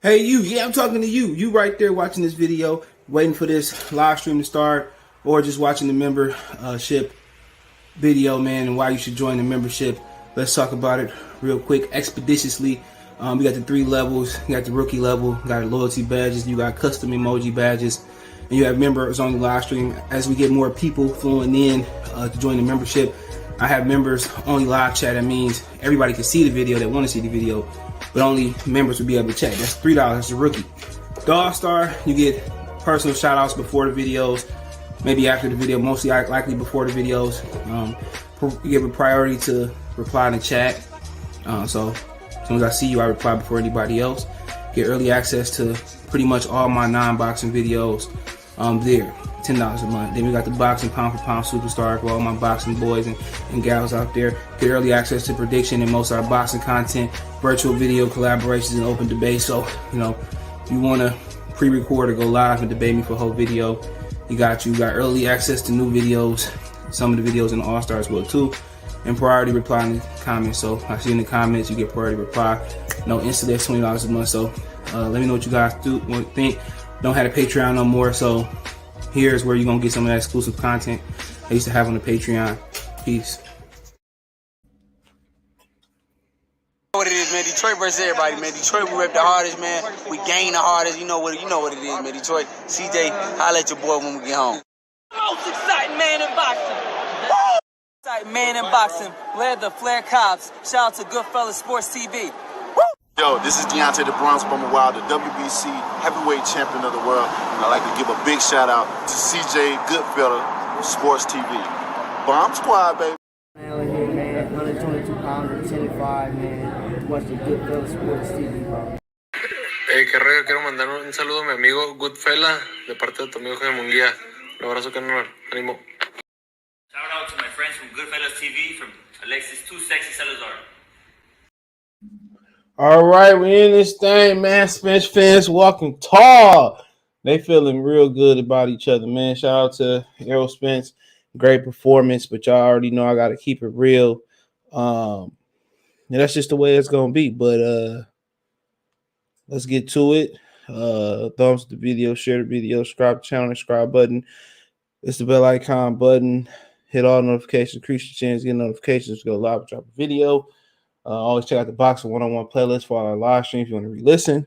Hey, you. Yeah, I'm talking to you. You right there watching this video, waiting for this live stream to start, or just watching the membership video, man, and why you should join the membership. Let's talk about it real quick, expeditiously. We got the 3 levels. You got the rookie level, got loyalty badges, you got custom emoji badges, and you have members on the live stream. As we get more people flowing in to join the membership, I have members only live chat. That means everybody can see the video that want to see the video, but only members will be able to chat. That's $3. That's a rookie. The All-Star, you get personal shout-outs before the videos, maybe after the video, mostly likely before the videos. You give a priority to reply in the chat. So as soon as I see you, I reply before anybody else. Get early access to pretty much all my non-boxing videos there. $10 a month. Then we got the boxing pound for pound superstar for all my boxing boys and gals out there. Get early access to prediction and most of our boxing content, virtual video collaborations, and open debate. So, if you want to pre-record or go live and debate me for a whole video, you got early access to new videos, some of the videos in the All-Star as well too, and priority reply in the comments. So I see in the comments you get priority reply. No instant, that's $20 a month. So let me know what you guys think. Don't have a Patreon no more, so here's where you're gonna get some of that exclusive content I used to have on the Patreon. Peace. What it is, man. Detroit versus everybody, man. Detroit, we rep the hardest, man. We gain the hardest. You know what it is, man. Detroit, CJ, holla at your boy when we get home. Most exciting man in boxing. Woo! Exciting man in boxing. Led the Flair Cops. Shout out to Goodfellas Sports TV. Yo, this is Deontay the Bronx Bummer Wild, the WBC heavyweight champion of the world. And I'd like to give a big shout out to CJ Goodfellas Sports TV. Bomb Squad, baby. Man, we're here, man. 122 pounds, 10-5, man. Watch the Goodfellas Sports TV, bro. Hey, qué rollo, quiero mandar un saludo a mi amigo Goodfella de parte de tu amigo Jaime Munguía. Un abrazo, Conor. Ánimo. Shout out to my friends from Goodfellas TV, from Alexis Too Sexy Salazar. All right, we in this thing, man. Spence fans walking tall. They feeling real good about each other, man. Shout out to Errol Spence. Great performance, but y'all already know I got to keep it real. That's just the way it's going to be. But let's get to it. Thumbs up the video, share the video, subscribe to the channel, subscribe button. It's the bell icon button. Hit all notifications, increase your chance, get notifications, go live, drop a video. Always check out the Boxing 101 playlist for all our live streams. If you want to re-listen,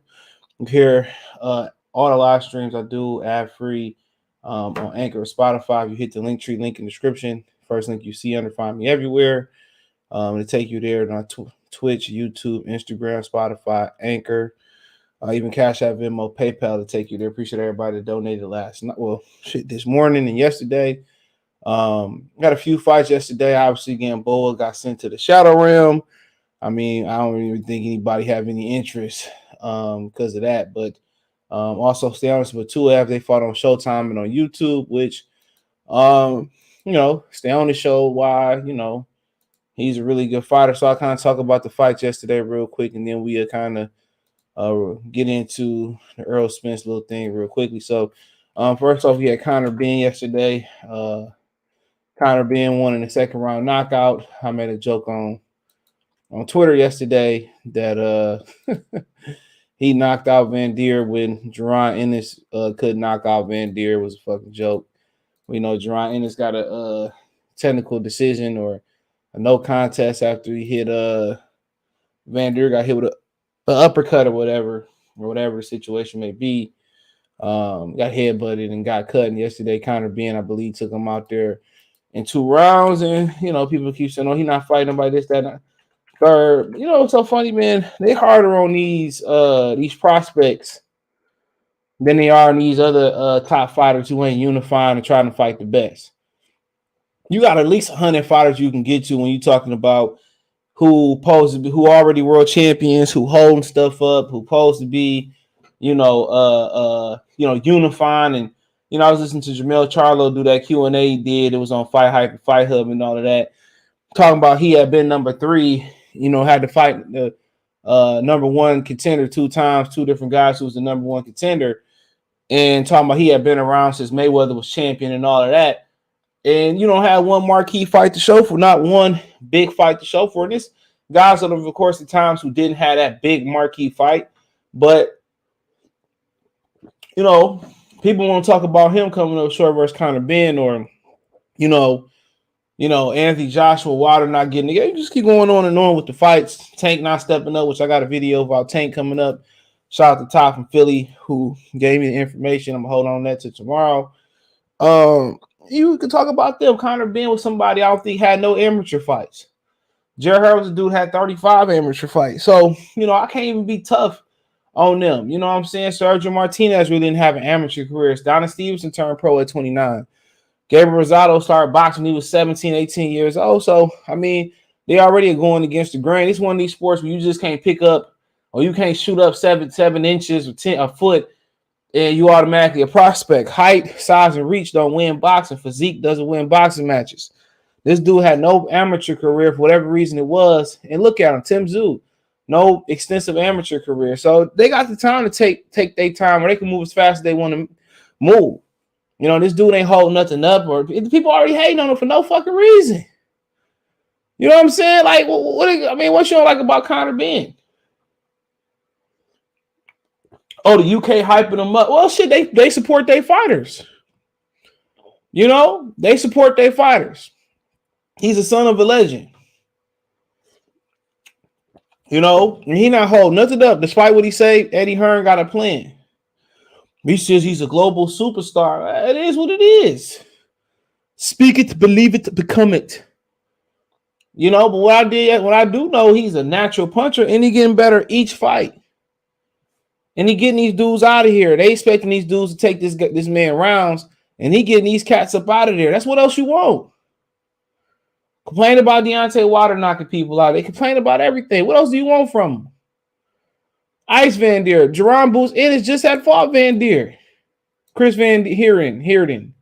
you hear all the live streams I do ad-free on Anchor or Spotify. If you hit the Linktree link in the description, first link you see under Find Me Everywhere. It'll take you there on Twitch, YouTube, Instagram, Spotify, Anchor, even Cash App, Venmo, PayPal to take you there. Appreciate everybody that donated this morning and yesterday. Got a few fights yesterday. Obviously, Gamboa got sent to the Shadow Realm. I mean, I don't even think anybody have any interest because of that. But also, Stanionis and Butaev, they fought on Showtime and on YouTube, which, Stanionis showed why, he's a really good fighter. So I kind of talk about the fights yesterday real quick, and then we kind of get into the Errol Spence little thing real quickly. So first off, we had Conor Benn yesterday. Conor Benn won in the second round knockout. I made a joke on Twitter yesterday that he knocked out Van Deer when Jerron Ennis could knock out Van Deer. It was a fucking joke. We know Jerron Ennis got a technical decision or a no contest after he hit Van Deer got hit with an uppercut or whatever the situation may be. Got headbutted and got cut. And yesterday, Conor Benn, I believe, took him out there in 2 rounds. And, people keep saying, oh, he's not fighting nobody, this, that, third. It's so funny, man. They harder on these prospects than they are on these other top fighters who ain't unifying and trying to fight the best. You got at least 100 fighters you can get to when you're talking about who already world champions, who holding stuff up, who supposed to be, unifying. And I was listening to Jamel Charlo do that Q&A he did. It was on Fight Hype and Fight Hub and all of that, talking about he had been number 3. Had to fight the number 1 contender 2 times, 2 different guys who was the number 1 contender, and talking about he had been around since Mayweather was champion and all of that. And you don't have one marquee fight to show for, not one big fight to show for. And this guys over the course of times who didn't have that big marquee fight, but you know, people want to talk about him coming up short versus Conor Benn, or you know, Anthony Joshua Wilder not getting it. You just keep going on and on with the fights. Tank not stepping up, which I got a video about Tank coming up. Shout out to Todd from Philly who gave me the information. I'm gonna hold on that to tomorrow. You can talk about them. Conor Benn was somebody I don't think had no amateur fights. Jared Hurd was a dude had 35 amateur fights. So, I can't even be tough on them. You know what I'm saying? Sergio Martinez really didn't have an amateur career. Donna Stevenson turned pro at 29. Gabriel Rosado started boxing when he was 17, 18 years old. So, they already are going against the grain. It's one of these sports where you just can't pick up, or you can't shoot up 7 inches or 10 a foot, and you automatically a prospect. Height, size, and reach don't win boxing. Physique doesn't win boxing matches. This dude had no amateur career for whatever reason it was. And look at him, Tim Tszyu, no extensive amateur career. So they got the time to take their time where they can move as fast as they want to move. This dude ain't holding nothing up, or people already hating on him for no fucking reason. You know what I'm saying? Like, what you don't like about Conor Benn? Oh, the UK hyping them up. Well, shit, they support their fighters. They support their fighters. He's a son of a legend. And he not holding nothing up. Despite what he say, Eddie Hearn got a plan. He says he's a global superstar. It is what it is. Speak it, believe it, become it. But what I do know, he's a natural puncher, and he getting better each fight. And he getting these dudes out of here. They expecting these dudes to take this man rounds, and he getting these cats up out of there. That's what else you want. Complain about Deontay Wilder knocking people out. They complain about everything. What else do you want from him? Ice Van Deer, Jerron Boots Ennis just had fought Van Deer. Chris Van Heerden.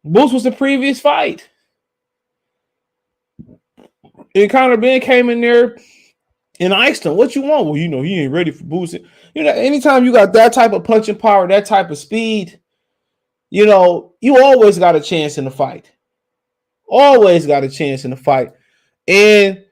Boots was the previous fight. And Conor Benn came in there and iced him. What you want? Well, he ain't ready for Boots. Anytime you got that type of punching power, that type of speed, you always got a chance in the fight. Always got a chance in the fight. And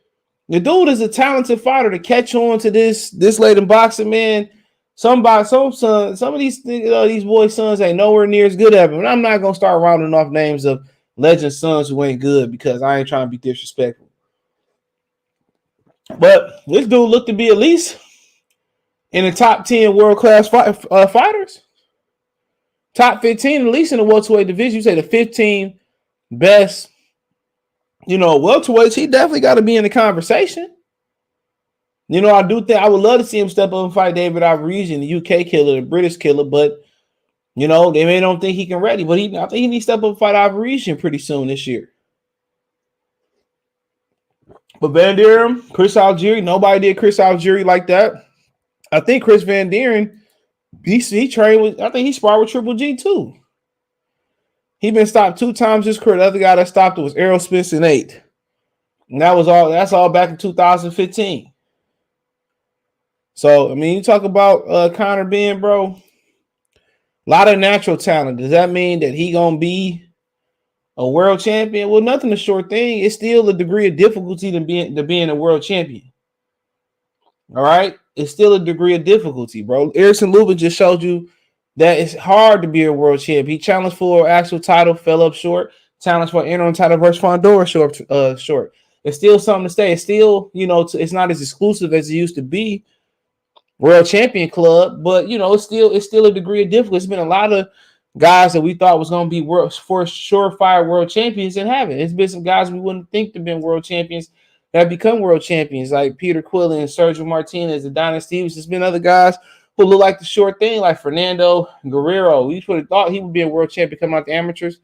the dude is a talented fighter to catch on to this late in boxing, man. Some of these boys' sons ain't nowhere near as good at him. And I'm not gonna start rounding off names of legend sons who ain't good, because I ain't trying to be disrespectful. But this dude looked to be at least in the top 10 world-class fighters. Top 15, at least in the welterweight division. You say the 15 best, welterweights, he definitely got to be in the conversation. I do think I would love to see him step up and fight David Ivorisian, the UK killer, the British killer, but they may don't think he can ready. But I think he needs to step up and fight Ivorisian pretty soon this year. But Van Deeren, Chris Algieri, nobody did Chris Algieri like that. I think Chris Van Deeren, he trained with, I think he sparred with Triple G too. He been stopped 2 times his career. The other guy that stopped it was Errol Spence in 8. And that's all back in 2015. So, you talk about Conor Benn, bro. A lot of natural talent. Does that mean that he gonna be a world champion? Well, nothing a short thing. It's still a degree of difficulty to being a world champion. All right? It's still a degree of difficulty, bro. Erickson Lubin just showed you that it's hard to be a world champion. He challenged for an actual title, fell up short. Challenged for an interim title versus Fondora, short. It's still something to stay. It's still, it's not as exclusive as it used to be. World champion club, but it's still a degree of difficulty. It's been a lot of guys that we thought was going to be for surefire world champions and haven't. It's been some guys we wouldn't think to have been world champions that have become world champions, like Peter Quillen, Sergio Martinez, and Donna Stevens. There's been other guys who look like the short thing, like Fernando Guerrero. We would have thought he would be a world champion coming out the amateurs.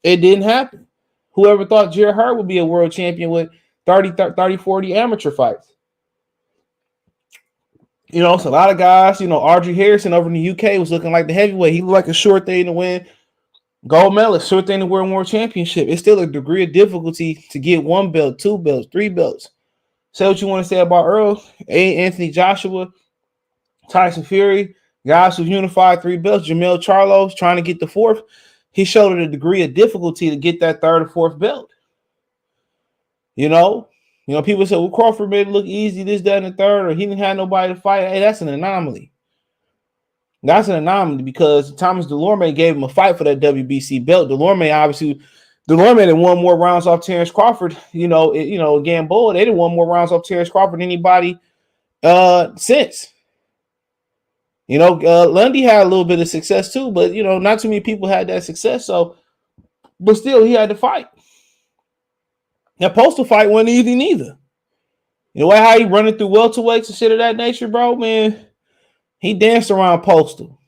It didn't happen. Whoever thought Jared Hurd would be a world champion with 30, 40 amateur fights? It's a lot of guys. Audrey Harrison over in the UK was looking like the heavyweight. He looked like a short thing to win gold medalist, short thing to win world championship. It's still a degree of difficulty to get 1 belt, 2 belts, 3 belts. Say what you want to say about Errol, Anthony Joshua, Tyson Fury, guys who've unified 3 belts. Jamel Charlo's trying to get the 4th. He showed a degree of difficulty to get that 3rd or 4th belt. People say, well, Crawford made it look easy, this, that, and the 3rd, or he didn't have nobody to fight. Hey, that's an anomaly. That's an anomaly because Thomas Delorme gave him a fight for that WBC belt. Delorme had won more rounds off Terrence Crawford. Again, boy, they didn't won more rounds off Terrence Crawford than anybody since. Lundy had a little bit of success too, but not too many people had that success. So, but still, he had to fight. That Postal fight wasn't easy neither. You know how he running through welterweights and shit of that nature, bro, man. He danced around Postal.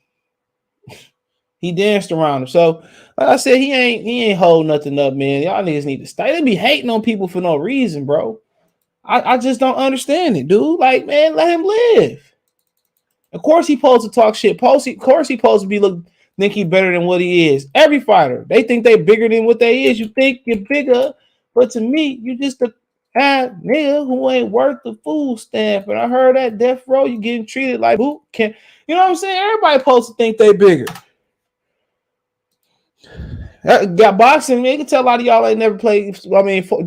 He danced around him. So, like I said, he ain't hold nothing up, man. Y'all niggas need to stay. They be hating on people for no reason, bro. I just don't understand it, dude. Like, man, let him live. Of course he supposed to talk shit. Of course he supposed to think he better than what he is. Every fighter, they think they bigger than what they is. You think you're bigger, but to me, you just a nigga who ain't worth the food stamp. And I heard that death row, you getting treated like boot camp. You know what I'm saying? Everybody supposed to think they bigger. Got boxing, man. You can tell a lot of y'all ain't never played.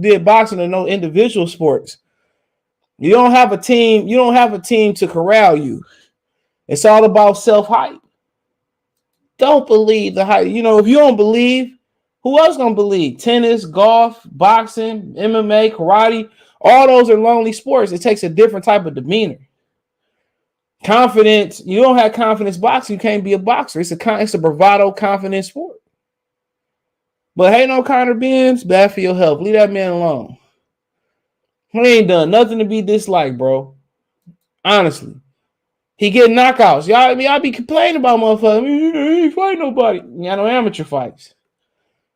Did boxing or no individual sports. You don't have a team. You don't have a team to corral you. It's all about self-hype. Don't believe the hype. If you don't believe, who else gonna believe? Tennis, golf, boxing, MMA, karate. All those are lonely sports. It takes a different type of demeanor. Confidence. You don't have confidence boxing. You can't be a boxer. It's a bravado, confident sport. But hey, no Conor Benn, bad for your health. Leave that man alone. He ain't done nothing to be disliked, bro. Honestly. He getting knockouts. Y'all be complaining about motherfuckers. He ain't fight nobody. Y'all know amateur fights.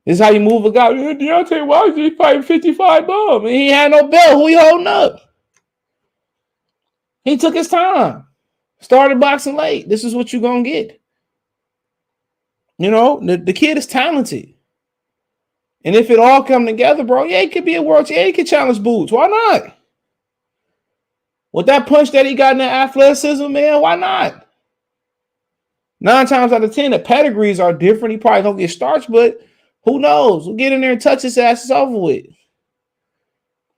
This is how you move a guy. Deontay Wilder fighting 55 bum. And he had no belt. Who he holding up? He took his time. Started boxing late. This is what you're going to get. The kid is talented. And if it all come together, bro, yeah, he could be a world champion. Yeah, he could challenge Boots. Why not? With that punch that he got in that athleticism, man, why not? 9 times out of 10, the pedigrees are different. He probably don't get starched, but who knows? We'll get in there and touch his ass. It's over with.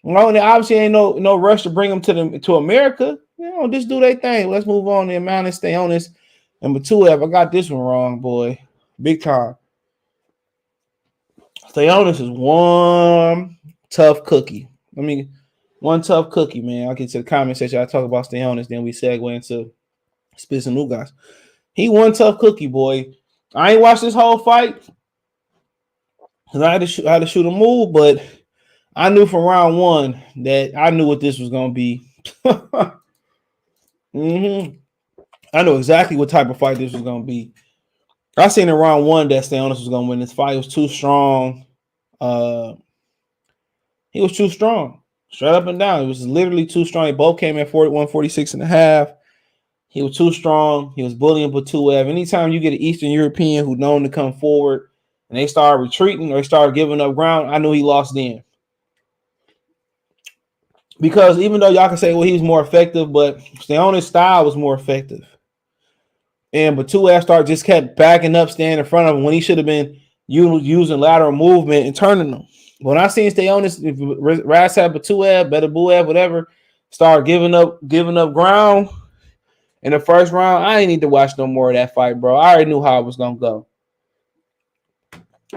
And obviously ain't no rush to bring him to America. Just do their thing. Let's move on to Eimantas, Stanionis, and Butaev. I got this one wrong, boy. Big time. Stanionis is one tough cookie. One tough cookie, man. I'll get to the comment section. I talk about Stanionis, then we segue into Spence and Ugas. He one tough cookie, boy. I ain't watched this whole fight because I had to shoot a move, but I knew from round 1 that I knew what this was going to be. I know exactly what type of fight this was going to be. I seen in round 1 that Stanionis was going to win this fight. It was too strong. He was too strong. Straight up and down. It was literally too strong. They both came at 41-46.5. He was too strong. He was bullying Butaev. Anytime you get an Eastern European who's known to come forward and they start retreating or they start giving up ground, I knew he lost then. Because even though y'all can say, well, he was more effective, but Stanionis' style was more effective. And Butaev just kept backing up, standing in front of him when he should have been using lateral movement and turning them. When I seen Stanionis, Radzhab, Butaev, Butaev, whatever, start giving up ground in the first round, I ain't need to watch no more of that fight, bro. I already knew how it was gonna go.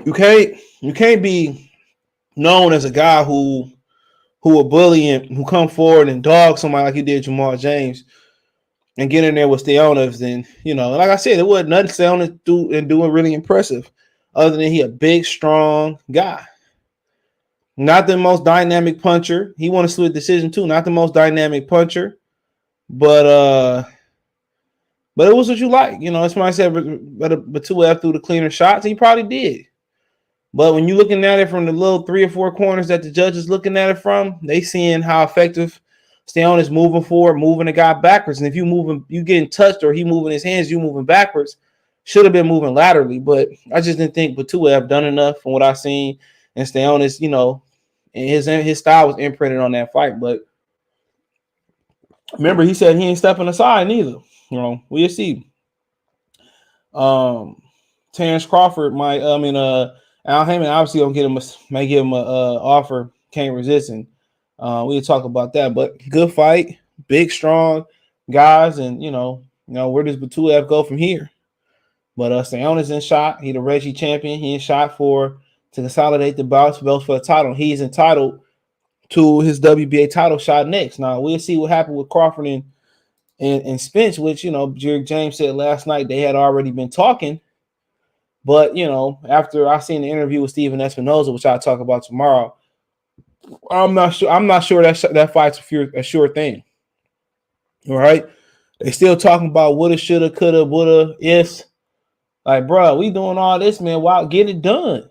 You can't be known as a guy who will bully and who come forward and dog somebody like he did Jamal James and get in there with Stanionis. And like I said, it wasn't nothing Stanionis doing really impressive, other than he a big, strong guy. Not the most dynamic puncher. He won a split decision too. Not the most dynamic puncher, but it was what you like. That's why I said Butaev threw the cleaner shots. He probably did. But when you're looking at it from the little 3 or 4 corners that the judge is looking at it from, they seeing how effective Stanionis moving forward, moving the guy backwards. And if you getting touched or he moving his hands, you moving backwards. Should have been moving laterally, but I just didn't think Butaev done enough from what I seen. And Stanionis, and his style was imprinted on that fight. But remember, he said he ain't stepping aside neither. We'll see. Terrence Crawford Al Heyman obviously gonna may give him a offer, can't resist him. We'll talk about that. But good fight, big, strong guys, and You know, where does Butaev go from here? But Stanionis in shot. He the Reggie champion. He in shot to consolidate the belts for the title. He's entitled to his WBA title shot next. Now we'll see what happened with Crawford and Spence, which, you know, Jerry James said last night they had already been talking. But, you know, after I seen the interview with Steven Espinoza, which I'll talk about tomorrow, I'm not sure that fight's a sure thing. All right. They still talking about woulda, shoulda, coulda, woulda, ifs. Like, bro, we doing all this, man. Why get it done?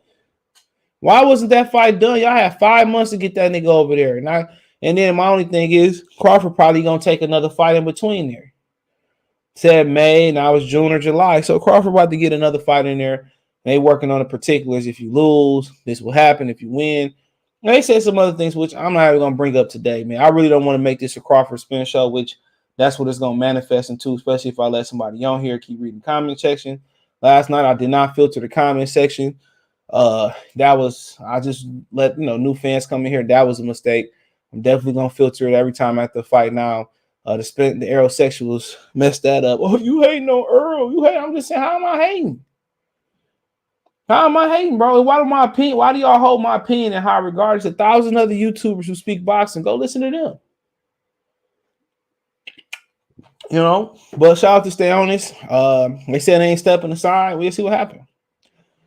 Why wasn't that fight done? Y'all had 5 months to get that nigga over there. And then my only thing is Crawford probably gonna take another fight in between there. Said May, now it's June or July. So Crawford about to get another fight in there. They working on the particulars. If you lose, this will happen. If you win. And they said some other things, which I'm not even gonna bring up today, man. I really don't want to make this a Crawford Spin show, which that's what it's gonna manifest into, especially if I let somebody on here keep reading the comment section. Last night I did not filter the comment section. I just let new fans come in here. That was a mistake. I'm definitely gonna filter it every time after the fight now. The Errol sexuals messed that up. Oh, you hating on Errol? You hate? I'm just saying, how am I hating? How am I hating, bro? Why do y'all hold my opinion in high regard? There's 1,000 other YouTubers who speak boxing. Go listen to them. You know, but shout out to Stanionis. They said they ain't stepping aside. We'll see what happens.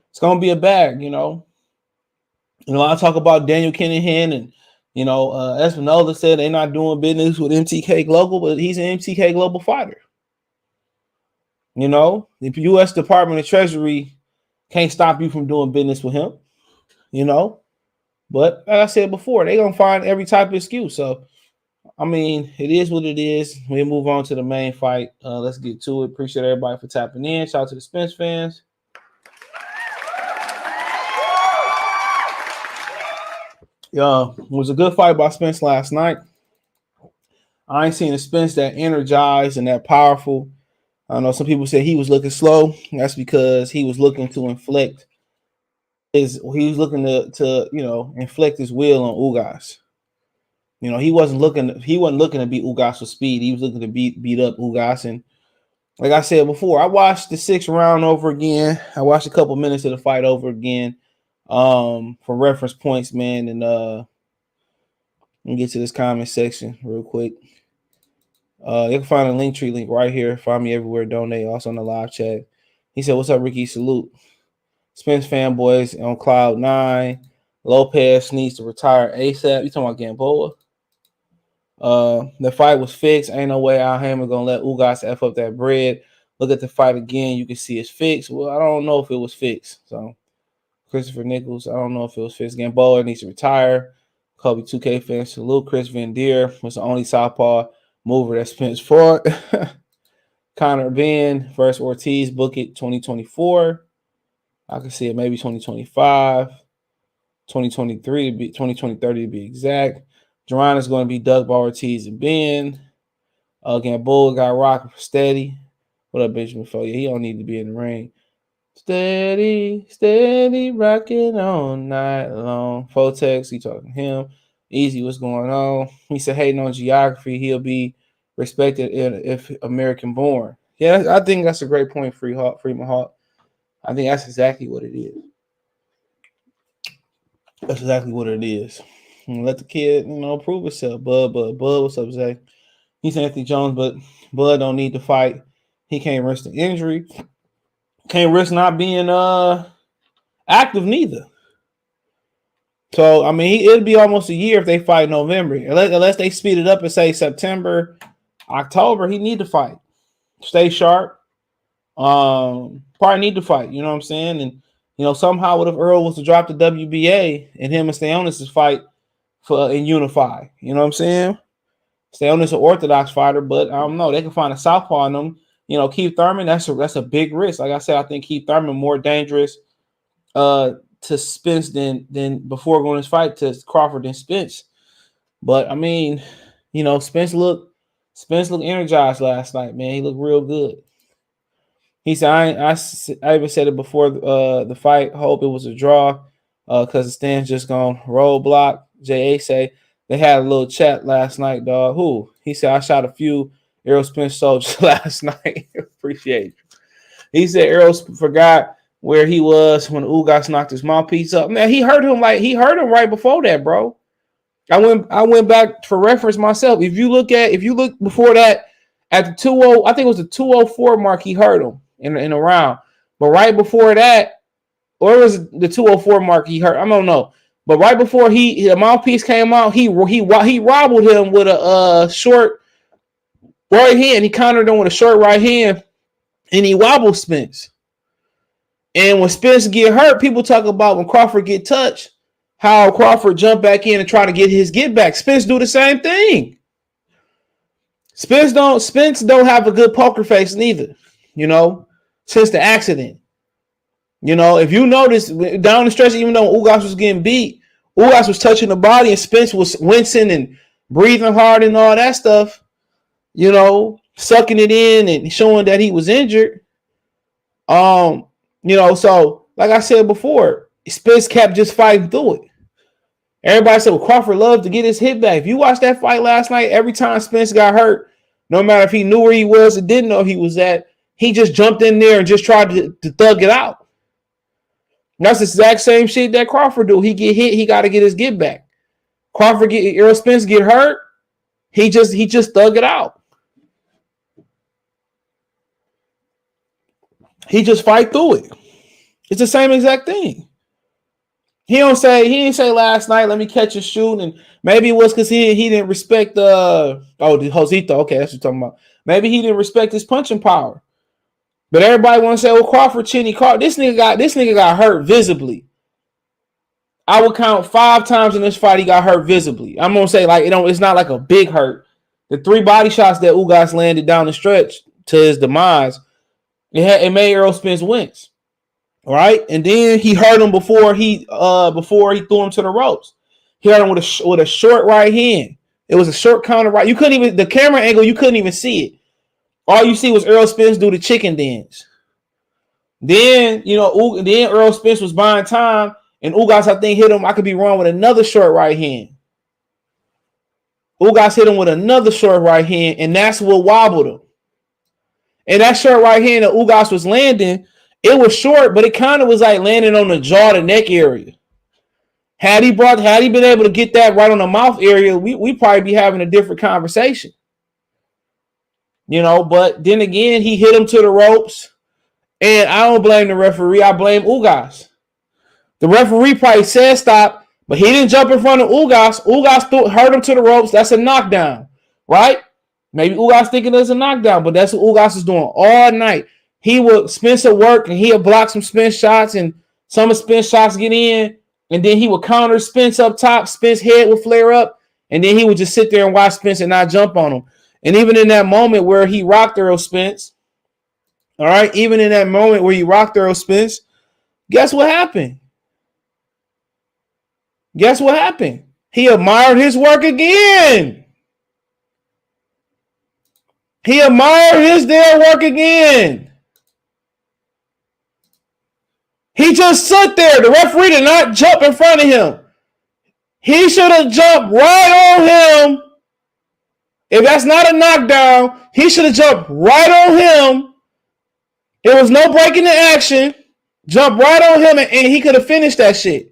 It's gonna be a bag, you know. And a lot of talk about Daniel Kinahan and Espinoza said they're not doing business with MTK Global, but he's an MTK Global fighter. You know, the U.S. Department of Treasury can't stop you from doing business with him. You know, but like I said before, they're gonna find every type of excuse. So, I mean, it is what it is. We'll move on to the main fight. Let's get to it. Appreciate everybody for tapping in. Shout out to the Spence fans. It was a good fight by Spence last night. I ain't seen a Spence that energized and that powerful. I know some people said he was looking slow. That's because he was looking to inflict he was looking to inflict his will on Ugas. You know, he wasn't looking to beat Ugas with speed. He was looking to beat up Ugas. And like I said before, I watched the 6th round over again. I watched a couple minutes of the fight over again. For reference points, man, and let me get to this comment section real quick. You can find a link right here. Find me everywhere. Donate. Also in the live chat. He said, "What's up, Ricky? Salute. Spence fanboys on cloud 9. Lopez needs to retire ASAP." You talking about Gamboa? The fight was fixed. Ain't no way Al Hamer gonna let Ugas F up that bread. Look at the fight again. You can see it's fixed. Well, I don't know if it was fixed. So Christopher Nichols, I don't know if it was fixed. Gamboa needs to retire. Kobe 2K fans, salute. Chris Van Deer was the only southpaw mover that Spence fought. Conor Benn versus Ortiz, book it 2024. I can see it maybe 2025, 2023 to be 2030 to be exact. Duran is going to be dug by Ortiz and Benn. Gamboa got rocking for steady. What up, Benjamin Foley? He don't need to be in the ring. Steady, steady, rocking all night long. Fotex, he talking to him. Easy, what's going on? He said, hating on geography, he'll be respected if American born. Yeah, I think that's a great point, Freeman Hawk. I think that's exactly what it is. That's exactly what it is. And let the kid, prove himself. Bud, what's up, Zay? He's Anthony Jones, but Bud don't need to fight. He can't risk the injury. Can't risk not being active neither. So, I mean, it'll be almost a year if they fight in November. Unless they speed it up and say September, October, he need to fight. Stay sharp. Probably need to fight. You know what I'm saying? And, somehow what if Errol was to drop the WBA and him and Stanionis fight and unify? You know what I'm saying? Stanionis an orthodox fighter, but I don't know. They can find a southpaw in them. Keith Thurman, that's a big risk. Like I said, I think Keith Thurman more dangerous to Spence than before going this fight to Crawford than Spence. But I mean, Spence looked energized last night, man. He looked real good. He said, I even said it before the fight. Hope it was a draw because the stands just gone roadblock. J.A. say they had a little chat last night, dog. Who? He said, I shot a few Errol Spence sold last night. Appreciate it. He said Errol forgot where he was when Ugas knocked his mouthpiece up. Man, he heard him right before that, bro. I went back for reference myself. If you look before that at the 2-0, I think it was the 204 mark, he heard him in a round. But right before that, or it was the 204 mark he heard, I don't know. But right before the mouthpiece came out, he wobbled him with a short right hand. He countered him with a short right hand, and he wobbled Spence. And when Spence get hurt, people talk about when Crawford get touched, how Crawford jump back in and try to get his get back. Spence do the same thing. Spence don't have a good poker face neither, since the accident. If you notice down the stretch, even though Ugas was getting beat, Ugas was touching the body and Spence was wincing and breathing hard and all that stuff, sucking it in and showing that he was injured. So like I said before, Spence kept just fighting through it. Everybody said, well, Crawford loved to get his hit back. If you watched that fight last night, every time Spence got hurt, no matter if he knew where he was or didn't know he was at, he just jumped in there and just tried to thug it out. And that's the exact same shit that Crawford do. He get hit, he got to get his get back. Errol Spence get hurt, he just thug it out. He just fight through it. It's the same exact thing. He didn't say last night, let me catch a shoot, and maybe it was because he didn't respect the Josito. Okay, that's what you're talking about. Maybe he didn't respect his punching power. But everybody want to say, well, Crawford chinny caught. This nigga got hurt visibly. I would count 5 times in this fight he got hurt visibly. I'm gonna say it's not like a big hurt. The 3 body shots that Ugas landed down the stretch to his demise, it made Errol Spence wince. All right, and then he hurt him before he threw him to the ropes. He hurt him with a short right hand. It was a short counter right. You couldn't even the camera angle. You couldn't even see it. All you see was Errol Spence do the chicken dance. Then then Errol Spence was buying time, and Ugas I think hit him. I could be wrong with another short right hand. Ugas hit him with another short right hand, and that's what wobbled him. And that short right hand that Ugas was landing. It was short, but it kind of was like landing on the jaw, the neck area. Had he been able to get that right on the mouth area, we probably be having a different conversation. But then again, he hit him to the ropes, and I don't blame the referee. I blame Ugas. The referee probably said stop, but he didn't jump in front of Ugas. Ugas hurt him to the ropes. That's a knockdown, right? Maybe Ugas thinking it's a knockdown, but that's what Ugas is doing all night. He would Spencer work and he'll block some Spence shots and some of Spence shots get in. And then he would counter Spence up top. Spence head would flare up. And then he would just sit there and watch Spence and not jump on him. And even in that moment where he rocked Errol Spence, all right, even in that moment where he rocked Errol Spence, guess what happened? He admired his work again. He admired his damn work again. He just stood there. The referee did not jump in front of him. He should have jumped right on him. If that's not a knockdown, he should have jumped right on him. There was no breaking the action. Jumped right on him, and he could have finished that shit.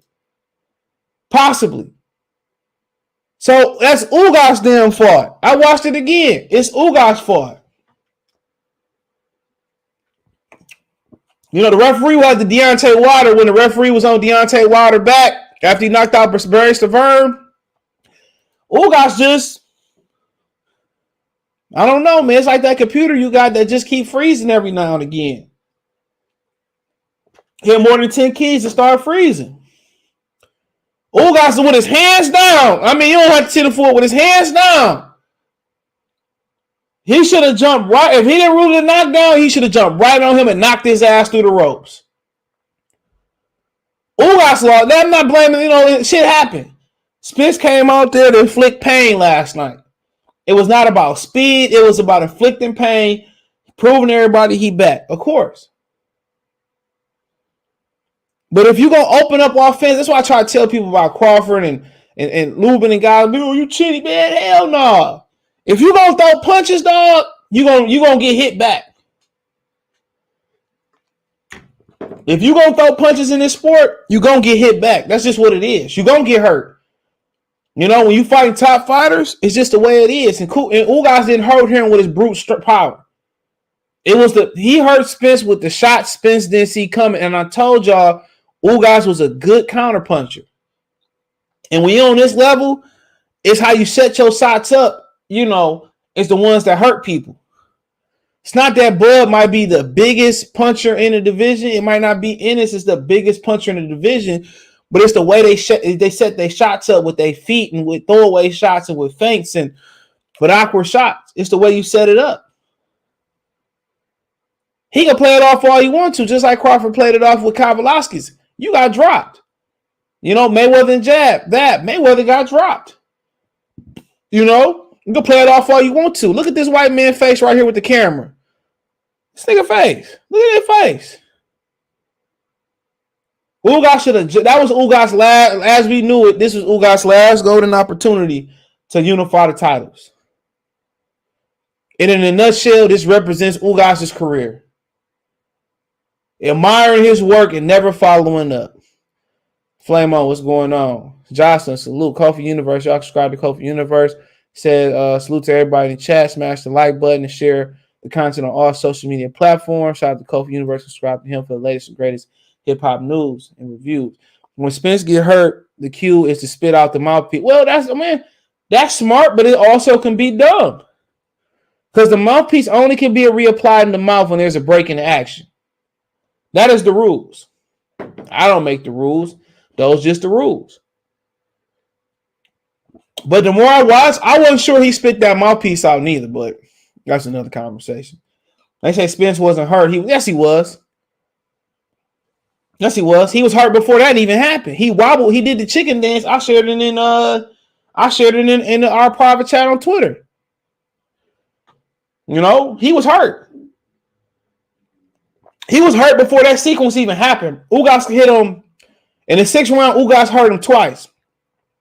Possibly. So that's Ugas' damn fault. I watched it again. It's Ugas' fault. The referee was the Deontay Wilder when the referee was on Deontay Wilder back after he knocked out Barry Stavern. Ugas just, I don't know, man. It's like that computer you got that just keep freezing every now and again. He had more than 10 keys to start freezing. Ugas with his hands down. I mean, you don't have to see the foot with his hands down. He should have jumped right. If he didn't rule the knockdown, he should have jumped right on him and knocked his ass through the ropes. Ugas lost. I'm not blaming, shit happened. Spence came out there to inflict pain last night. It was not about speed. It was about inflicting pain, proving everybody he back, of course. But if you're going to open up offense, that's why I try to tell people about Crawford and Lubin and guys, you chinny, man, hell no. If you're going to throw punches, dog, you gonna get hit back. If you gonna throw punches in this sport, you gonna get hit back. That's just what it is. You gonna get hurt. You know, when you fighting top fighters, it's just the way it is. And Ugas didn't hurt him with his brute power. It was he hurt Spence with the shot Spence didn't see coming. And I told y'all, Ugas was a good counterpuncher. And when you're on this level, it's how you set your shots up. You know, it's the ones that hurt people. It's not that Bud might be the biggest puncher in the division. It might not be Ennis is the biggest puncher in the division, but it's the way they set their shots up with their feet and with throwaway shots and with feints and with awkward shots. It's the way you set it up. He can play it off all you want to, just like Crawford played it off with Kavaliauskas. You got dropped. You know, Mayweather and jab. Mayweather got dropped. You know, you can play it off all you want to. Look at this white man face right here with the camera. This nigga face. Look at that face. Ugas should have. That was Ugas' last. As we knew it, this was Ugas' last golden opportunity to unify the titles. And in a nutshell, this represents Ugas' career. Admiring his work and never following up. Flame on, what's going on? Jocelyn, salute. Kofi Universe. Y'all subscribe to Kofi Universe. Said salute to everybody in the chat. Smash the like button and share the content on all social media platforms. Shout out to Kofi Universe. Subscribe to him for the latest and greatest hip-hop news and reviews. When Spence get hurt, the cue is to spit out the mouthpiece. Well, that's smart, but it also can be dumb. Because the mouthpiece only can be reapplied in the mouth when there's a break in the action. That is the rules. I don't make the rules. Those just the rules. But the more I watched, I wasn't sure he spit that mouthpiece out neither, but that's another conversation. They say Spence wasn't hurt. Yes, he was. Yes, he was. He was hurt before that even happened. He wobbled. He did the chicken dance. I shared it in our private chat on Twitter. You know, he was hurt. He was hurt before that sequence even happened. Ugas hit him in the 6th round. Ugas hurt him twice.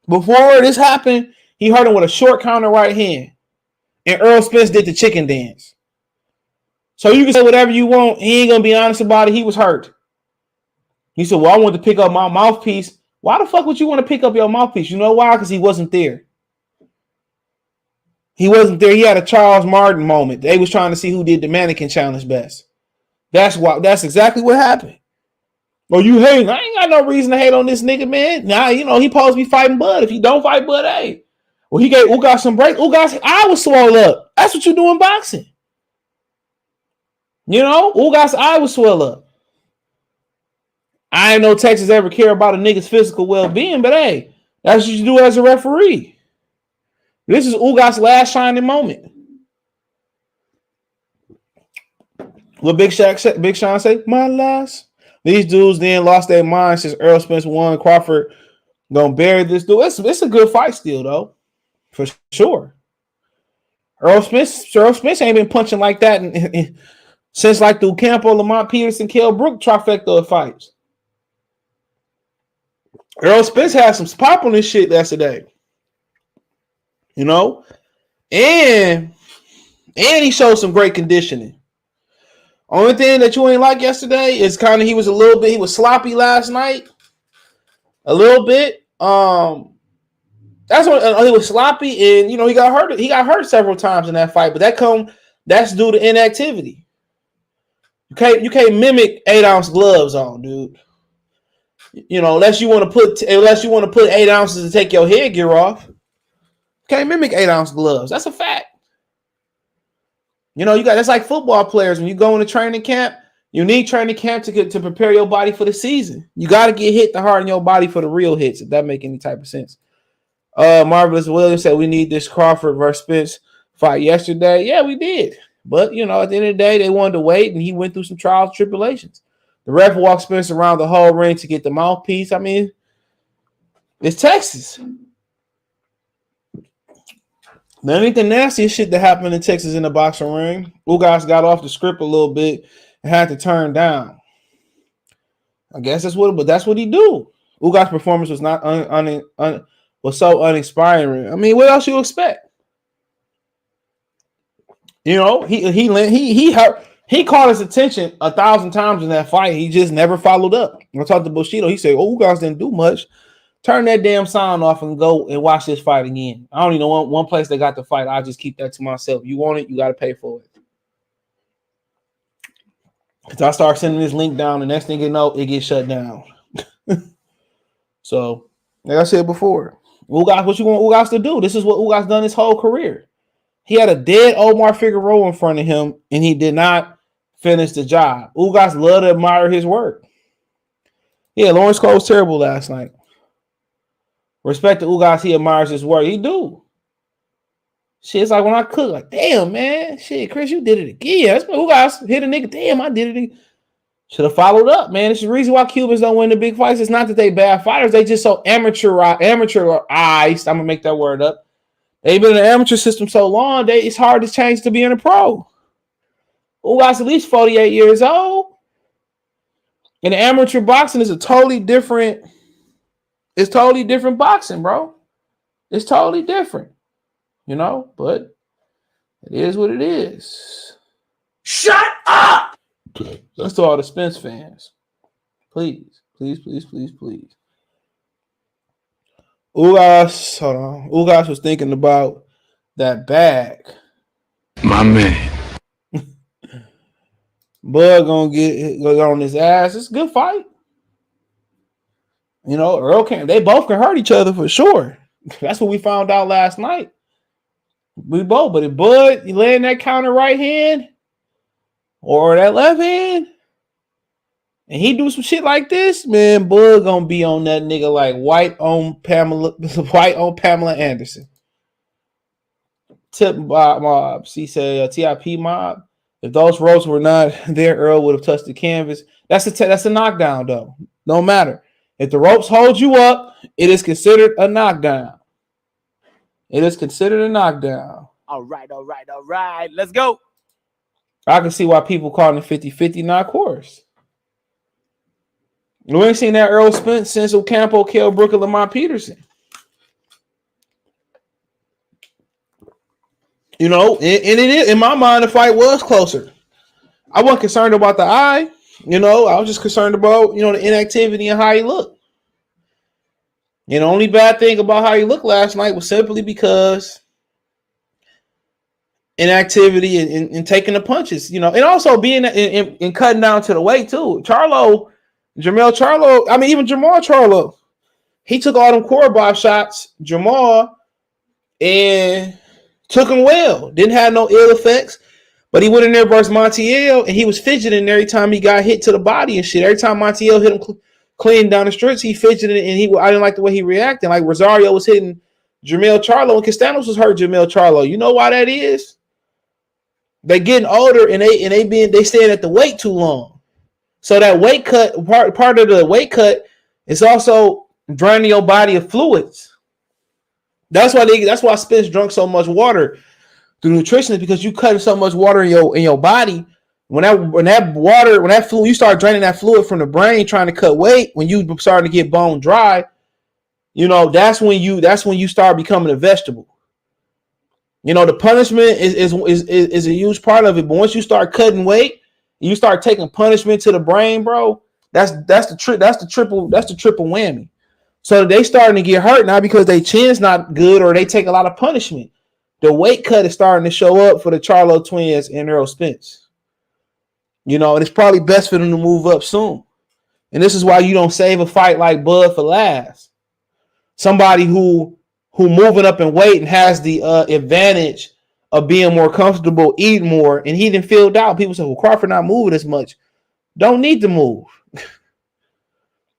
Before this happened, he hurt him with a short counter right hand. And Errol Spence did the chicken dance. So you can say whatever you want. He ain't going to be honest about it. He was hurt. He said, well, I wanted to pick up my mouthpiece. Why the fuck would you want to pick up your mouthpiece? You know why? Because he wasn't there. He wasn't there. He had a Charles Martin moment. They was trying to see who did the mannequin challenge best. That's exactly what happened. Well, you hate. I ain't got no reason to hate on this nigga, man. Now, you know, he supposed to be fighting Bud. If he don't fight Bud, hey. Well, he gave Ugas some break. Ugas' eye was swelled up. That's what you do in boxing. You know, Ugas' eye was swelled up. I ain't know Texas ever care about a nigga's physical well-being, but hey, that's what you do as a referee. This is Ugas' last shining moment. What Big Sean say? My last. These dudes then lost their minds since Errol Spence won. Crawford gonna bury this dude. It's a good fight still, though. For sure. Errol Spence ain't been punching like that since like the Campo, Lamont Peterson, Kell Brook trifecta of fights. Errol Spence had some pop on this shit yesterday. You know? And he showed some great conditioning. Only thing that you ain't like yesterday is kind of he was sloppy last night. A little bit. That's what he was sloppy, and you know he got hurt. He got hurt several times in that fight, but that's due to inactivity. You can't mimic 8-ounce gloves on, dude. You know, unless you want to put 8 ounces to take your headgear off. You can't mimic 8-ounce gloves. That's a fact. You know, that's like football players. When you go into training camp, you need training camp to prepare your body for the season. You got to get hit to harden your body for the real hits, if that make any type of sense. Marvelous Williams said we need this Crawford versus Spence fight yesterday. Yeah, we did. But, you know, at the end of the day, they wanted to wait, and he went through some trials and tribulations. The ref walked Spence around the whole ring to get the mouthpiece. I mean, it's Texas. The only the nastiest shit that happened in Texas in the boxing ring, Ugas got off the script a little bit and had to turn down. I guess that's what he do. Ugas' performance was not was so uninspiring. I mean, what else you expect? You know, he caught his attention 1,000 times in that fight. He just never followed up. I talked to Bushido. He said, "Oh, Ugas didn't do much. Turn that damn sound off and go and watch this fight again." I don't even know one place they got the fight. I'll just keep that to myself. You want it, you got to pay for it. Because I start sending this link down, the next thing you know, it gets shut down. So, like I said before, Ugas, what you want Ugas to do? This is what Ugas done his whole career. He had a dead Omar Figueroa in front of him, and he did not finish the job. Ugas loved to admire his work. Yeah, Lawrence Cole was terrible last night. Respect to Ugas, he admires his work. He do. Shit, it's like when I cook, like, damn, man. Shit, Chris, you did it again. That's when Ugas hit a nigga. Damn, I did it again. Should have followed up, man. It's the reason why Cubans don't win the big fights. It's not that they bad fighters. They just so amaturized. I'm going to make that word up. They've been in the amateur system so long, it's hard to change to being a pro. Ugas at least 48 years old. And amateur boxing is a totally different. It's totally different boxing, bro. It's totally different. You know, but it is what it is. Shut up! That's to all the Spence fans. Please, please, please, please, please. Ugas, hold on. Ugas was thinking about that bag. My man. Bud gonna get on his ass. It's a good fight. You know, Errol they both can hurt each other for sure. That's what we found out last night. We both, but if Bud you laying that counter right hand or that left hand, and he do some shit like this, man, Bud gonna be on that nigga like white on Pamela Anderson. Tip mob. She said TIP mob. If those ropes were not there, Errol would have touched the canvas. That's a knockdown though. No matter. If the ropes hold you up, it is considered a knockdown. It is considered a knockdown. All right. Let's go. I can see why people call it 50-50, not course. We ain't seen that Errol Spence since Ocampo, Kell Brook, and Lamont Peterson. You know, and it is, in my mind, the fight was closer. I wasn't concerned about the eye. You know, I was just concerned about, you know, the inactivity and how he looked. And the only bad thing about how he looked last night was simply because inactivity and taking the punches, you know, and also being and cutting down to the weight too. Jamal Charlo, he took all them core bob shots, Jamal, and took them well. Didn't have no ill effects, but he went in there versus Montiel, and he was fidgeting every time he got hit to the body and shit. Every time Montiel hit him clean down the stretch, he fidgeted, and I didn't like the way he reacted. Like Rosario was hitting Jamel Charlo, and Castanos was hurt Jamel Charlo. You know why that is? They getting older, and they staying at the weight too long. So that weight cut, part of the weight cut is also draining your body of fluids. That's why Spence drunk so much water through nutrition, is because you cutting so much water in your body. When that fluid, you start draining that fluid from the brain, trying to cut weight. When you start to get bone dry, you know, that's when you start becoming a vegetable. You know, the punishment is a huge part of it. But once you start cutting weight, you start taking punishment to the brain, bro. That's the triple whammy. So they starting to get hurt now because their chin's not good or they take a lot of punishment. The weight cut is starting to show up for the Charlo twins and Errol Spence. You know, and it's probably best for them to move up soon. And this is why you don't save a fight like Bud for last. Somebody who moving up in weight and has the advantage of being more comfortable, eating more, and he didn't feel doubt. People say, well, Crawford not moving as much. Don't need to move.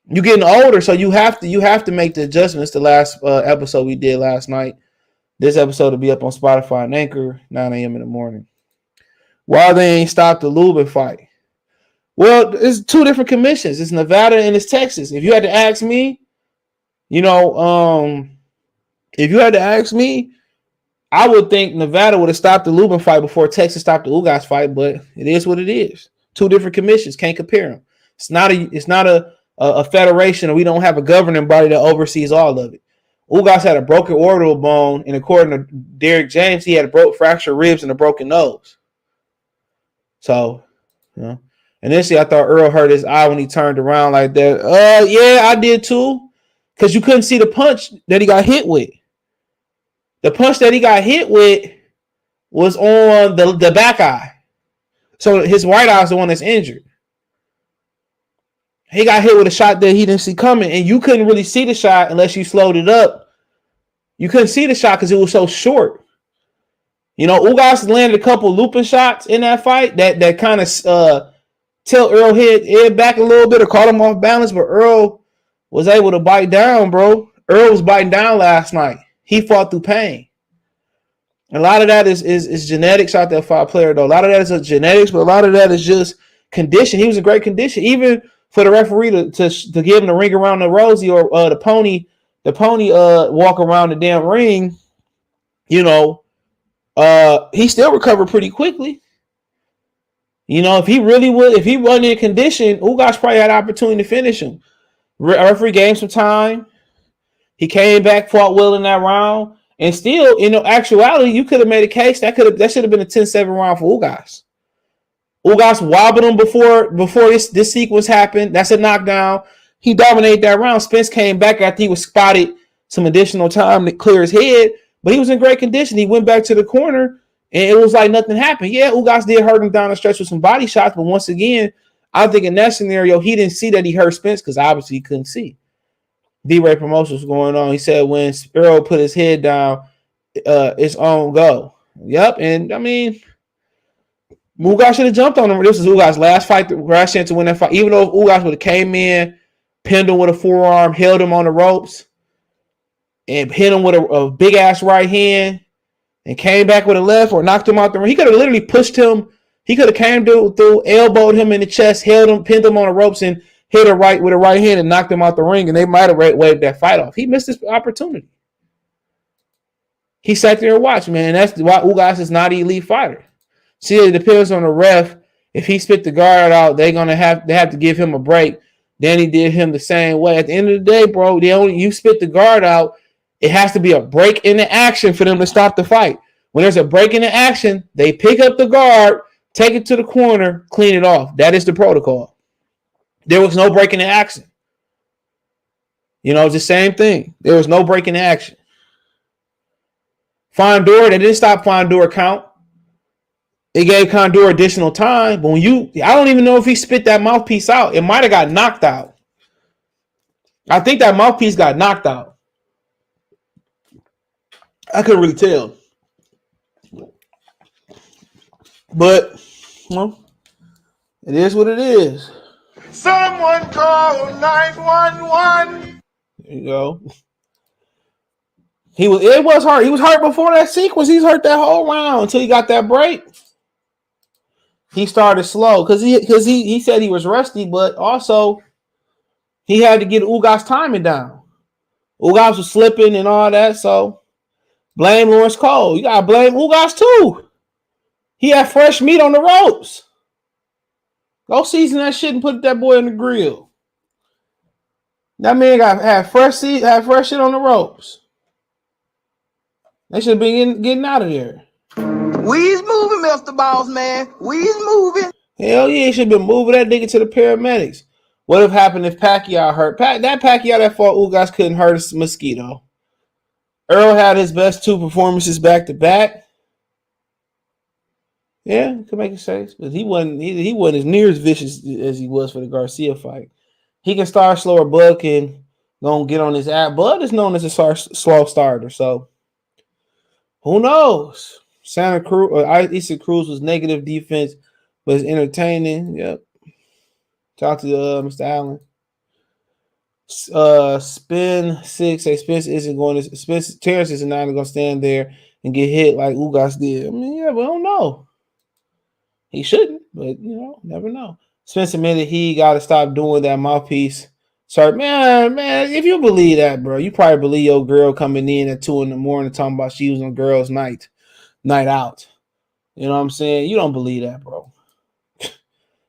You're getting older, so you have to make the adjustments. The last episode we did last night. This episode will be up on Spotify and Anchor, 9 a.m. in the morning. Why they ain't stopped the Lubin fight? Well, it's two different commissions. It's Nevada and it's Texas. If you had to ask me, you know, I would think Nevada would have stopped the Lubin fight before Texas stopped the Ugas fight, but it is what it is. Two different commissions. Can't compare them. It's not a federation, and we don't have a governing body that oversees all of it. Ugas had a broken orbital bone, and according to Derek James, he had fractured ribs and a broken nose. So, initially I thought Errol hurt his eye when he turned around like that. Yeah, I did too, because you couldn't see the punch that he got hit with. The punch that he got hit with was on the back eye. So his right eye is the one that's injured. He got hit with a shot that he didn't see coming, and you couldn't really see the shot unless you slowed it up. You couldn't see the shot because it was so short. Ugas landed a couple looping shots in that fight that kind of tilt Errol head back a little bit or caught him off balance, but Errol was able to bite down, bro. Errol was biting down last night. He fought through pain. A lot of that is genetics out there for our player, though. A lot of that is genetics, but a lot of that is just condition. He was in great condition. Even for the referee to give him the ring around the rosy or the pony walk around the damn ring, he still recovered pretty quickly. If he wasn't in condition, Ugas probably had an opportunity to finish him. Referee gave him some time. He came back, fought well in that round. And still, actuality, you could have made a case that should have been a 10-7 round for Ugas. Ugas wobbled him before this sequence happened. That's a knockdown. He dominated that round. Spence came back after he was spotted some additional time to clear his head, but he was in great condition. He went back to the corner, and it was like nothing happened. Yeah, Ugas did hurt him down the stretch with some body shots, but once again, I think in that scenario, he didn't see that he hurt Spence because obviously he couldn't see. D-Ray Promotions was going on. He said when Errol put his head down, it's on go. Yep, and I mean, Ugas should have jumped on him. This was Ugas' last chance to win that fight. Even though Ugas would have came in, pinned him with a forearm, held him on the ropes, and hit him with a big-ass right hand, and came back with a left or knocked him out the ring. He could have literally pushed him. He could have came through, elbowed him in the chest, held him, pinned him on the ropes, and hit a right with a right hand and knocked him out the ring, and they might have waved that fight off. He missed his opportunity. He sat there and watched, man. That's why Ugas is not an elite fighter. See, it depends on the ref. If he spit the guard out, they have to give him a break. Danny did him the same way. At the end of the day, bro, you spit the guard out, it has to be a break in the action for them to stop the fight. When there's a break in the action, they pick up the guard, take it to the corner, clean it off. That is the protocol. There was no break in the action. It's the same thing. There was no break in the action. Fondor, they didn't stop Fondor count. It gave Condor additional time, but I don't even know if he spit that mouthpiece out. It might have got knocked out. I think that mouthpiece got knocked out. I couldn't really tell. But, it is what it is. Someone call 911. There you go. It was hurt. He was hurt before that sequence. He's hurt that whole round until he got that break. He started slow because he said he was rusty, but also he had to get Ugas timing down. Ugas was slipping and all that, so blame Lawrence Cole. You gotta blame Ugas too. He had fresh meat on the ropes. Go season that shit and put that boy in the grill. That man had fresh shit on the ropes. They should be getting out of there. We's moving, Mr. Boss Man. We's moving. Hell yeah, he should have been moving that nigga to the paramedics. What would have happened if Pacquiao hurt? That Pacquiao that fought Ugas couldn't hurt a mosquito. Errol had his best 2 performances back to back. Yeah, could make a sense, but he wasn't as near as vicious as he was for the Garcia fight. He can start slower. Bud can go get on his ass. Bud is known as a slow starter, so who knows? Santa Cruz or Issa Cruz was negative defense, but it's entertaining. Yep. Talk to Mr. Allen. Spin 6 say Spence isn't going to Terrence is not going to stand there and get hit like Ugas did. I mean, yeah, but I don't know. He shouldn't, but never know. Spence admitted he got to stop doing that mouthpiece. Sorry, man, if you believe that, bro, you probably believe your girl coming in at 2 a.m. talking about she was on girls' night out. You know what I'm saying? You don't believe that, bro.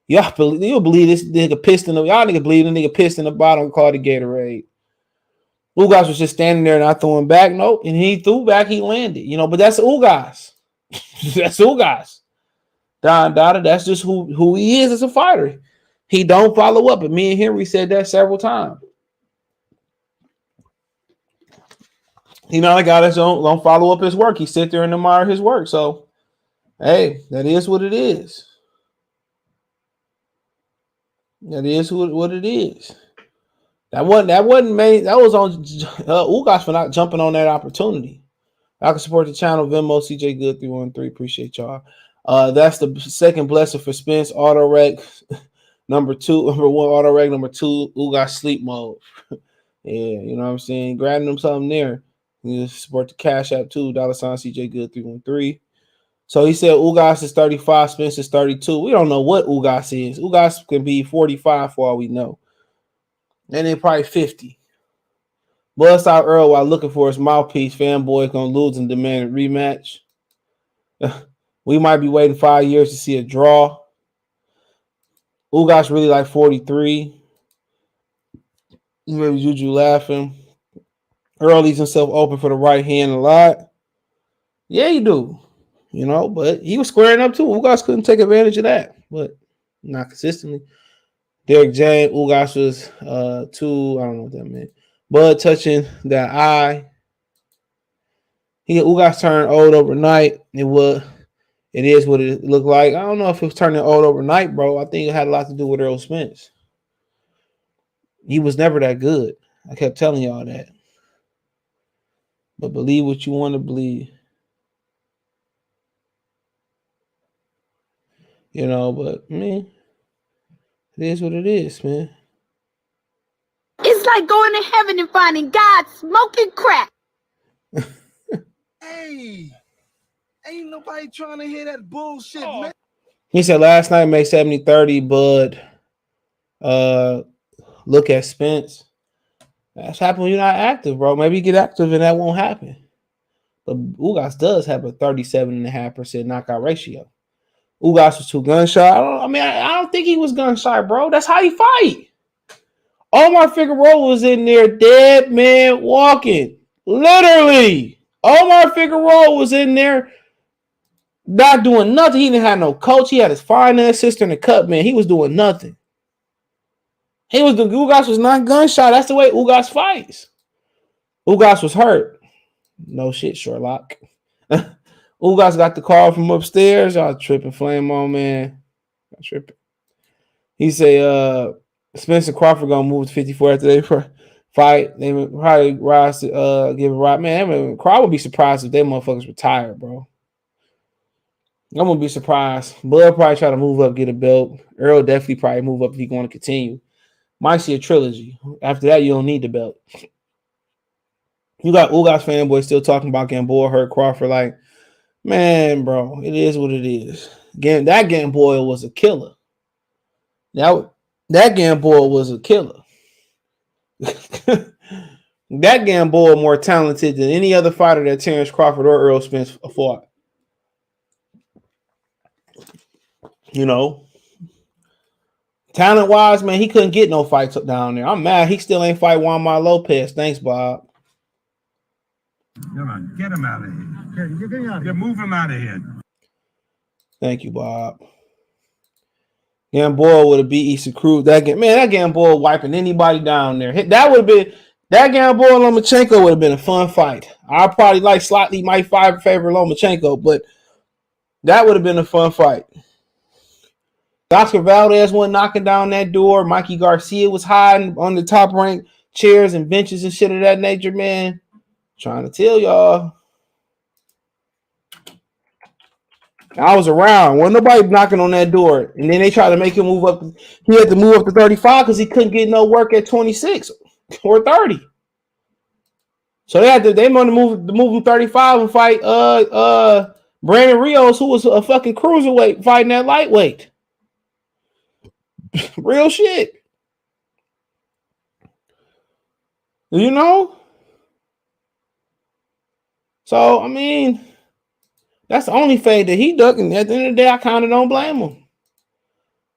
You'll believe this nigga pissed in the y'all nigga believe the nigga pissed in the bottle called the Gatorade. Ugas was just standing there not throwing back. Nope. And he threw back, he landed. You know, but that's Ugas. That's Ugas. Don Dada, that's just who he is as a fighter. He don't follow up. And me and Henry said that several times. He not a guy that don't follow up his work. He sit there and admire his work. So, hey, that is what it is. That is what it is. That wasn't made. That was on Ugas for not jumping on that opportunity. I can support the channel. Venmo, CJ Good 313. Appreciate y'all. That's the second blessing for Spence. Auto rec number 2. Number 1 auto rec. Number 2 Ugas sleep mode. Yeah, you know what I'm saying. Grabbing them something there. You support the Cash App too. $ CJ Good 313. So he said Ugas is 35, Spence is 32. We don't know what Ugas is. Ugas can be 45 for all we know. And then probably 50. Bust out Errol while looking for his mouthpiece. Fanboy gonna lose and demand a rematch. We might be waiting 5 years to see a draw. Ugas really like 43. Maybe Juju laughing. Errol leaves himself open for the right hand a lot. Yeah, you do. You know, but he was squaring up too. Ugas couldn't take advantage of that, but not consistently. Derek James, Ugas was 2. I don't know what that meant. Bud touching that eye. Ugas turned old overnight. It is what it looked like. I don't know if it was turning old overnight, bro. I think it had a lot to do with Errol Spence. He was never that good. I kept telling y'all that. But believe what you want to believe. You know, but man, it is what it is, man. It's like going to heaven and finding God smoking crack. Hey, ain't nobody trying to hear that bullshit, man. He said last night made 70-30, but look at Spence. That's happening when you're not active, bro. Maybe you get active and that won't happen. But Ugas does have a 37.5% knockout ratio. Ugas was too gun shy. I don't think he was gun shy, bro. That's how you fight. Omar Figueroa was in there, dead man walking. Literally. Omar Figueroa was in there not doing nothing. He didn't have no coach. He had his finance sister in the cut, man. He was doing nothing. Ugas was not gun shy. That's the way Ugas fights. Ugas was hurt. No shit, Sherlock. Ugas got the call from upstairs. Y'all tripping, flame on, man. Y'all tripping. He say, Spence and Crawford gonna move to 54 after they fight. They would probably rise to give a right. Man, Crawford would be surprised if they motherfuckers retired, bro. I'm gonna be surprised. Bud probably try to move up, get a belt. Errol definitely probably move up if he going to continue. Might see a trilogy. After that, you don't need the belt. You got Ugas fanboys still talking about Gamboa hurt Crawford. Like, man, bro, it is what it is. Again, that Gamboa was a killer. That Gamboa was a killer. That Gamboa more talented than any other fighter that Terrence Crawford or Errol Spence fought. You know, talent-wise, man, he couldn't get no fights up down there. I'm mad he still ain't fight Juan Mar Lopez. Thanks, Bob. Come on, get him out of here. Yeah, move him out of here. Thank you, Bob. Gamboa would have beat Issa Cruz. That Gamboa wiping anybody down there. That would have been that Gamboa Lomachenko would have been a fun fight. I probably slightly might favor Lomachenko, but that would have been a fun fight. Oscar Valdez wasn't knocking down that door. Mikey Garcia was hiding on the top rank chairs and benches and shit of that nature, man. Trying to tell y'all. I was around. Wasn't nobody knocking on that door. And then they tried to make him move up. He had to move up to 35 because he couldn't get no work at 26 or 30. So they wanted to move him 35 and fight Brandon Rios, who was a fucking cruiserweight, fighting that lightweight. Real shit. You know? So, I mean, that's the only fade that he ducked. And at the end of the day, I kind of don't blame him.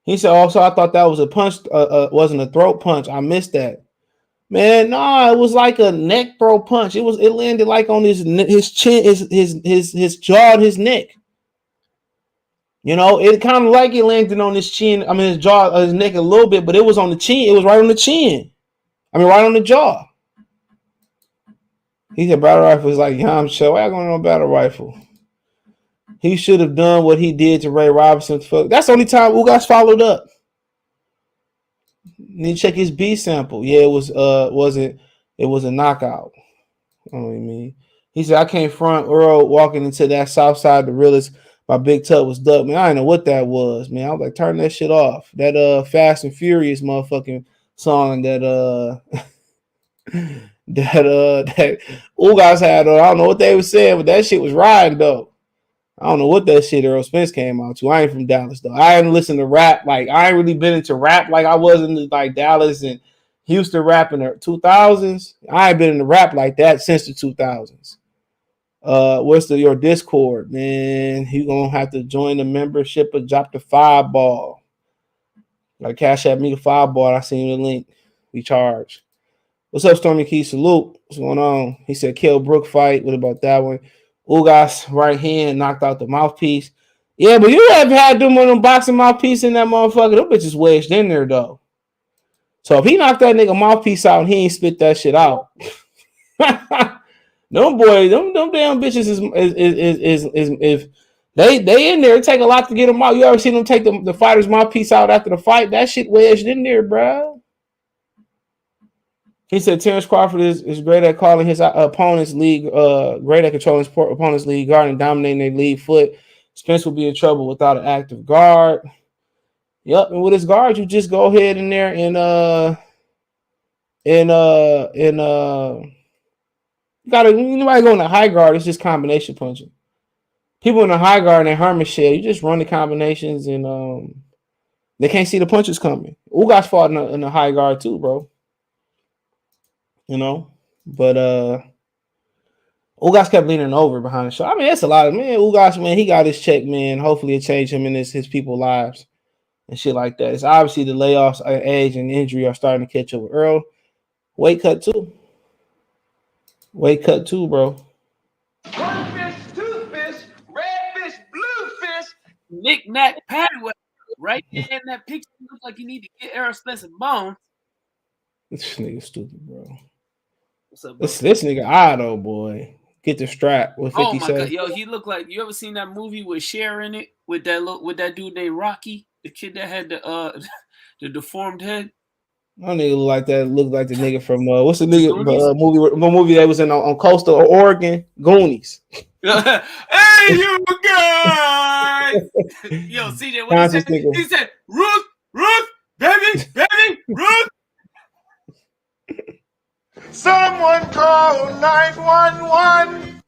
He said, also, I thought that was a punch, wasn't a throat punch. I missed that. Man, nah, it was like a neck throw punch. It landed like on his chin, his jaw, and his neck. You know, it kind of like it landed on his chin. I mean, his jaw, his neck a little bit, but it was on the chin. It was right on the chin. I mean, right on the jaw. He said battle rifle is like, yeah, I'm sure. Why you going on battle rifle? He should have done what he did to Ray Robinson. That's the only time Ugas followed up. Need to check his B sample. Yeah, it was a knockout. I don't know what you mean. He said, I came front Earl walking into that south side, the realest. My big tub was duck. Man, I didn't know what that was, man. I was like, turn that shit off. That Fast and Furious motherfucking song that that Ugas had. I don't know what they were saying, but that shit was riding though. I don't know what that shit Errol Spence came out to. I ain't from Dallas though. I ain't listened to rap. Like I ain't really been into rap like I was in like Dallas and Houston rap in the 2000s. I ain't been into rap like that since the 2000s. What's your Discord, man? You gonna have to join the membership or drop the $5. Like Cash App me the $5. I seen the link. We charge. What's up, Stormy Key? Salute. What's going on? He said Kell Brook fight. What about that one? Ugas right hand knocked out the mouthpiece. Yeah, but you have had them with them boxing mouthpiece in that motherfucker. Them bitches wedged in there though. So if he knocked that nigga mouthpiece out and he ain't spit that shit out. Them boys, them damn bitches is if they in there, it take a lot to get them out. You ever seen them take the fighter's mouthpiece out after the fight? That shit wedged in there, bro. He said Terrence Crawford is great at calling his opponent's lead, great at controlling his opponent's lead guard and dominating their lead foot. Spence will be in trouble without an active guard. Yep, and with his guard, you just go ahead in there you gotta anybody go in the high guard, it's just combination punching. People in the high guard and their Herman shell, you just run the combinations and they can't see the punches coming. Ugas fought in the high guard too, bro. You know, but Ugas kept leaning over behind the show. I mean, that's a lot of man. Ugas, man, he got his check, man. Hopefully, it changed him and his people's lives and shit like that. It's obviously the layoffs, age, and injury are starting to catch up with Earl. Weight cut too. Weight cut too, bro. One fish, two fish, red fish, blue fish. Nick Nack Paddywhack. Right there in that picture, looks like you need to get Errol Spence a bone. This nigga stupid, bro. What's up, bro? This nigga Otto, boy. Get the strap with 50 Oh my god, yo, he looked like, you ever seen that movie with Cher in it with that dude named Rocky, the kid that had the deformed head? My nigga look like that. Look like the nigga from what's the nigga movie that was in on coastal Oregon? Goonies. Hey, you guys! Yo, CJ, what he said? He said, Ruth, baby, Ruth. Someone call 911.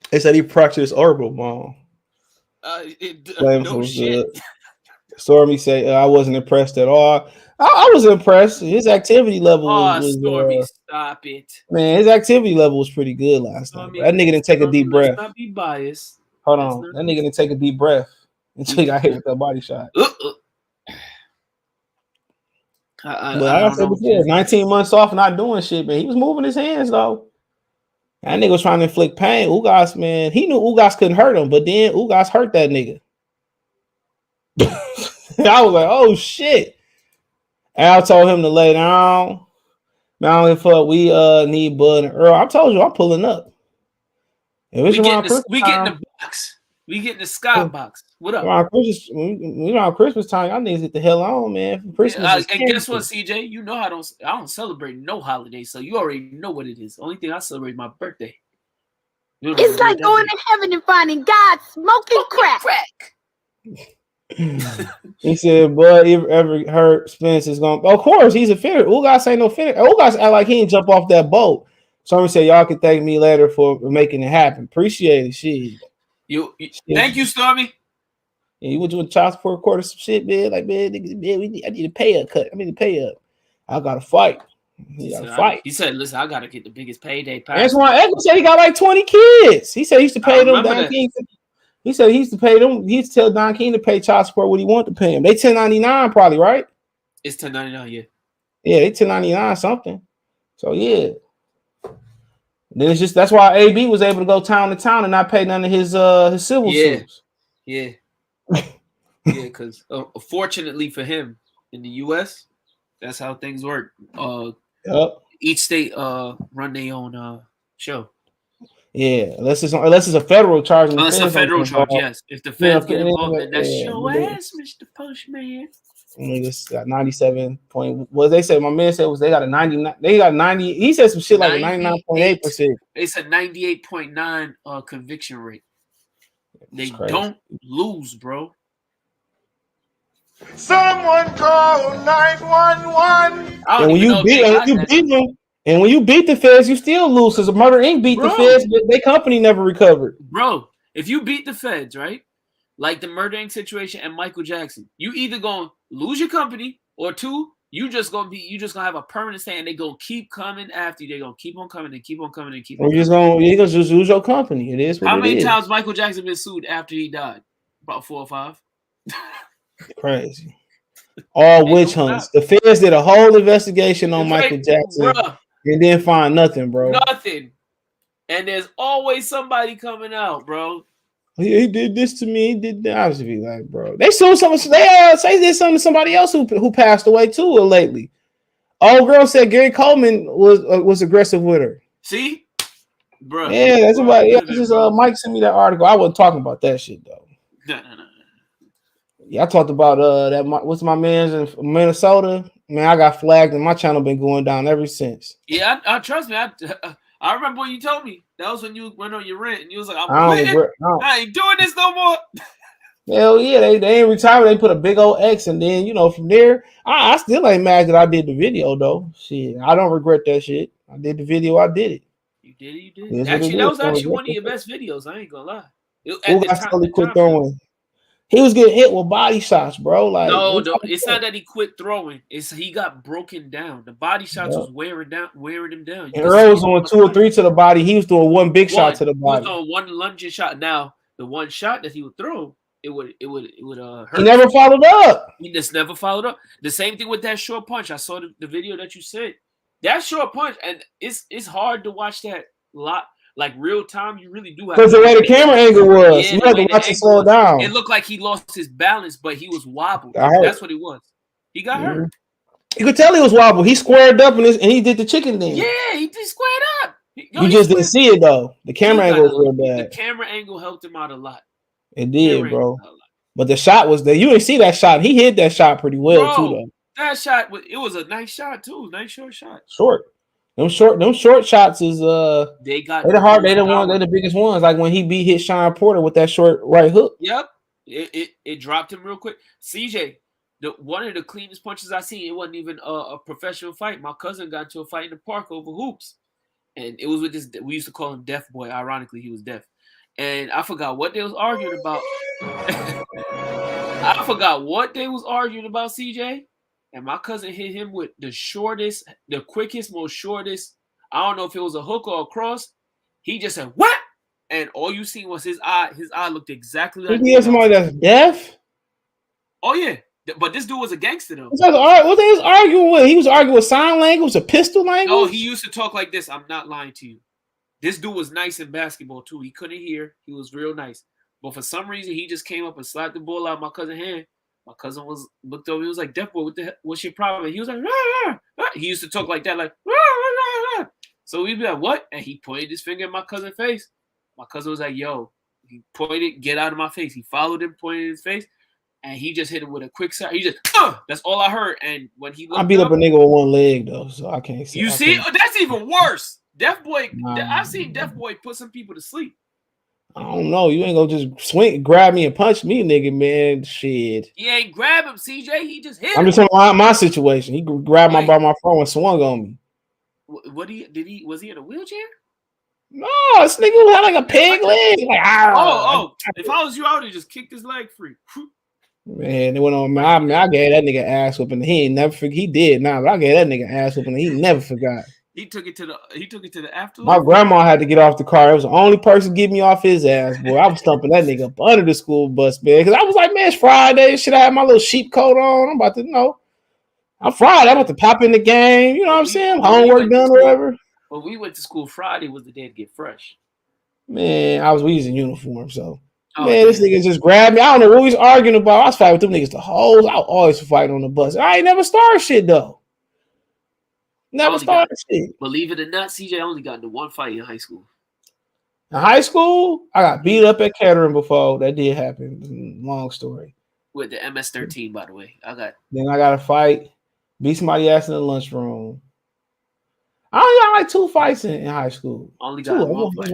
They said he fractured his orbital bone. No shit. Stormy say I wasn't impressed at all. I was impressed. His activity level was Stormy, stop it. Man, his activity level was pretty good last night. That nigga didn't take a deep breath. Let's not be biased. Hold on. That nigga didn't take a deep breath until he got hit with that body shot. But I said before, 19 months off not doing shit, man. He was moving his hands though. That nigga was trying to inflict pain. Ugas, man, he knew Ugas couldn't hurt him, but then Ugas hurt that nigga. I was like, oh shit. Al told him to lay down. Now if we need Bud and Earl, I told you I'm pulling up. We get the box. We get the sky box. What up? Around Christmas time, y'all niggas get the hell on, man. For Christmas. And guess what, CJ? You know I don't celebrate no holiday, so you already know what it is. The only thing I celebrate is my birthday. It's like going to heaven and finding God smoking crack. He said, "Boy, ever heard Spence is going?" Of course, he's a finisher. Ugas ain't no finisher. Ugas act like he ain't jump off that boat. Somebody said, "Y'all can thank me later for making it happen." Appreciate it, shit. Thank you, Stormy. Yeah, you went to a child support court or some shit, man. Like, man, I need a pay up cut. I need a pay up. I gotta fight. He said, "Listen, I gotta get the biggest payday." That's why Edgar said he got like 20 kids. He said he used to pay them. He said he used to pay them. He used to tell Don King to pay child support what he wanted to pay him. They 1099 probably, right? It's 1099, yeah. Yeah, they 1099 something. So yeah. Then it's just that's why AB was able to go town to town and not pay none of his civil suits. Yeah. Yeah, because fortunately for him in the US, that's how things work. Each state run their own show. Yeah, unless it's a federal charge. Unless a federal charge, yes. If the feds get involved, then that's your ass, Mr. Postman. Niggas got 97 point. What they say? My man said was they got a 99. They got 90. He said some shit like a 99.8%. It's a 98.9 conviction rate. They don't lose, bro. Someone call 911. And when you beat the feds, you still lose. Because Murder Inc. beat the feds, but their company never recovered. Bro, if you beat the feds, right? Like the Murder Inc. situation and Michael Jackson, you either gonna lose your company, or two, you just gonna have a permanent stay, and they gonna keep coming after you. They gonna keep on coming and keep on coming and keep on. You're gonna just lose your company. It is what How it many is. times Michael Jackson been sued after he died? About 4 or 5. Crazy. All witch hunts. The feds did a whole investigation on Michael Jackson and didn't find nothing, bro. Nothing. And there's always somebody coming out, bro. He did this to me. He did that. I was be like, bro. They sued someone. They say did something to somebody else who passed away too lately. Old girl said Gary Coleman was aggressive with her. See, bro. Yeah, that's about. Yeah, just Mike sent me that article. I wasn't talking about that shit though. No. Yeah, I talked about that. What's my man's in Minnesota? Man, I got flagged and my channel been going down ever since. Yeah, I trust me. I remember when you told me. That was when you went on your rant and you was like, I ain't doing this no more. Hell yeah, they ain't retired. They put a big old X, and then from there, I still ain't mad that I did the video though. Shit, I don't regret that shit. I did the video. I did it. You did. Actually, that was actually one of your best videos. I ain't gonna lie. Ugas totally quit throwing. He was getting hit with body shots, bro. Like no, it's not that he quit throwing. It's he got broken down. The body shots was wearing him down. And Errol was doing 2 or 3 to the body. He was doing one big shot to the body. He was doing one lunging shot. Now the one shot that he would throw, it would hurt. He never followed up. He just never followed up. The same thing with that short punch. I saw the video that you said. That short punch, and it's hard to watch that lot. Like real time, you really do have because the way the camera angle was, you had to watch it slow down. It looked like he lost his balance, but he was wobbled. That's what he was. He got hurt. You could tell he was wobbled. He squared up and he did the chicken thing. Yeah, he just squared up. You just didn't see it though. The camera angle was real bad. The camera angle helped him out a lot. It did, bro. But the shot was there. You didn't see that shot. He hit that shot pretty well too, though. That shot was a nice shot too. Nice short shot. Short. Them short shots is they're the biggest ones. Like when he hit Sean Porter with that short right hook. Yep. It dropped him real quick. CJ, one of the cleanest punches I seen. It wasn't even a professional fight. My cousin got into a fight in the park over hoops. And it was with this, we used to call him Deaf Boy. Ironically, he was deaf. And I forgot what they was arguing about. I forgot what they was arguing about, CJ. And my cousin hit him with the shortest, the quickest, most shortest. I don't know if it was a hook or a cross. He just said, "What?" And all you seen was his eye. His eye looked exactly like. He had somebody that's deaf? Oh, yeah. But this dude was a gangster, though. What they was arguing with? He was arguing with sign language, a pistol language? No, he used to talk like this. I'm not lying to you. This dude was nice in basketball, too. He couldn't hear. He was real nice. But for some reason, he just came up and slapped the ball out of my cousin's hand. My cousin looked over. He was like, "Deaf boy, what's your problem?" And he was like, "Rah, rah, rah." He used to talk like that, like, "Rah, rah, rah, rah." So we'd be like, "What?" And he pointed his finger at my cousin's face. My cousin was like, "Yo," he pointed, "Get out of my face." He followed him, pointed in his face, and he just hit him with a quick shot. He just, that's all I heard. And when he looked I beat up a nigga with one leg though, so I can't see. You see, that's even worse. Deaf boy, I've seen Deaf boy put some people to sleep. I don't know. You ain't gonna just grab me and punch me, nigga, man. Shit. He ain't grab him, CJ. He just hit him. I'm just talking my situation. He grabbed my phone and swung on me. Was he in a wheelchair? No, this nigga had like a peg leg. Like, if I was you, I would have just kicked his leg free. Man, it went on. I gave that nigga ass whooping. He ain't never forget. He did now, but I gave that nigga ass whooping. He never forgot. He took it to the afterlife. My grandma had to get off the car. It was the only person getting me off his ass, boy. I was stumping that nigga up under the school bus, man. Because I was like, man, it's Friday. Should I have my little sheep coat on? I'm about to know. I'm Friday. I'm about to pop in the game. You know what I'm saying? Homework done or whatever. When we went to school, Friday was the day to get fresh. Man, we was in uniform, so. This nigga just grabbed me. I don't know what we was arguing about. I was fighting with them niggas the whole. I always fight on the bus. I ain't never started shit though. Never started shit. Believe it or not, CJ only got into one fight in high school. In high school, I got beat up at Kettering before. That did happen. Long story. With the MS-13, by the way. Then I got a fight. Beat somebody ass in the lunchroom. I only got like 2 fights in high school. Only got one fight.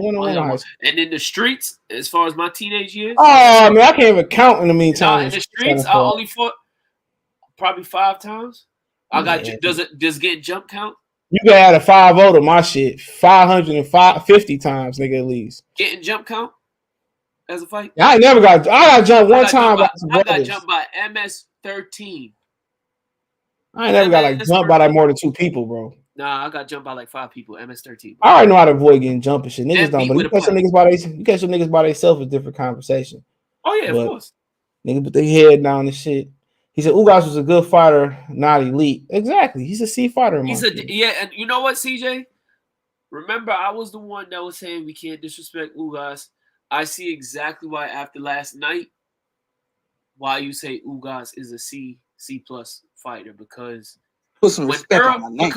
And in the streets, as far as my teenage years. Oh, man, I can't even count in the meantime. In the streets, I only fought probably 5 times. I got. Does getting jump count? You can add a 5-0 to my shit. 550 times, nigga, at least. Getting jump count as a fight? I got jumped one time. I got jumped by MS-13. I ain't never got jumped by more than 2 people, bro. Nah, I got jumped by 5 people. MS-13. I already know how to avoid getting jumped and shit. Niggas don't, but you catch some niggas by themselves, a different conversation. Oh yeah, of course. Niggas put their head down and shit. He said Ugas was a good fighter, not elite. Exactly. He's a C fighter. And you know what, CJ? Remember, I was the one that was saying we can't disrespect Ugas. I see exactly why after last night, why you say Ugas is a C plus fighter because put some respect on my name.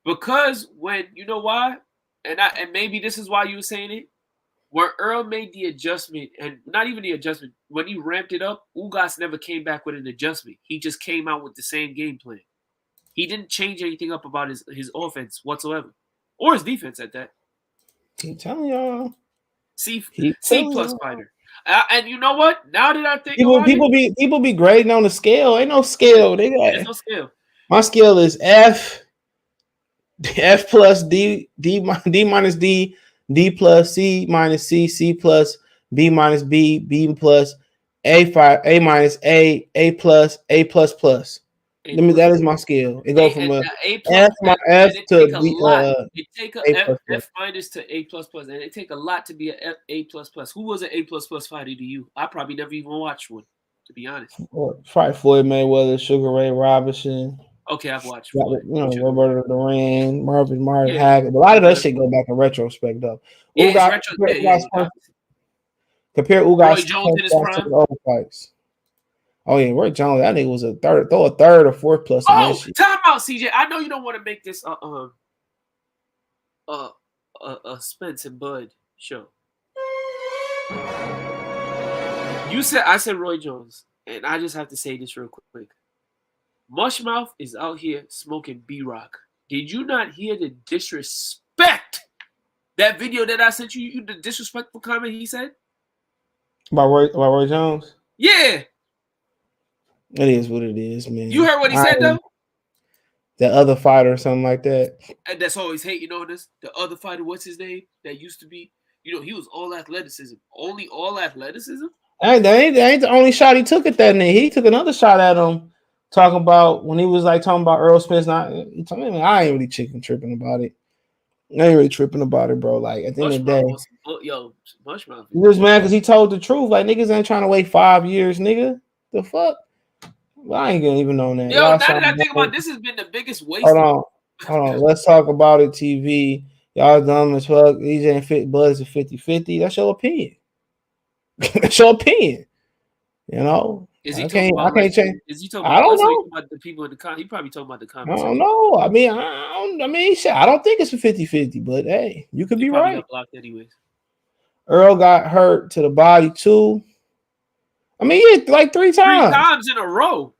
Because when you know why, and maybe this is why you were saying it. When Errol made the adjustment, and not even the adjustment, when he ramped it up, Ugas never came back with an adjustment. He just came out with the same game plan. He didn't change anything up about his offense whatsoever, or his defense at that. Keep telling y'all. C plus fighter. And you know what? Now that I think people be grading on the scale. Ain't no scale. There's no scale. My scale is F plus D minus D. D plus C minus C, C plus B minus B, B plus A minus A plus plus. That is my scale. It goes from F to F minus to A plus, and it take a lot to be A plus. Who was an A plus fighter to you? I probably never even watched one, to be honest. Probably Floyd Mayweather, Sugar Ray Robinson. Okay, I've watched. Roberto Duran, Marvin Haggard. A lot of that shit go back in retrospect, though. Compare Ugas Roy Jones in his prime. To the other fights. Oh yeah, Roy Jones. That nigga was a third or fourth plus. Oh, time out, CJ. I know you don't want to make this a Spence and Bud show. I said Roy Jones, and I just have to say this real quick. Mushmouth is out here smoking B-Rock. Did you not hear the disrespect? That video that I sent you the disrespectful comment he said? About Roy Jones? Yeah. It is what it is, man. You heard what he said, though? The other fighter or something like that. And that's always hating on this. The other fighter, what's his name? That used to be, he was all athleticism. Only all athleticism? That ain't the only shot he took at that nigga. He took another shot at him. Talking about when he was talking about Errol Spence. I ain't really tripping about it. I ain't really tripping about it, bro. Like at the end of the day, Mushmouth. He was mad because he told the truth. Like niggas ain't trying to wait 5 years, nigga. The fuck? Well, I ain't gonna even know that. Yo, now that I think about this, has been the biggest waste. Hold on. Let's talk about it. TV. Y'all dumb as fuck. EJ and Fit Buzz is 50-50. That's your opinion. That's your opinion. You know. Is he I can't change. Is he talking about? I don't know. About the people in the comments. He probably talking about the comments. I don't know. I mean, shit. I don't think it's a 50-50, but hey, you could be right. Blocked anyways. Errol got hurt to the body too. I mean, yeah, like 3 times. 3 times in a row.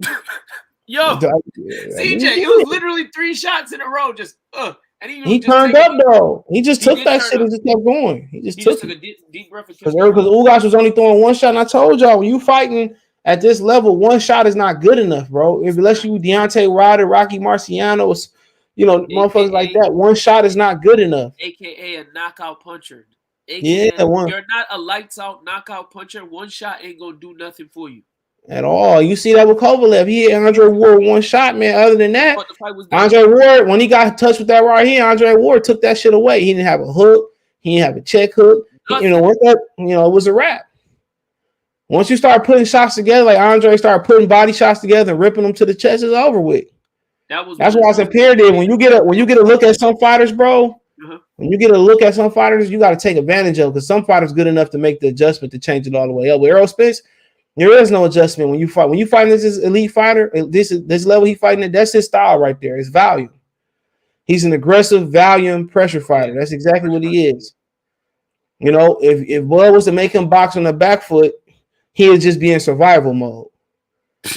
Yo, CJ, it was literally 3 shots in a row. Just and he turned up though. He just took that shit and just kept going. He just took a deep breath. Because Ugas was only throwing 1 shot, and I told y'all when you fighting at this level, 1 shot is not good enough, bro. Unless you Deontay Wilder, Rocky Marciano, motherfuckers like that, 1 shot is not good enough. AKA a knockout puncher. You're not a lights out knockout puncher. 1 shot ain't gonna do nothing for you at all. You see that with Kovalev. He hit Andre Ward 1 shot, man. Other than that, Andre Ward, when he got touched with that right here, Andre Ward took that shit away. He didn't have a hook. He didn't have a check hook. It was a wrap. Once you start putting shots together, like Andre started putting body shots together and ripping them to the chest, it's over with. That's why I said period. When you get a look at some fighters, bro. When you get a look at some fighters, you got to take advantage of because some fighters good enough to make the adjustment to change it all the way up. With Errol Spence, there is no adjustment when you fight. When you fight this elite fighter, this level he fighting at, that's his style right there. It's volume. He's an aggressive volume pressure fighter. That's exactly what he is. You know, if Bud was to make him box on the back foot, he would just be in survival mode.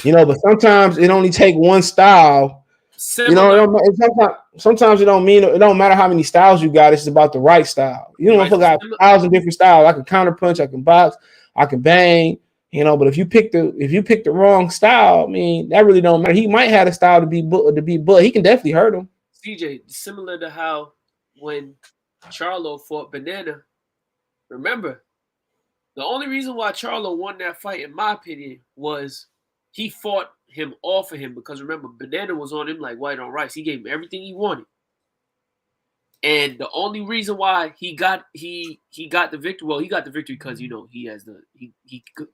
You know, but sometimes it only take one style. Similar. You know, sometimes it don't matter how many styles you got. It's about the right style. You know, if I got 1,000 different styles, I can counter punch, I can box, I can bang. You know, but if you pick the wrong style, I mean, that really don't matter. He might have a style to be but he can definitely hurt him. CJ, similar to how when Charlo fought Banana, remember, the only reason why Charlo won that fight, in my opinion, was he fought him off of him because remember, Banana was on him like white on rice. He gave him everything he wanted. And the only reason why he got the victory, well, he got the victory because he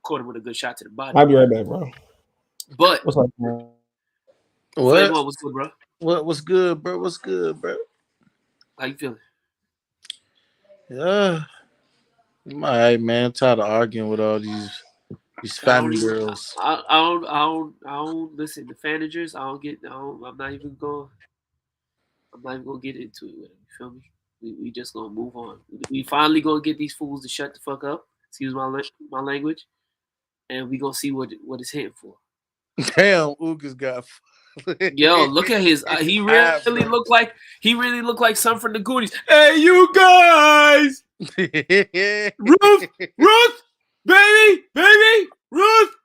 caught him with a good shot to the body. I'll be right back, bro. But what's up, man? What's good, bro? What's good, bro? What's good, bro? How you feeling? Yeah. I'm all right, man. I'm tired of arguing with all these family girls. I don't listen to fanagers. I'm not even gonna get into it with them. You feel me? We just gonna move on. We finally gonna get these fools to shut the fuck up. Excuse my language, and we gonna see what it's hitting for. Damn, Ugas got. Yo, look at his. He really looked like some from the Goonies. Hey, you guys! Ruth, baby, Ruth.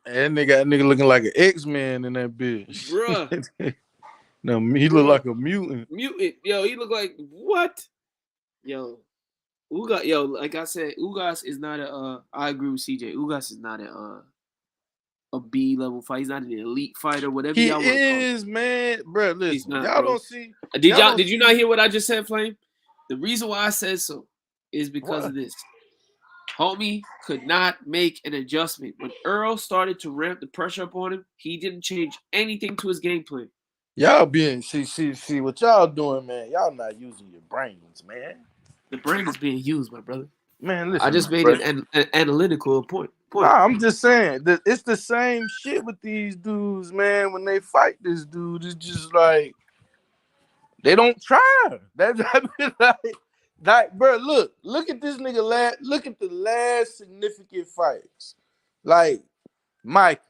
And they got a nigga looking like an X-Man in that bitch. Bruh. No, he look like a mutant. Yo, he look like what? Yo, Ugas. Yo, like I said, Ugas is not a. I agree with CJ. Ugas is not a B level fight. He's not an elite fighter. Whatever he y'all want to call is, man. Bro, listen, not, y'all bro. don't see. Did you not hear what I just said, Flame? The reason why I said so is because of this. Homie could not make an adjustment. When Errol started to ramp the pressure up on him, he didn't change anything to his game plan. Y'all being see what y'all doing, man. Y'all not using your brains, man. The brain is being used, my brother. Man, listen. I just made an analytical point. Nah, I'm just saying that it's the same shit with these dudes, man. When they fight this dude, it's just like they don't try. That's like, bro. Look at this nigga. Look at the last significant fights. Like Mikey,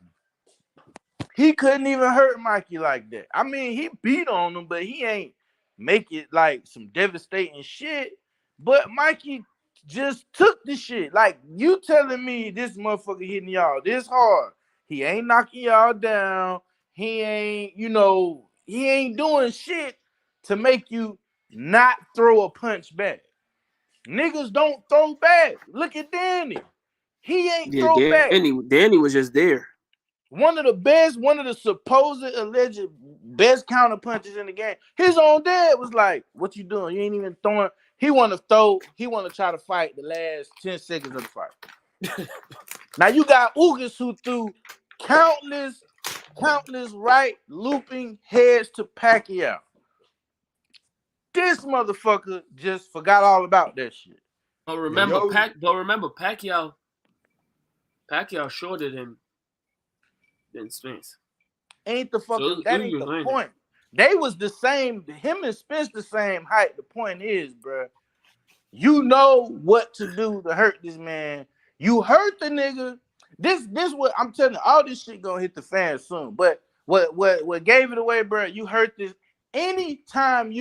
he couldn't even hurt Mikey like that. I mean, he beat on him, but he ain't make it like some devastating shit. But Mikey just took the shit. Like, you telling me this motherfucker hitting y'all this hard. He ain't knocking y'all down. He ain't doing shit to make you not throw a punch back. Niggas don't throw back. Look at Danny. He ain't throw back. Danny was just there. One of the supposed alleged best counter punches in the game. His own dad was like, what you doing? You ain't even throwing. He want to try to fight the last 10 seconds of the fight. Now you got Ugas who threw countless right looping heads to Pacquiao. This motherfucker just forgot all about that shit. But remember, Pacquiao shorted him than Spence. Ain't the point. They was the same. Him and Spence the same height. The point is, bro, you know what to do to hurt this man. You hurt the nigga. This what I'm telling you. All this shit gonna hit the fan soon. But what gave it away, bro? You hurt this. Anytime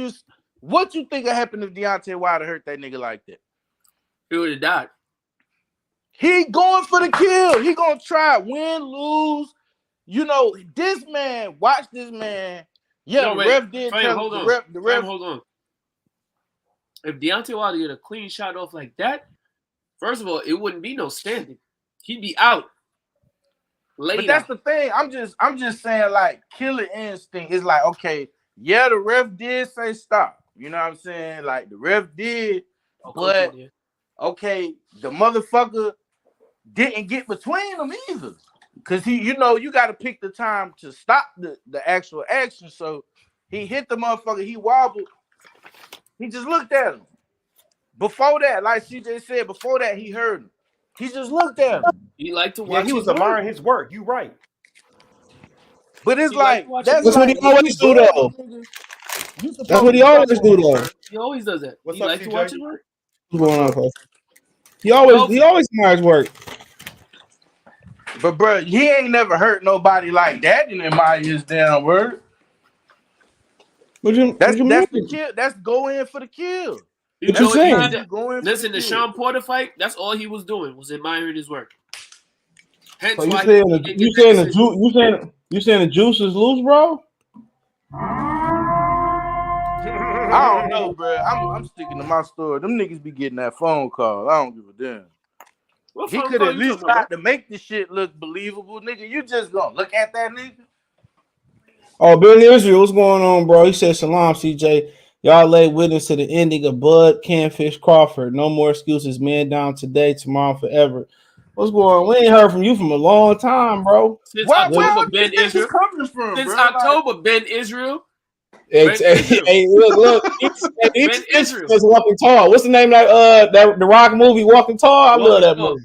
what you think would happen if Deontay Wilder hurt that nigga like that? He would have died. He going for the kill. He gonna try win, lose. You know this man. Watch this man. Yeah, the ref did tell the ref. Hold on. If Deontay Wilder get a clean shot off like that, first of all, it wouldn't be no standing. He'd be out. But that's the thing. I'm just saying, like, killer instinct is like, okay, yeah, the ref did say stop. You know what I'm saying? Like, the ref did, but okay, the motherfucker didn't get between them either. because you got to pick the time to stop the actual action. So he hit the motherfucker. He wobbled. He just looked at him. Before that, like CJ said, before that, he heard him. He just looked at him. He liked to watch. He was admiring his work. You right. But it's like that's what he always do though. That's what he always do though. He always does that. What's he up, likes to watch his work. What's going on, bro? He always admires work. But bro, he ain't never hurt nobody like that and admire his damn work. That's the kill. That's go in for the kill. You know what he did? Listen, the Sean Porter fight, that's all he was doing, was admiring his work. Hence So why you saying the juice is loose, bro? I don't know, bro. I'm sticking to my story. Them niggas be getting that phone call. I don't give a damn. He could at least try to make the shit look believable, nigga. You just gonna look at that nigga? Oh, Benn Israel, what's going on, bro? He said, "Salam, CJ. Y'all lay witness to the ending of Bud Canfish Crawford. No more excuses. Man down today, tomorrow, forever." What's going on? We ain't heard from you from a long time, bro. Since October, Benn Israel. Since October, Benn Israel. Hey, look. Ben Israel is Walking Tall. What's the name of that the Rock movie, Walking Tall? I love that movie.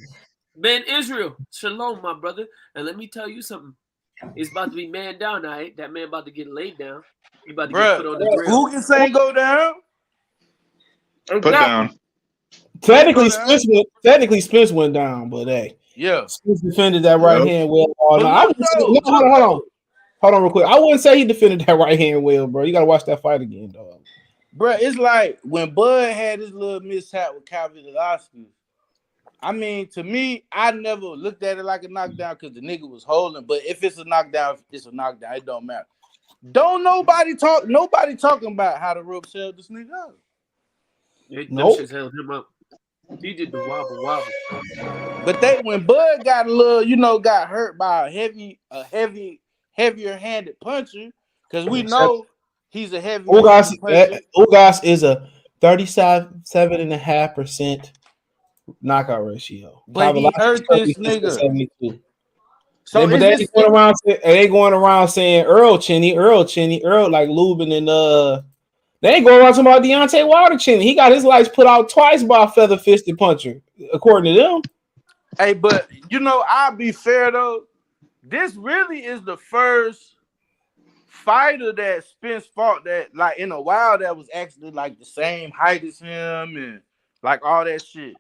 Benn Israel, shalom, my brother. And let me tell you something. It's about to be man down, all right? That man about to get laid down. He about to get put on the grill. Who can say go down? Put down. Technically, Spence went down, but hey, Spence defended that right hand well. Hold on, real quick. I wouldn't say he defended that right hand well, bro. You gotta watch that fight again, dog. Bro, it's like when Bud had his little mishap with Kavaliauskas. I mean, to me, I never looked at it like a knockdown because the nigga was holding. But if it's a knockdown, it's a knockdown. It don't matter. Nobody talking about how the ropes held this nigga up. Nope. Shit held him up. He did the wobble. But when Bud got a little, got hurt by a heavier handed puncher, because we know he's a heavy puncher. Ugas is a 37.5% knockout ratio. But he hurt this nigga. 72. So they going around saying Errol chinny, like Lubin and they ain't going around talking about Deontay Wilder chinny. He got his lights put out twice by a feather fisted puncher, according to them. Hey, but I'll be fair though. This really is the first fighter that Spence fought that like in a while that was actually like the same height as him and like all that shit.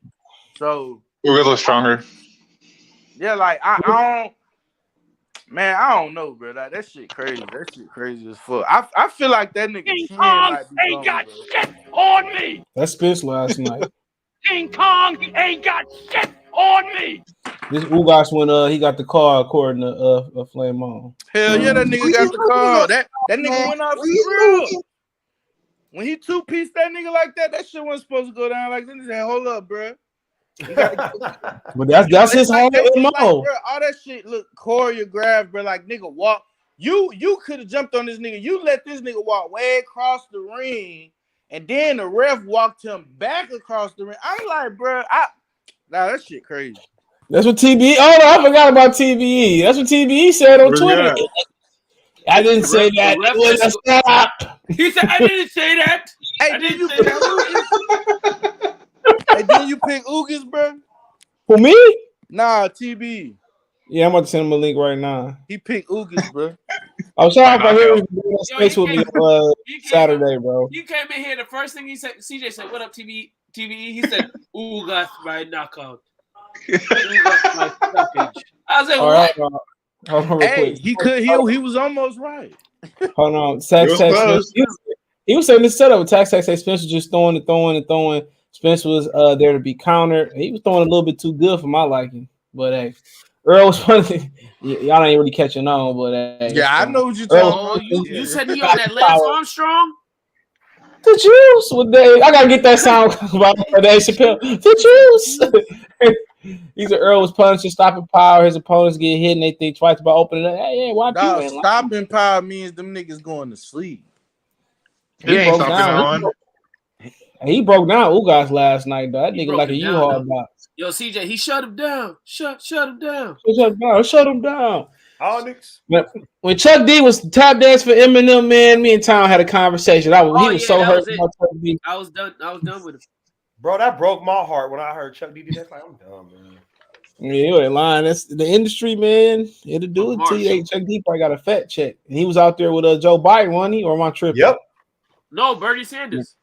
So Ugas was stronger. Yeah, like I don't know, bro. Like, that shit crazy. That shit crazy as fuck. I feel like that nigga King Kong ain't got shit on me. That's Spence last night. King Kong ain't got shit on me. This Ugas when he got the car according to Flame On. Hell yeah, that nigga got the car. That nigga went off the real. When he two-pieced that nigga like that, that shit wasn't supposed to go down like this. He said, hold up, bro. But that's his whole MO. All that shit look choreographed, bro. Like nigga walk. You could have jumped on this nigga. You let this nigga walk way across the ring, and then the ref walked him back across the ring. I'm like, bro, that shit crazy. That's what TBE. Oh no, I forgot about TBE. That's what TBE said on Twitter. I didn't say that. It was a setup. He said, I didn't say that. Hey, did you say that? Hey, did you pick Ugas, bro? For me? Nah, TB. Yeah, I'm about to send him a link right now. He picked Ugas, bro. I'm sorry if I hear him doing space with me Saturday, bro. You came in here, the first thing he said, CJ said, what up, TBE? He said, Ugas by knockout. I was like, what? Right, hold on real quick. He was almost right. Hold on. He was saying this setup. Tax say Spence was just throwing. Spence was there to be countered. He was throwing a little bit too good for my liking. But hey, Errol was funny. Y'all ain't really catching on, but hey. Yeah, I know what you're talking about. You said he on that Lance Armstrong? The juice with Dave. I gotta get that sound about Dave Chappelle. The juice. These are Errol's punches, stopping power. His opponents get hit and they think twice about opening up. Hey, why people stopping power means them niggas going to sleep. He ain't stopping on. He broke down Ugas last night, though. That He nigga broke like a him down, U-Haul though. box. Yo, CJ, he shut him down. Shut him down. Shut him down. Onyx. When Chuck D was tap dance for Eminem, man, me and Tom had a conversation. He was so hurt about Chuck D. I was done with him. Bro, that broke my heart when I heard Chuck D. That's like, I'm done, man. Yeah, you ain't lying. That's the industry, man. It'll do it to you. Chuck D probably got a fat check. And he was out there with Joe Biden, wasn't he? Or am I tripping? Yep. No, Bernie Sanders.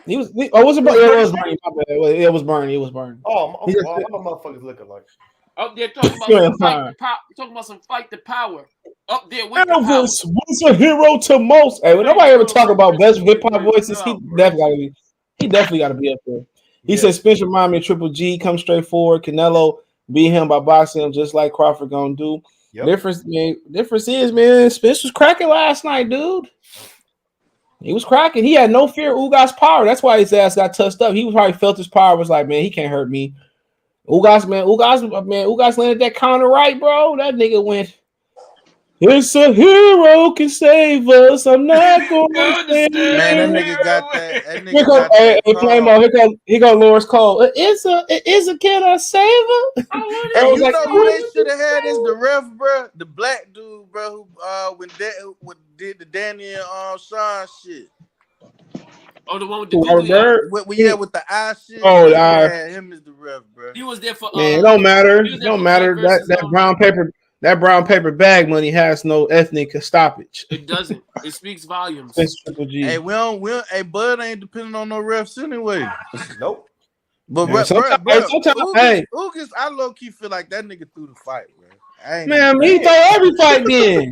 He was. Oh, was it Bernie? It was Bernie. My bad. It was Bernie. It was Bernie. Oh, I'm motherfuckers looking like. Up there talking about some fight the power. Up there with the power. What's a hero to most? Hey, when nobody ever talk about best hip hop voices, he definitely got to be up there. He said Spence remind me of Triple G, come straight forward. Canelo beat him by boxing him just like Crawford gonna do. Yep. Difference is, man, Spence was cracking last night, dude. He was cracking. He had no fear of Ugas' power. That's why his ass got touched up. He probably felt his power was like, man, he can't hurt me. Ugas landed that counter right, bro. That nigga went. It's a hero can save us. I'm not going to stand. Man, that nigga got that. That nigga Here go Lawrence Cole. It is a can I save her? Hey, you know who they should have had is the ref, bro. The black dude, bro, who did the Danny and Sean shit. Oh, the one with the with the eye shit. Oh, him is the ref, bro. He was there for. Man, it don't matter. It don't matter. That brown paper. That brown paper bag money has no ethnic stoppage. It doesn't. It speaks volumes. Hey, hey, Bud ain't depending on no refs anyway. Nope. But man, Ugas, I low key feel like that nigga threw the fight, bro. Man, he throw every fight then.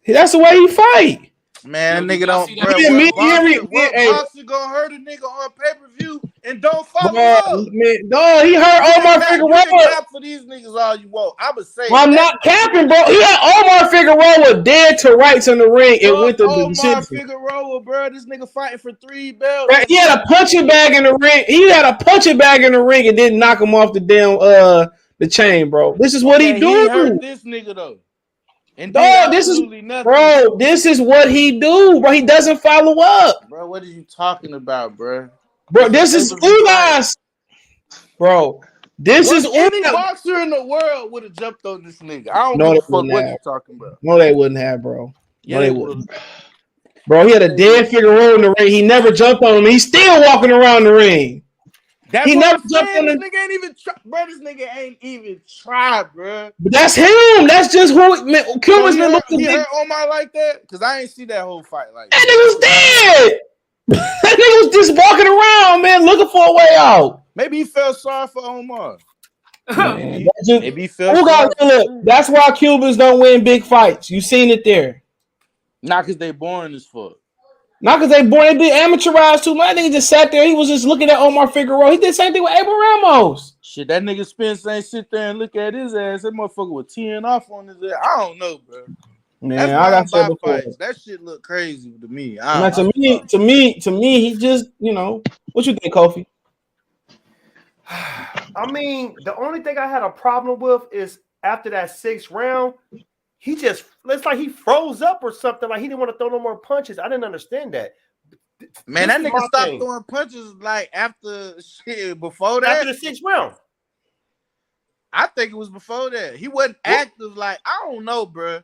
That's the way he fight. Man, nigga don't. Boxer gonna hurt a nigga on pay-per-view and don't follow up. No, he hurt Omar Figueroa. Cap for these niggas all you want. I would say. I'm not capping, bro. He had Omar Figueroa dead to rights in the ring. It went to the Omar Figueroa, bro. This nigga fighting for 3 belts. He had a punching bag in the ring. He had a punching bag in the ring and didn't knock him off the damn the chain, bro. This is what he do. He hurt this nigga though. And this is what he do, bro. He doesn't follow up, bro. What are you talking about, bro? Bro, this is Ugas, bro. This is any boxer in the world would have jumped on this nigga. I don't give a fuck what you talking about. No, they wouldn't have, bro. No, they wouldn't. Bro, he had a dead Figueroa in the ring. He never jumped on him. He's still walking around the ring. He never jumped on him. This nigga ain't even try, bro. This nigga ain't even tried, bro. But that's him. That's just who. Cuban's been looking. He hurt Omar like that because I ain't see that whole fight like that. Nigga was dead. That nigga was just walking around, man, looking for a way out. Maybe he felt sorry for Omar. Man, maybe he felt sorry. That's why Cubans don't win big fights. You seen it there. Not because they boring as fuck. Not because they be amateurized too much. I think he just sat there. He was just looking at Omar Figueroa. He did the same thing with Abel Ramos. Shit, that nigga Spence ain't sit there and look at his ass. That motherfucker was teeing off on his ass. I don't know, bro. Man, I got said before. That shit look crazy to me. To me, he just, what you think, Kofi? I mean, the only thing I had a problem with is after that 6th round, it's like he froze up or something. Like he didn't want to throw no more punches. I didn't understand that. Man, that nigga stopped throwing punches like after before that. After the 6th round. I think it was before that. He wasn't active. Like, I don't know, bro.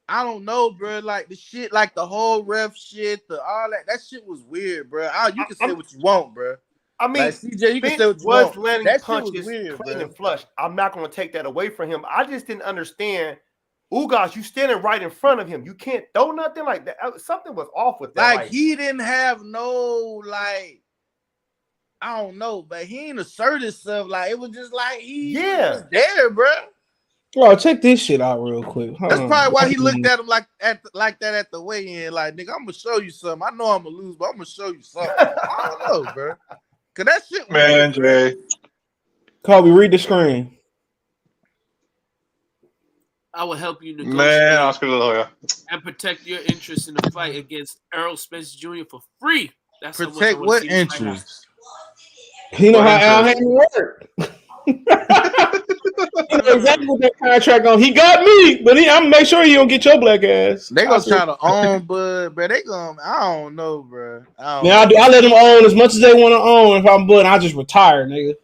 Like the shit, like the whole ref shit, all that shit was weird, bro. You can say what you want, bro. I mean, like, CJ, you can say what you want. Letting that punches shit was weird, clean bro. and flush. I'm not going to take that away from him. I just didn't understand. Ugas, you standing right in front of him. You can't throw nothing like that. Something was off with that. Like he didn't have no I don't know, but he ain't assert himself. Like it was just like he was there, bro. Bro, check this shit out real quick. That's probably why he looked at him like that at the weigh-in. Like, nigga, I'm gonna show you something. I know I'm gonna lose, but I'm gonna show you something. I don't know, bro. Cause that shit. Man, Jay. Kobe, read the screen. I will help you negotiate and protect your interests in the fight against Errol Spence Jr. for free. That's protect what interest? You know how Al Haymon work. He know exactly what that contract on. He got me, but I'm gonna make sure he don't get your black ass. They gonna try to own Bud, bro. I don't know, bro. I let them own as much as they want to own. If I'm Bud, I just retire, nigga.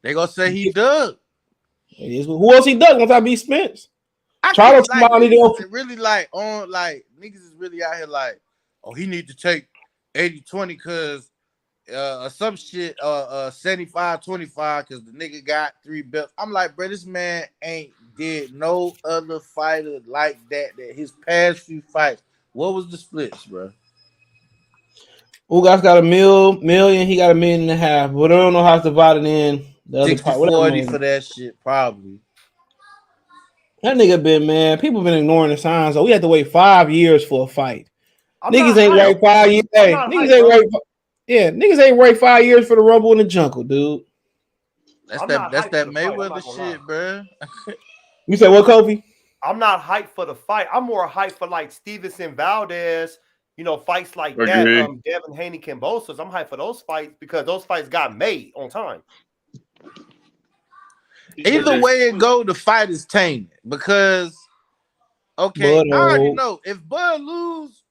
They gonna say he dug. Who else he dug once I beat Spence? Charles really like on like niggas is really out here like, oh, he need to take 80-20 because some shit 75-25 because the nigga got 3 belts. I'm like, bro, this man ain't did no other fighter like that his past few fights. What was the splits, bro? Ugas got $1 million, he got $1.5 million, but I don't know how it's divided in the other part. 60-40 for that shit, probably. That nigga been, man, people been ignoring the signs. So we had to wait 5 years for a fight. Niggas ain't wait 5 years. Hey, niggas ain't wait. Yeah, niggas ain't wait 5 years for the Rumble in the Jungle, dude. That's that Mayweather shit, bro. You said what, Kofi? I'm not hyped for the fight. I'm more hyped for like Stevenson Valdez, fights like that. Devin Haney, Kambosos. I'm hyped for those fights because those fights got made on time. Either way it go, the fight is tainted because I already know if Bud lose,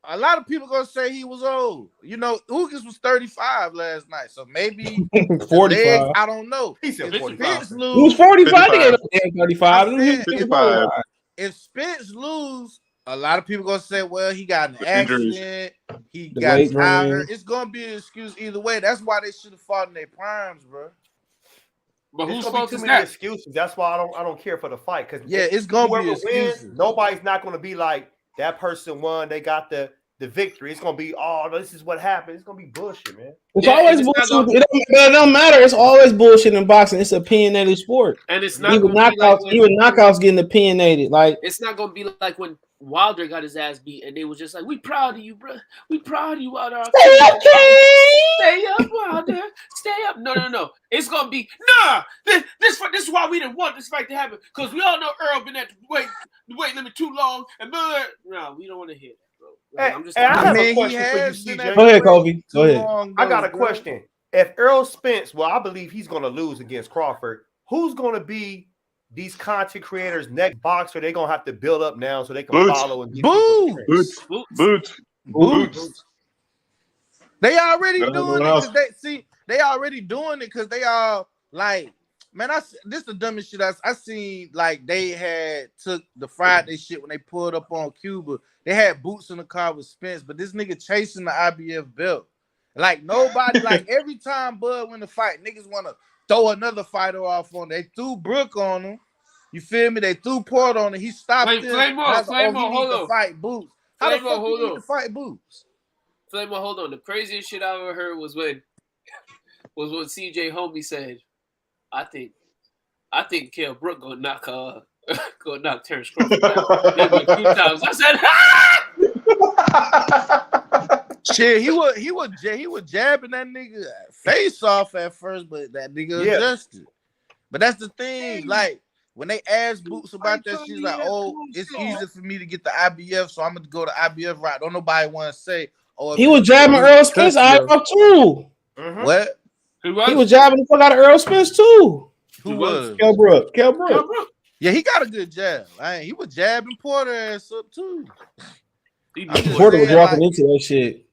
a lot of people gonna say he was old. Ugas was 35 last night, so maybe 45. I don't know. He said 45. He was 45. He ain't 35. If Spence lose, a lot of people gonna say, well, he got an accident, he got tired. It's gonna be an excuse either way. That's why they should have fought in their primes, bro. But who's supposed to many excuses? That's why I don't care for the fight because it's gonna be excuses. Nobody's not gonna be like that person won. They got the victory. It's gonna be this is what happened. It's gonna be bullshit, man. It's always bullshit. It don't matter. It's always bullshit in boxing. It's a opinionated sport, and it's not even knockouts getting opinionated. Like it's not gonna be like when Wilder got his ass beat, and they was just like, "We proud of you, bro. We proud of you, Wilder. Stay up, King. Stay up, Wilder. Stay up." No. It's gonna be This is why we didn't want this fight to happen because we all know Errol been at the weight limit too long, and no, we don't want to hear that, bro. I have a question for you, CJ. Go ahead, Kobe. Go ahead. I got a question. If Errol Spence, I believe he's gonna lose against Crawford. Who's gonna be these content creators' next boxer? They're gonna have to build up now so they can follow and get Boots. They already doing it. They already doing it because they are like, man. This the dumbest shit I seen. Like they had took the Friday shit when they pulled up on Cuba. They had Boots in the car with Spence, but this nigga chasing the IBF belt. Like nobody. Like every time Bud win the fight, niggas want to throw another fighter off on. They threw Brook on him. You feel me? They threw Port on him. He stopped him. Flamo, hold on. Fight Boots. How the fuck you need to fight Boots? Flamo, hold on. The craziest shit I ever heard was when CJ Homie said, I think Kell Brook gonna knock Terrence Crawford out. Maybe a few times. I said, shit, he was jabbing that nigga face off at first, but that nigga adjusted. But that's the thing, like when they asked Boots about that, she's like, "Oh, it's easy for me to get the IBF, so I'm gonna go to IBF route." Don't nobody want to say, "Oh, he was jabbing Earl Spence IBF too." Mm-hmm. What? He was jabbing the fuck out of Earl Spence too. Who was? Kell Brook. Yeah, he got a good jab. He was jabbing Porter ass up too. Porter was walking into that shit.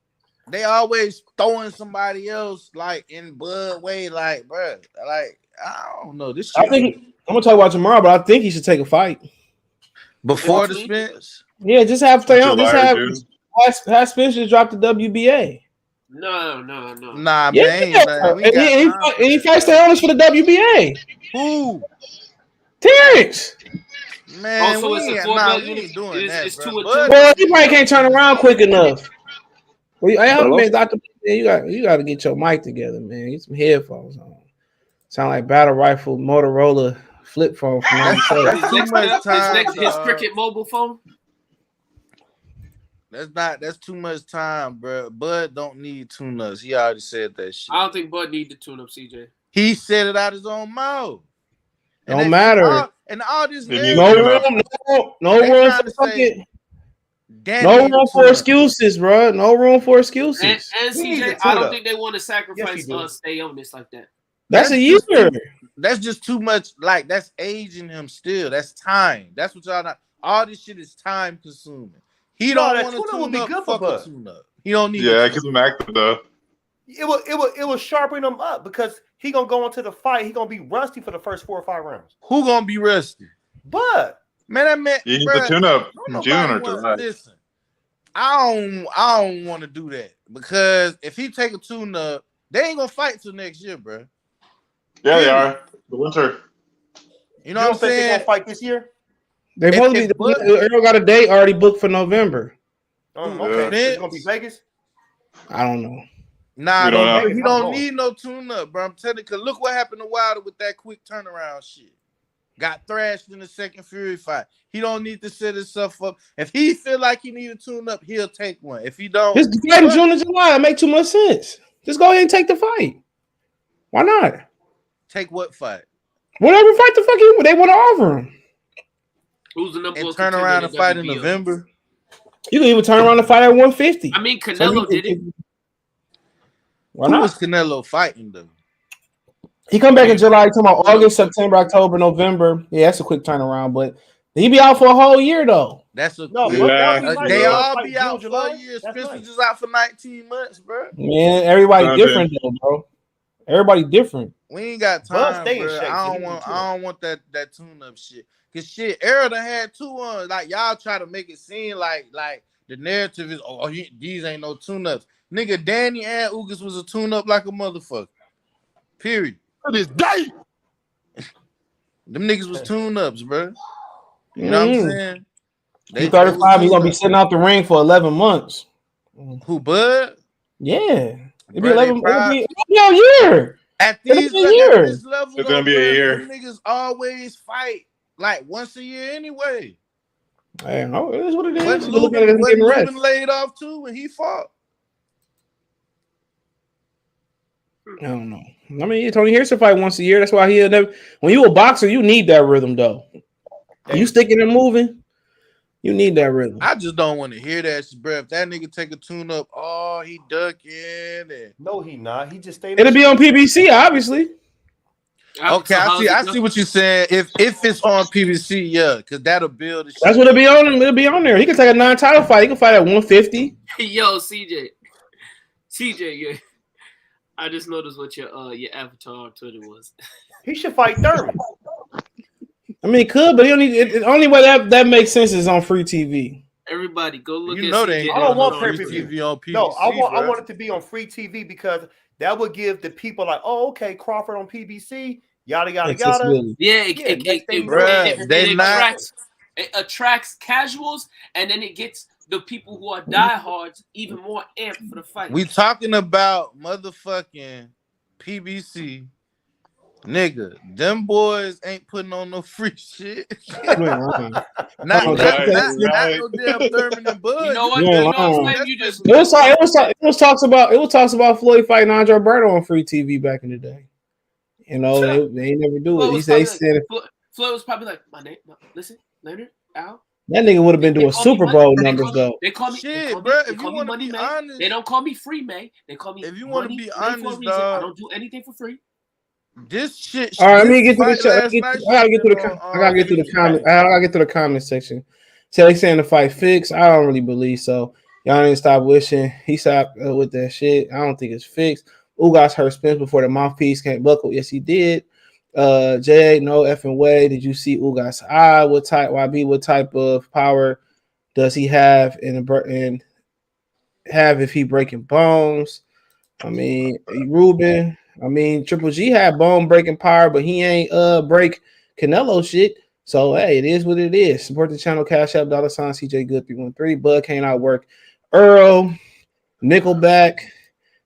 They always throwing somebody else like in Bud way, like, bro, like I don't know this shit. I think I'm gonna talk about tomorrow, but I think he should take a fight before the Spence. Yeah, just have stay on. Just have Spence just drop the WBA. No. Nah, yeah, man. And he fights Stanionis for the WBA. Who? Terrence. Man, we ain't doing that. It's 2-2. Boy, he probably can't turn around quick enough. You got to get your mic together, man. Get some headphones on. Sound like Battle Rifle Motorola flip phone from his Cricket mobile phone. That's too much time, bro. Bud don't need tune-ups. He already said that shit. I don't think Bud need the tune-up, CJ. He said it out his own mouth. Don't matter. And all this no room for excuses, bro. No room for excuses. And CJ, I don't think they want to sacrifice Stanionis like that. That's a year. That's just too much. Like that's aging him still. That's time. That's what y'all not. All this shit is time consuming. He don't want to tune up. Fuck a tune up. He don't need. Yeah, keep him active though. It will sharpen him up because he gonna go into the fight. He gonna be rusty for the first 4 or 5 rounds. Who gonna be rusty? But man, that man. You need the tune up in June or July. Listen, I don't want to do that because if he take a tune up, they ain't gonna fight till next year, bro. Yeah, they are. The winter. You know what I'm saying? They gonna fight this year? They probably Errol got a date already booked for November. Okay, it's gonna be Vegas. I don't know. Nah, he don't need no tune up, bro. I'm telling you, cause look what happened to Wilder with that quick turnaround shit. Got thrashed in the second Fury fight. He don't need to set himself up. If he feel like he need a tune up, he'll take one. If he don't, this fight in June and July, it make too much sense. Just go ahead and take the fight. Why not? Take what fight? Whatever fight the fuck they want to offer him. Who's the number one? And turn around and fight in November. You can even turn around and fight at 150. I mean, Canelo did it. Why not? Who was Canelo fighting though? He come back in July. Talking about August, September, October, November. Yeah, that's a quick turnaround, but he be out for a whole year though. That's a they all be out for a year. Spence is out for 19 months, bro. Man, everybody different though, bro. Everybody different. We ain't got time, bro. I don't want that tune-up shit. Cause shit, Errol done had 2 on. Like y'all try to make it seem like the narrative is these ain't no tune-ups. Nigga, Danny and Ugas was a tune-up like a motherfucker. Period. This day. Them niggas was tune-ups, bro. You know what I'm saying? He's 35. He's gonna be sitting out the ring for 11 months. Who, Bud? Yeah. It'll be 11. It'll be a year. At this level, it's gonna be a year. Niggas always fight like once a year anyway. Hey, no, it is what it is. Wasn't Lubin laid off too when he fought? I don't know. I mean, Tony Harrison fight once a year. That's why he'll never. When you a boxer, you need that rhythm though. You sticking and moving, you need that rhythm. I just don't want to hear that, bro. If that nigga take a tune up, he ducking. And... No, he not. He just stayed. It'll be on PBC, obviously. Okay, I see what you're saying. If it's on PBC, yeah, because that'll build. That's what it'll be on. It'll be on there. He can take a non-title fight. He can fight at 150. Yo, CJ, yeah. I just noticed what your avatar on Twitter was. He should fight Thurman. I mean, he could, but he don't need it. The only way that makes sense is on free TV. Everybody, go look at CJ. I don't want pay-per-view on PBC. No, I want it to be on free TV because that would give the people like, oh, okay, Crawford on PBC, yada yada yada. Yeah, it attracts casuals, and then it gets the people who are diehards even more amped for the fight. We talking about motherfucking PBC. Nigga, them boys ain't putting on no free shit. Not no damn Thurman and Bud. You know what? It was talks about Floyd fighting Andre Berto on free TV back in the day. You know, they ain't never do it. He said Floyd was probably like, my name, listen, Leonard, Al. That nigga would have been doing Super Bowl numbers though. They call me shit, bro. If you want to be honest, they don't call me free, man. They call me. If you want to be honest, dog, I don't do anything for free. This shit. All right, let me get to the. I gotta get through the comment. I gotta get to the comment section. So they saying the fight fixed. I don't really believe so. Y'all need to stop wishing. He stopped with that shit. I don't think it's fixed. Ugas hurt Spence before the mouthpiece can't buckle. Yes, he did. Jay, no effing way. Did you see Ugas' eye? What type of power does he have and have if he breaking bones? I mean, Ruben. I mean, Triple G had bone breaking power, but he ain't break Canelo shit. So hey, it is what it is. Support the channel. Cash App $ CJ Good 313. Bud can't outwork Errol. Nickelback.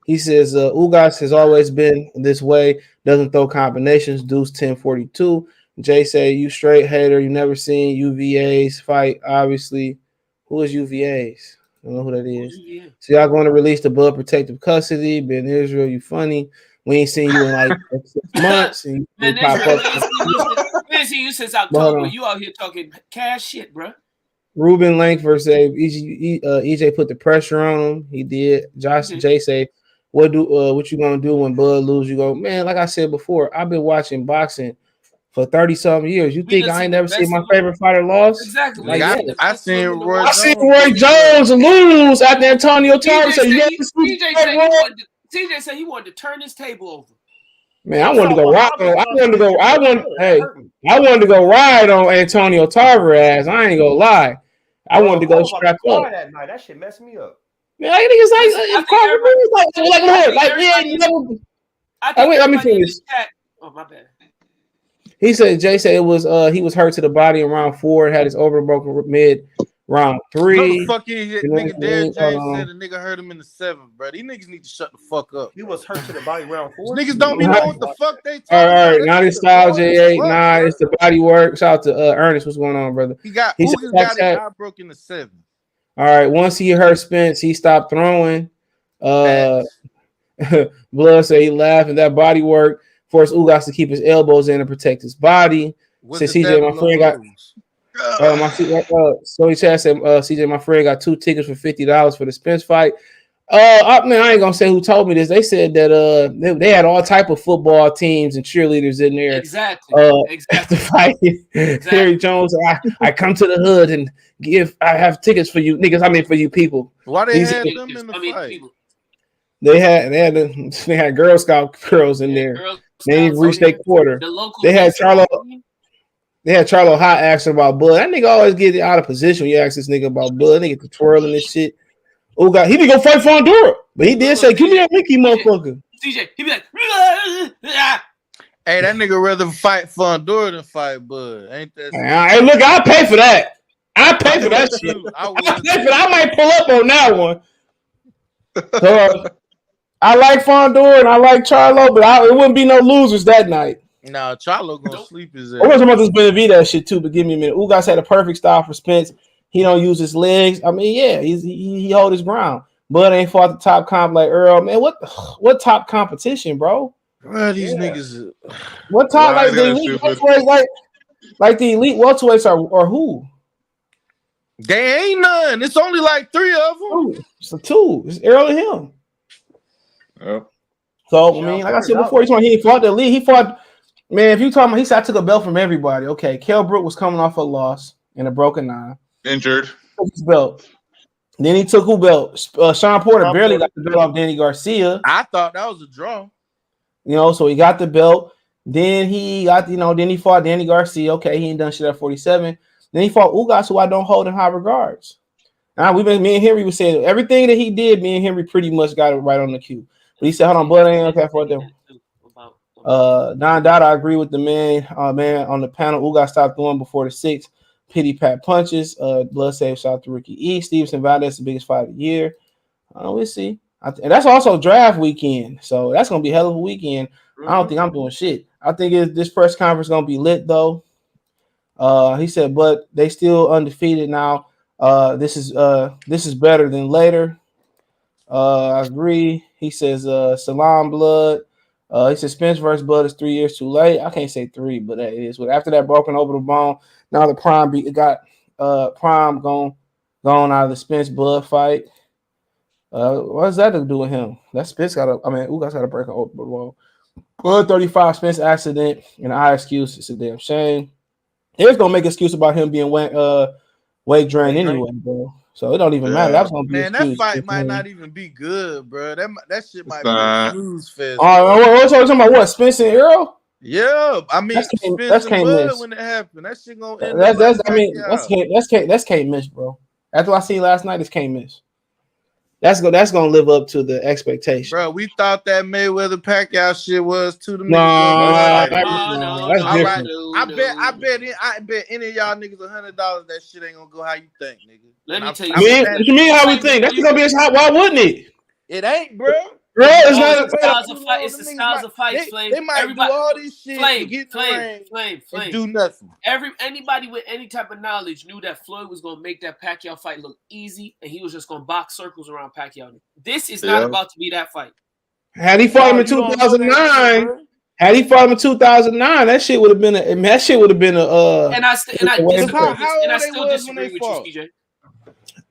He says Ugas has always been this way. Doesn't throw combinations. Deuce 1042. Jay say you straight hater. You never seen UVAs fight. Obviously, who is UVAs? I don't know who that is. Yeah. So y'all going to release the Bud protective custody. Ben Israel, you funny. We ain't seen you in like 6 months. And you pop up. We ain't seen you since October. You out here talking cash shit, bro. Ruben Length versus EJ put the pressure on him. He did. Josh J say what you gonna do when Bud lose? You go, man. Like I said before, I've been watching boxing for 30-something years. You think I ain't never seen my favorite fighter lost? Exactly. Like, I seen Roy Jones lose after Antonio Tarver. TJ said he wanted to turn his table over. Man, I wanted to go ride on. I wanted to go ride on Antonio Tarver ass. I ain't gonna lie. I wanted to go strap up. That night, that shit messed me up. Man, I think let me finish. Oh, my bad. He said Jay said it was he was hurt to the body in round 4, had his over broken mid round 3. No, the fuck nigga Derrick James said the nigga hurt him in the 7th, bro. These niggas need to shut the fuck up. He was hurt to the body round 4. Niggas don't be knowing what the fuck they talking all right, about. not style J8. Nah, it's the body work. Shout out to Ernest. What's going on, brother? Ugas got his eye broken in the 7th. All right, once he hurt Spence, he stopped throwing. Blood said he laughed, and that body work forced Ugas to keep his elbows in and protect his body. Said CJ, my friend got. So he said, CJ, my friend got 2 tickets for $50 for the Spence fight. I ain't gonna say who told me this. They said that they had all type of football teams and cheerleaders in there. Exactly. After fighting Terry Jones, I come to the hood and I have tickets for you niggas. I mean for you people. Why they had them in the fight? They had Girl Scout girls in there. They didn't reach their quarter. They had Charlo. They had Charlo hot asking about Bud. That nigga always get out of position when you ask this nigga about Bud. Nigga twirling this shit. Ugas, he didn't go fight for Honduras, but he did say, "Give me that Mickey motherfucker." CJ, he be like, "Hey, that nigga rather fight for Honduras than fight Bud." Ain't that? Hey, look, I'll pay for that. I pay for that shit. I might pull up on that one. So, I like Fondor and I like Charlo, but it wouldn't be no losers that night. Nah, Charlo gonna sleep his ass. I was about this Benavidez shit too, but give me a minute. Ugas had a perfect style for Spence. He don't use his legs. I mean, yeah, he hold his ground. Bud ain't fought the top comp like Errol. Man, what top competition, bro? Well, these niggas. What top like the elite welterweights? Like the elite welterweights are who? They ain't none. It's only like 3 of them. It's 2. It's Errol and him. Yep. So I mean, like I said before, he fought the elite. He fought. Man, if you talking about, he said I took a belt from everybody. Okay, Kell Brook was coming off a loss and a broken 9. Injured. Took his belt. Then he took who belt? Sean Porter barely got the belt off Danny Garcia. I thought that was a draw. So he got the belt. Then he got, then he fought Danny Garcia. Okay, he ain't done shit at 47. Then he fought Ugas, who I don't hold in high regards. Me and Henry was saying everything that he did, me and Henry pretty much got it right on the cue. But he said, hold on, Bud ain't okay for them. Don Dada, I agree with the man on the panel. Ugas stopped throwing before the 6. Pity pat punches. Blood save shot to Ricky E. Stevenson Valdez, the biggest fight of the year. We'll see. And that's also draft weekend. So that's going to be a hell of a weekend. I don't think I'm doing shit. I think this press conference going to be lit, though. He said, but they still undefeated now. This is better than later. I agree. He says, Salam Blood. He says Spence versus Bud is 3 years too late. I can't say 3, but it is. But after that broken over the bone, now the Prime got Prime gone out of the Spence Bud fight. What does that to do with him? That Spence Ugas got to break over the bone. Bud 35 Spence accident and eye excuse. It's a damn shame. Here's gonna make an excuse about him being weight drained anyway, bro. So it don't even matter. That's gonna be that fight might not even be good, bro. That shit might be a snooze fest. We're talking about what? Spence and Errol? Yeah, I mean, that's can't miss. When it happened, that shit gonna end that's can't miss, bro. After I seen last night, it's can't miss. That's gonna live up to the expectation, bro. We thought that Mayweather Pacquiao shit was too. No, that's different. I bet any of y'all niggas $100 that shit ain't gonna go how you think, nigga. Let me tell you. What you mean how we think? That's gonna be as hot. Why wouldn't it? It ain't, bro. Bro, it's not. It's the styles of fights, Flame. They might do all this shit to get Flame, and do nothing. Anybody with any type of knowledge knew that Floyd was gonna make that Pacquiao fight look easy, and he was just gonna box circles around Pacquiao. This is not about to be that fight. Had he fought him in 2009, that shit would have been a. That shit would have been a. I still disagree with you, CJ.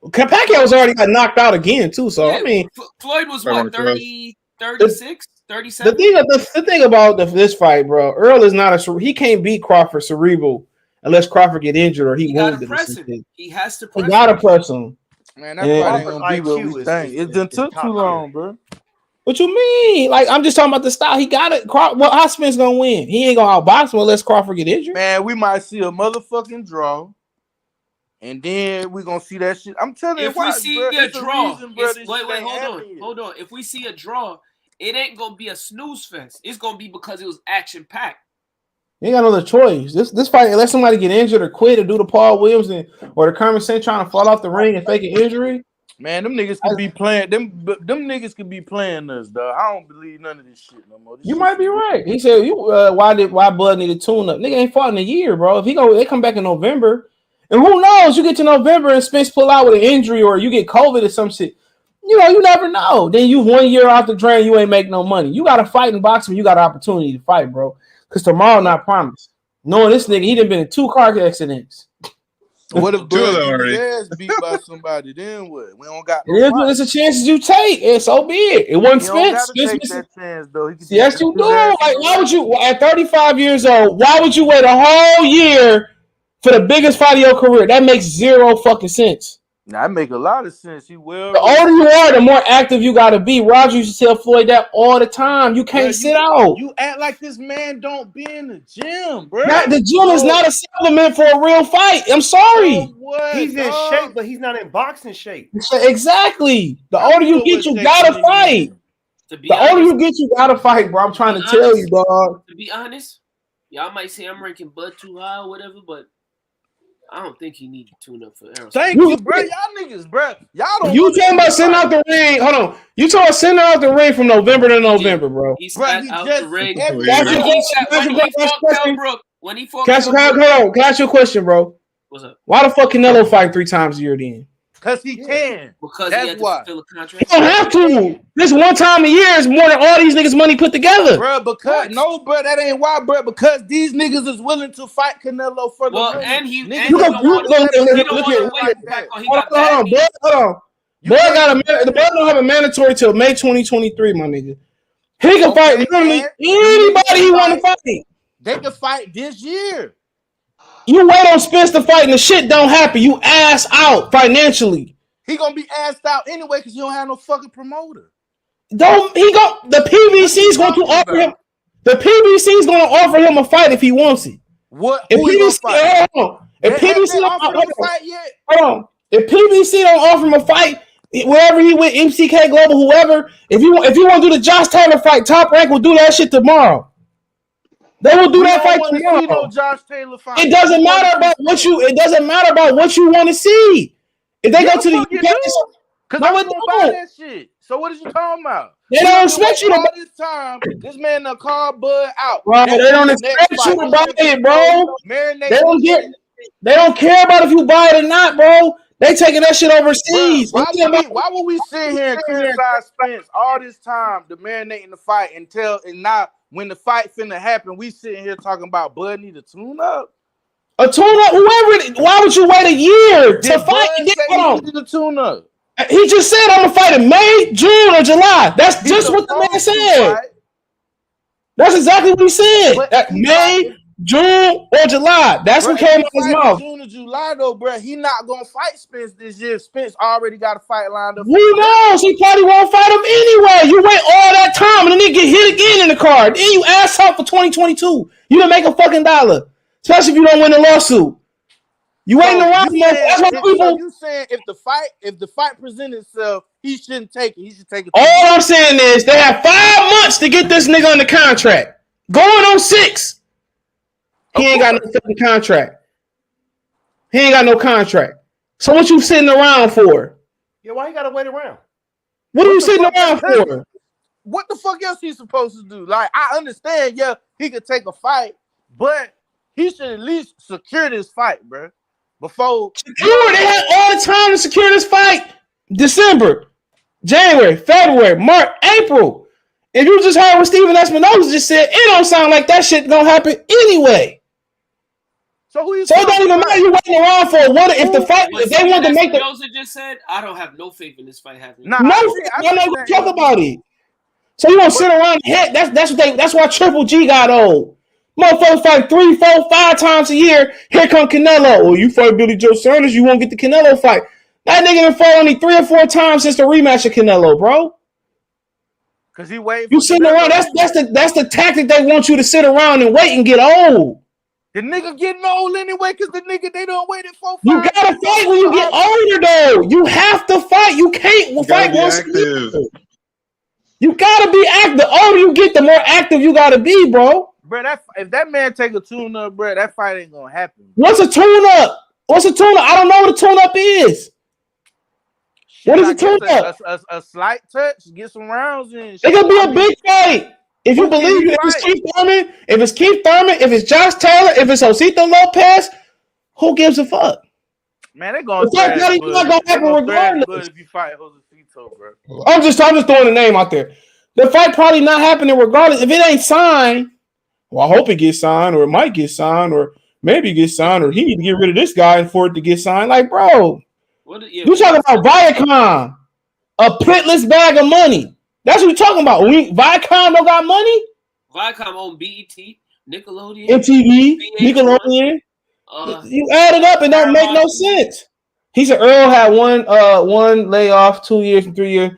Pacquiao was already got knocked out again too, so I mean, Floyd was what 30. 36, 37. The thing about this fight, bro, Earl is not he can't beat Crawford cerebral unless Crawford get injured or he wounded. He has to press him. He gotta press him. Man, that fight ain't gonna be what we think. It done took too long, bro. What you mean? Like, I'm just talking about the style. He got it. Well, how Spence gonna win? He ain't gonna outbox him unless Crawford get injured. Man, we might see a motherfucking draw. And then we're gonna see that shit. I'm telling you, if we see a draw, wait, hold on. If we see a draw, it ain't gonna be a snooze fest. It's gonna be because it was action packed. You ain't got no other choice. This fight, unless somebody get injured or quit or do the Paul Williams or the Kermit Saint trying to fall off the ring and fake an injury. Man, them niggas could be playing them niggas could be playing us, dog. I don't believe none of this shit no more. You might be right. He said, why Bud need a tune up? Nigga ain't fought in a year, bro. If they come back in November, and who knows? You get to November and Spence pull out with an injury or you get COVID or some shit. You never know. Then you 1 year off the drain, you ain't make no money. You got to fight in boxing. You got an opportunity to fight, bro. Because tomorrow not promised. Knowing this nigga, he done been in 2 car accidents. What if Bud gets beat by somebody? Then what? We don't got. It's a chances you take, and so be it. It wasn't Spence. Take that chance, though. Yes, you do. Like, why would you at 35 years old? Why would you wait a whole year for the biggest fight of your career? That makes zero fucking sense. Nah, that make a lot of sense. The older you are, the more active you got to be. Roger used to tell Floyd that all the time. You can't sit out. You act like this man don't be in the gym, bro. The gym is not a supplement for a real fight. I'm sorry. He's in shape, but he's not in boxing shape. Exactly. The older you get, you got to fight. The older you get, you got to fight, bro. I'm trying to tell you, dog. To be honest, y'all might say I'm ranking Bud too high or whatever, but I don't think he needs to tune up for Errol. Thank you, bro. Y'all niggas, bro. Y'all don't. You talking about sending out the ring? Hold on. You talking about sending out the ring from November to November, bro? He sat out the ring. When he fought Can I ask you a question, bro? What's up? Why the fuck Canelo fight 3 times a year then? Because he can. Because that's he had to why. fulfill a contract. You don't have to. This one time a year is more than all these niggas' money put together. Bro, that ain't why, bro. Because these niggas is willing to fight Canelo for the money. And he Hold on. The boy don't have a mandatory till May 2023, my nigga. He can fight literally anybody he want to fight. They can fight this year. You wait on Spence to fight and the shit don't happen. You ass out financially. He gonna be assed out anyway because you don't have no fucking promoter. The PBC is going to offer him. The PBC is going to offer him a fight if he wants it. What? If PBC don't offer him a fight, wherever he went, MCK Global, whoever, if you want to do the Josh Taylor fight, Top Rank will do that shit tomorrow. They will do that fight tomorrow. No Josh Taylor fight. It doesn't matter about what you. It doesn't matter about what you want to see. If they go to the UK, because I don't buy that shit. So what is you talking about? They don't expect you to buy this time. This man done called Bud out. Bro, they don't expect you to buy it, bro. They don't care about if you buy it or not, bro. They taking that shit overseas. Bro, why would we sit here and criticize Spence all this time, the marinating the fight and now when the fight finna happen, we sitting here talking about Bud need a tune up. A tune up, whoever. Why would you wait a year to fight? He needed a tune up. He just said I'm gonna fight in May, June, or July. That's just what the man said. That's exactly what he said. May, June, or July. That's what came out of his mouth. June or July, though, bro. He not gonna fight Spence this year. Spence already got a fight lined up. Who knows? He probably won't fight him anyway. You wait all that time and then he get hit again in the card. Then you ask out for 2022. You didn't make a fucking dollar, especially if you don't win the lawsuit. You waiting around. That's what people. You saying if the fight presents itself, he shouldn't take it. He should take it. All I'm saying is they have 5 months to get this nigga under contract. Going on 6. He ain't got no fucking contract. He ain't got no contract. So what you sitting around for? Yeah, why you gotta wait around? What are you sitting around for? What the fuck else he supposed to do? Like, I understand, yeah, he could take a fight, but he should at least secure this fight, bro. Before they had all the time to secure this fight. December, January, February, March, April. If you just heard what Steven Espinosa just said, it don't sound like that shit gonna happen anyway. So it don't even matter you waiting around for what if the fight if they want to make the just said I don't have no faith in this fight happening. I'm not gonna talk about it. So you don't sit around and hit. That's why Triple G got old. Motherfuckers fight 3, 4, 5 times a year. Here come Canelo. Oh, you fight Billy Joe Saunders, you won't get the Canelo fight. That nigga done fought only 3 or 4 times since the rematch of Canelo, bro. Cause he waiting. You sitting around. That's the tactic they want you to sit around and wait and get old. The nigga getting old anyway, cause the nigga they don't wait 4, 5. You gotta fight when you get older, though. You have to fight. You can't fight once. You gotta be active. The older you get, the more active you gotta be, bro. Bro, if that man take a tune-up, bro, that fight ain't gonna happen. What's a tune-up? I don't know what a tune-up is. What is a tune-up? A slight touch, get some rounds in. It could be a big fight. If you believe it, if it's Keith Thurman, if it's Josh Taylor, if it's Josito Lopez, who gives a fuck? Man, they're gonna not gonna happen regardless. If you fight Josito, bro. I'm just throwing the name out there. The fight probably not happening regardless. If it ain't signed, well, I hope it gets signed, or it might get signed, or maybe get signed, or he need to get rid of this guy for it to get signed. Like, bro, you talking about Viacom, a pitless bag of money. That's what you're talking about. Viacom don't got money? Viacom on BET, Nickelodeon, MTV, Nickelodeon. You add it up, and don't make no sense. He said Earl had one layoff, 2 years and 3 years.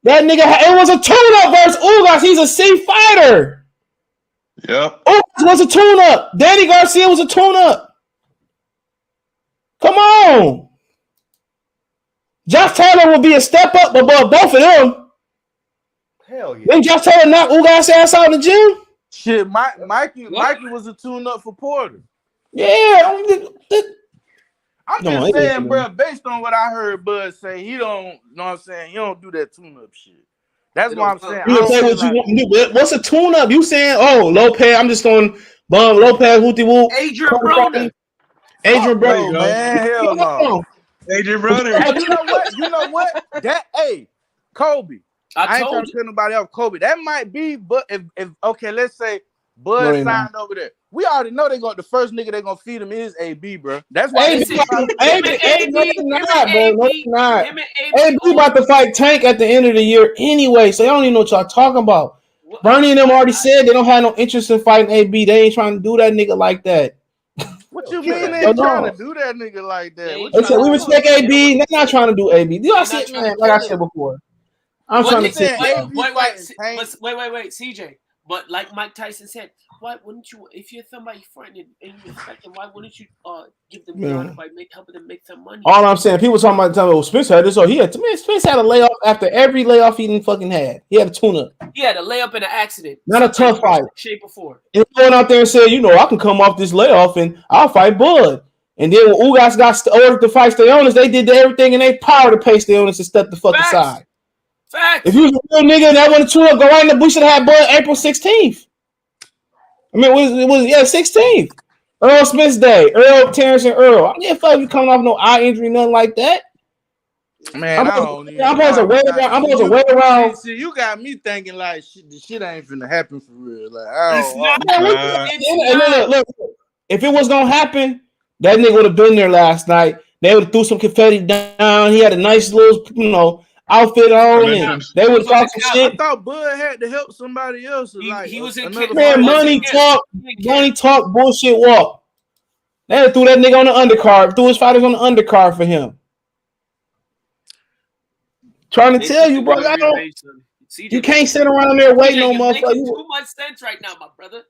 That nigga, it was a tune-up versus Ugas. He's a C fighter. Yep. Ugas was a tune-up. Danny Garcia was a tune-up. Come on. Josh Taylor will be a step up above both of them. Hell yeah. Then Josh Taylor knock Ugas ass out in the gym? Shit, Mikey was a tune-up for Porter. Yeah. I'm just saying, bro, based on what I heard Bud say, he don't, you know what I'm saying? He don't do that tune-up shit. That's what I'm saying. You say what you want to do. What's a tune-up? You saying, oh, Lopez, I'm just going bum Lopez, whoopty whoop. Adrian Broner. Adrian Broner. Man, hell no. Adrian Broner. You know what? Kobe. I ain't trying to tell nobody else Kobe. That might be, but if okay, let's say Bud signed over there. We already know the first nigga they're gonna feed him is AB, bro. That's why AB about to fight Tank at the end of the year anyway, so y'all don't even know what y'all talking about. Bernie and them already said they don't have no interest in fighting AB. They ain't trying to do that nigga like that. What you mean they ain't trying to do that nigga like that? They said we respect AB. They're not trying to do AB. Do y'all see it, man? Like I said before, I'm trying to say. Wait, CJ. But like Mike Tyson said, why wouldn't you, if you're somebody friend and you respect them, why wouldn't you give them the honor by helping them make some money? All I'm saying, people talking about Spence had this, or Spence had a layoff after every layoff he fucking had. He had a tune-up. He had a layup in an accident. Not a tough fight. Shape before. And going out there and said, I can come off this layoff and I'll fight Bud. And then when Ugas got ordered to fight Stanionis, they did everything in their power to pay Stanionis to step the fuck aside. Facts. If you was a real nigga and that went to go right in the, we should have had Bud April 16th. I mean, it was 16th. Earl Smith's day. Earl, Terrence, and Earl. I didn't fuck you coming off no eye injury, nothing like that. Man, I'm supposed to wait around. See, you got me thinking like the shit ain't finna happen for real. Like, look, if it was gonna happen, that nigga would have been there last night. They would have threw some confetti down. He had a nice little, outfit on, and they would talk some shit. I thought Bud had to help somebody else. He was in money talk, bullshit walk. They threw that nigga on the undercard, threw his fighters on the undercard for him. Trying to tell you, bro, you can't sit around there waiting on motherfuckers. Too much sense right now, my brother.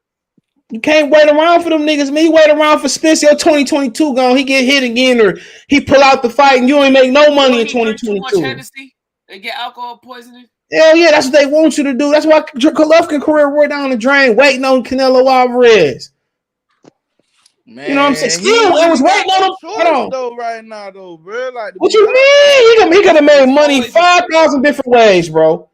You can't wait around for them niggas, man. You wait around for Spence, your 2022 gone. He get hit again, or he pull out the fight, and you ain't make no money in 2022. And get alcohol poisoning? Hell yeah, that's what they want you to do. That's why Golovkin career went down the drain, waiting on Canelo Alvarez. Man, you know what I'm saying? Still, it was waiting on him. Though, right now, though, bro. Like, what you mean? He could have made money 5,000 different ways, bro.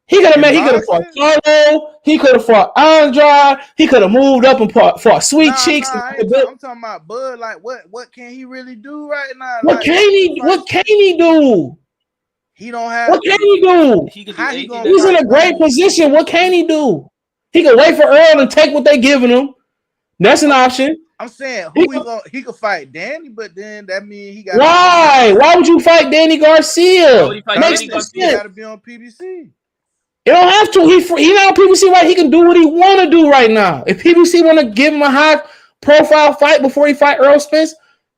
He could have fought Carlo. He could have fought Andrade. He could have moved up and fought Sweet Cheeks. I'm talking about Bud. Like, what can he really do right now? What can he do? He don't have. What can he do? He's in a great position. What can he do? He can wait for Earl and take what they giving him. That's an option. I'm saying he could fight Danny, but then that means he got. Why? Why would you fight Danny Garcia? Makes no sense. Got to be on PBC. You don't have to. He not PBC right. He can do what he want to do right now. If PBC want to give him a high profile fight before he fight Errol Spence,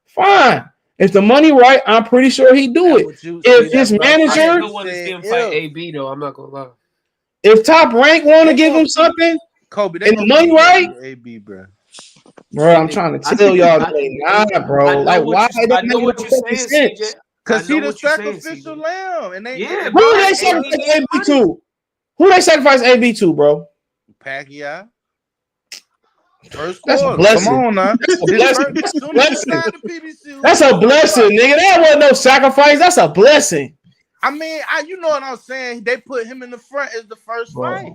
fine. If the money right, I'm pretty sure he'd do it. If his manager, I still want to see him fight AB though. I'm not gonna lie. If Top Rank want to give him something, Kobe, and the money right, AB, bro. Bro, I'm trying to tell y'all that they not, bro. Like, why? I know what you're saying, CJ. Because he the sacrificial lamb, and they who they sacrifice AB to? Who they sacrifice AB to, bro? Pacquiao. First That's quarter. a blessing. Come on now. That's a blessing. That's a blessing. That's a blessing, nigga. That wasn't no sacrifice. That's a blessing. I mean, you know what I'm saying? They put him in the front as the first fight.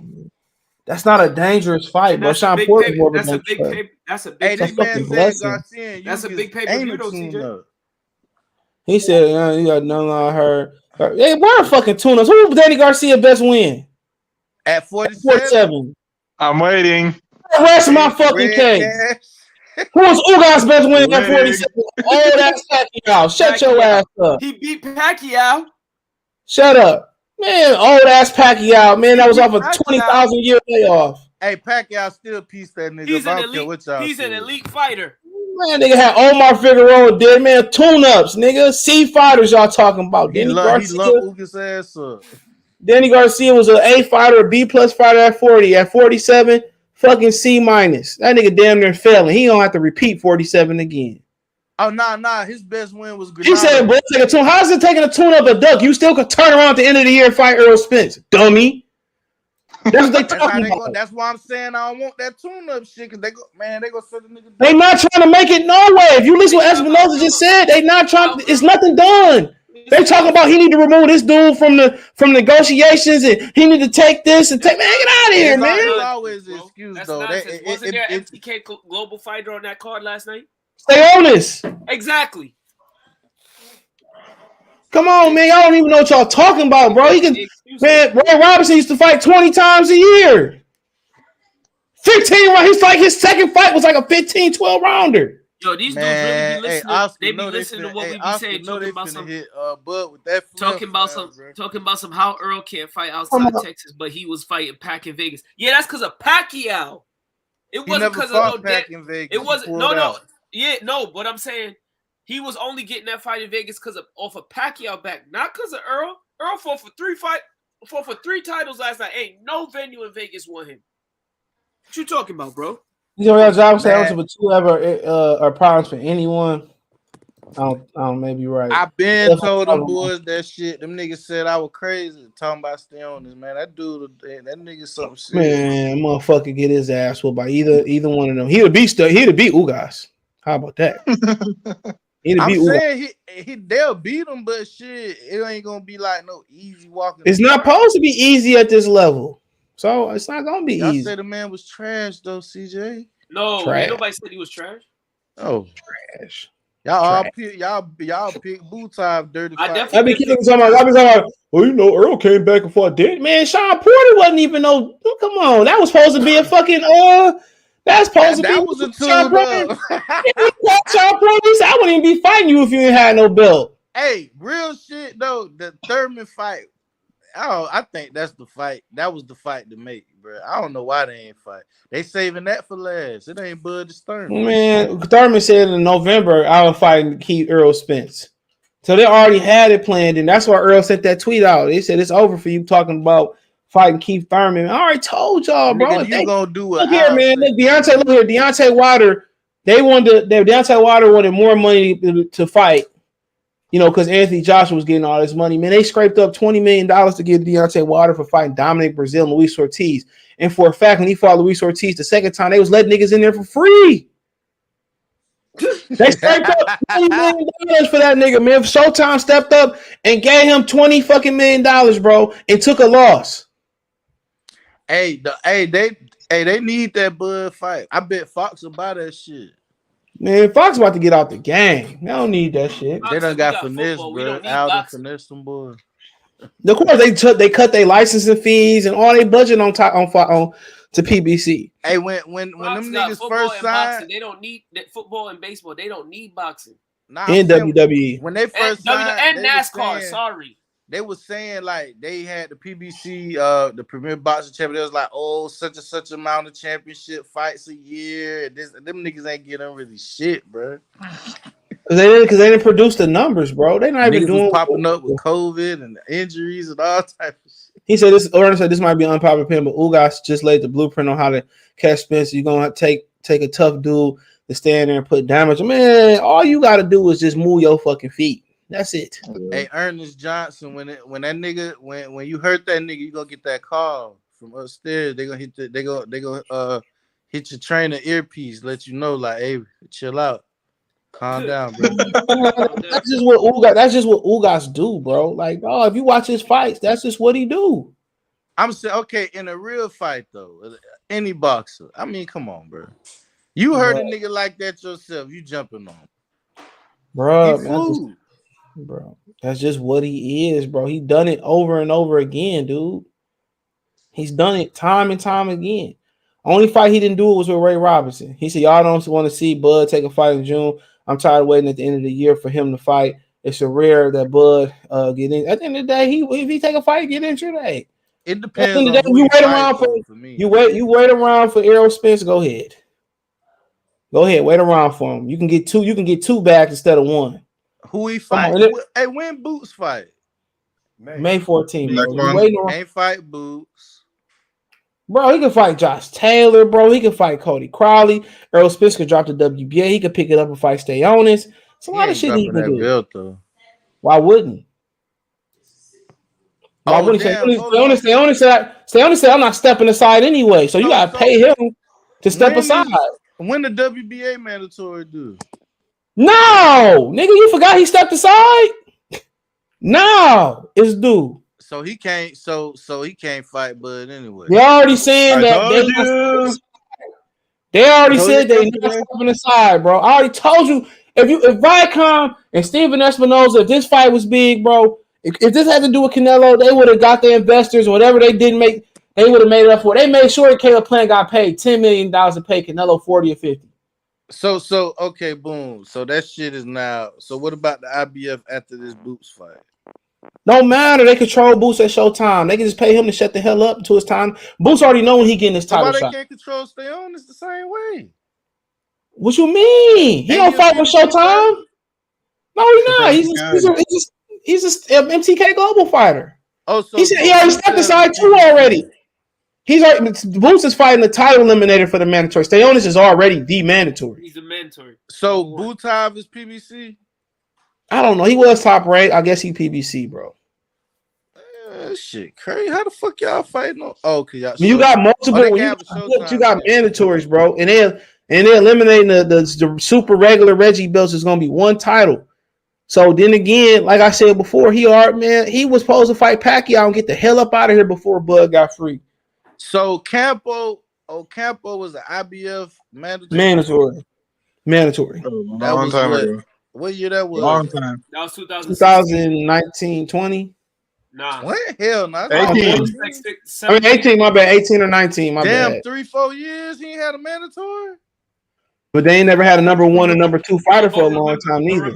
That's not a dangerous fight, bro. Sean Porter's more of a dangerous fight. That's a big blessing. That's a big pay-per-view though, CJ. He said, you got none on her. Hey, where are fucking tunas? Who was Danny Garcia best win? At 47. I'm waiting. Rest my fucking case. Who was Ugas best win at 47? Oh, that's Pacquiao. Shut your ass up. He beat Pacquiao. Shut up. Man, old ass Pacquiao. Man, that was off a 20,000 year layoff. Hey, Pacquiao still piece that nigga. He's an elite fighter. Man, nigga had Omar Figueroa dead, man. Tune-ups, nigga. C fighters y'all talking about. He loved Ugas' ass up. Danny Garcia was an A fighter, a B plus fighter at 40. At 47, fucking C minus. That nigga damn near failing. He don't have to repeat 47 again. Oh, nah. His best win was Granada. He said, bro, take a tune. How's it taking a tune-up a duck? You still could turn around at the end of the year and fight Errol Spence, dummy. That's what they talking about. That's why I'm saying I don't want that tune-up shit, because they go set the nigga down. They not trying to make it no way. If you listen to what Espinosa just said, they not trying to, it's nothing done. They talking about he need to remove this dude from negotiations, and he need to take this and take, man, get out of here, man. There's always an excuse, though. Wasn't there an MTK global fighter on that card last night? Stanionis. Exactly. Come on, man. Y'all don't even know what y'all talking about, bro. He can, man, Ray Robinson used to fight 20 times a year. 15 rounds. He's like his second fight was like a 15, 12 rounder. Yo, these dudes really be listening. They be listening to what we be saying. Talking about some with that talking about some how Earl can't fight outside Texas, but he was fighting Pac in Vegas. Yeah, that's because of Pacquiao. It wasn't because of Pac in Vegas. It wasn't no. Yeah, no, but I'm saying he was only getting that fight in Vegas because off of Pacquiao back, not because of Earl. Earl fought for three titles last night. Ain't no venue in Vegas won him. What you talking about, bro? You know what job say but two ever are problems for anyone. I don't maybe right. I've been told them boys that shit. Them niggas said I was crazy talking about Stanionis, man. That dude, that nigga something serious. Man, motherfucker get his ass whooped by either one of them. He'd beat Ugas. How about that? I'm saying they'll beat him, but shit, it ain't gonna be like no easy walking. It's not supposed to be easy at this level, so it's not gonna be easy. Y'all say the man was trash though, CJ. No, nobody said he was trash. Oh, trash. Y'all pick Butaev dirty. I be talking about. Well, you know, Earl came back and fought dead. Man, Sean Porter wasn't even no. Come on, that was supposed to be a fucking That's supposed to be. That was a tune up. I wouldn't even be fighting you if you ain't had no belt. Hey, real shit though. The Thurman fight. I think that's the fight. That was the fight to make, bro. I don't know why they ain't fight. They saving that for last. It ain't Bud Thurman. Man, Thurman said in November I was fighting to keep Errol Spence. So they already had it planned, and that's why Earl sent that tweet out. They said it's over for you talking about fighting Keith Thurman. I already told y'all, bro. Nigga, you gonna do it? Look here, man. Look, Deontay Wilder. Deontay Wilder wanted more money to fight. You know, because Anthony Joshua was getting all this money. Man, they scraped up $20 million to give Deontay Wilder for fighting Dominic Brazil and Luis Ortiz. And for a fact, when he fought Luis Ortiz the second time, they was letting niggas in there for free. They scraped up $20 million for that nigga, man. Showtime stepped up and gave him $20 fucking million, bro, and took a loss. They need that Bud fight. I bet Fox will buy that shit. Man, Fox about to get out the game. They don't need that shit. They done got finesse, bro. Alden finesse them boys. Of course, they cut their licensing fees and all they budget on to PBC. Hey, when them niggas first signed, they don't need football and baseball. They don't need boxing. In WWE. When they first signed, and NASCAR. Sorry. they were saying like they had the PBC, the Premier Boxing Champion. They was like, oh, such and such amount of championship fights a year. Them niggas ain't getting really shit, bro. Because they didn't produce the numbers, bro. They not even doing was popping up with COVID and injuries and all types of shit. He said this might be an unpopular opinion, but Ugas just laid the blueprint on how to catch Spence. You're gonna take a tough dude to stand there and put damage. Man, all you gotta do is just move your fucking feet. That's it. Hey, Ernest Johnson, when you hurt that nigga, you gonna get that call from upstairs. They gonna hit your trainer earpiece, let you know, like, hey, chill out. Calm down, bro. That's just what Ugas do, bro. Like, oh, if you watch his fights, that's just what he do. I'm saying, okay, in a real fight though, any boxer. I mean, come on, bro. You heard a nigga like that yourself. You jumping on, bro. That's just what he is, bro. He done it over and over again, dude. He's done it time and time again. Only fight he didn't do it was with Ray Robinson. He said, y'all don't want to see Bud take a fight in June. I'm tired of waiting at the end of the year for him to fight. It's a rare that Bud get in. At the end of the day, if he take a fight, get injured. Hey, it depends. At the end of the day, you wait around for Errol Spence. Go ahead, wait around for him. You can get two back instead of one. Who he fight? Hey, when Boots fight? May 14th. Ain't fight Boots. Bro, he can fight Josh Taylor, bro. He can fight Cody Crowley. Errol Spence could drop the WBA. He could pick it up and fight Stanionis. It's a lot of shit he can do. Why wouldn't? Stanionis said, I'm not stepping aside anyway. So you got to pay him to step aside. When the WBA mandatory do? No! Nigga, you forgot he stepped aside? No, it's due. So he can't. So he can't fight Bud anyway. They already saying that they already said they not stepping aside, bro. I already told you if Viacom and Steven Espinosa, if this fight was big, bro, if this had to do with Canelo, they would have got their investors, whatever they didn't make, they would have made it up for. They made sure Caleb Plant got paid $10 million to pay Canelo 40 or 50. So okay, boom. So that shit is now. So what about the IBF after this Boots fight? No matter. They control Boots at Showtime. They can just pay him to shut the hell up until it's time. Boots already know when he getting his title shot. Why they can't control Stanionis the same way? What you mean? He don't fight with Showtime? No, he's not. He's a MTK Global fighter. Oh, so he already stepped aside too already. Boots is fighting the title eliminator for the mandatory. Stanionis is already the mandatory. He's a mandatory. So Butaev is PBC? I don't know. He was top ranked. I guess he PBC, bro. Shit, crazy. How the fuck y'all fighting on? Oh, okay, y'all. You got multiple. You got mandatories, bro, and they're eliminating the super regular Reggie belts. Is gonna be one title. So then again, like I said before, he was supposed to fight Pacquiao and get the hell up out of here before Bud got free. So Campo was an IBF mandatory. Mandatory. That was time ago. What year that was? Long time. That was 2019, 20. Nah. What? Hell no. 18. 18, my bad. 18 or 19, my bad. Damn, 3-4 years he ain't had a mandatory? But they ain't never had a number one and number two fighter for a long time neither.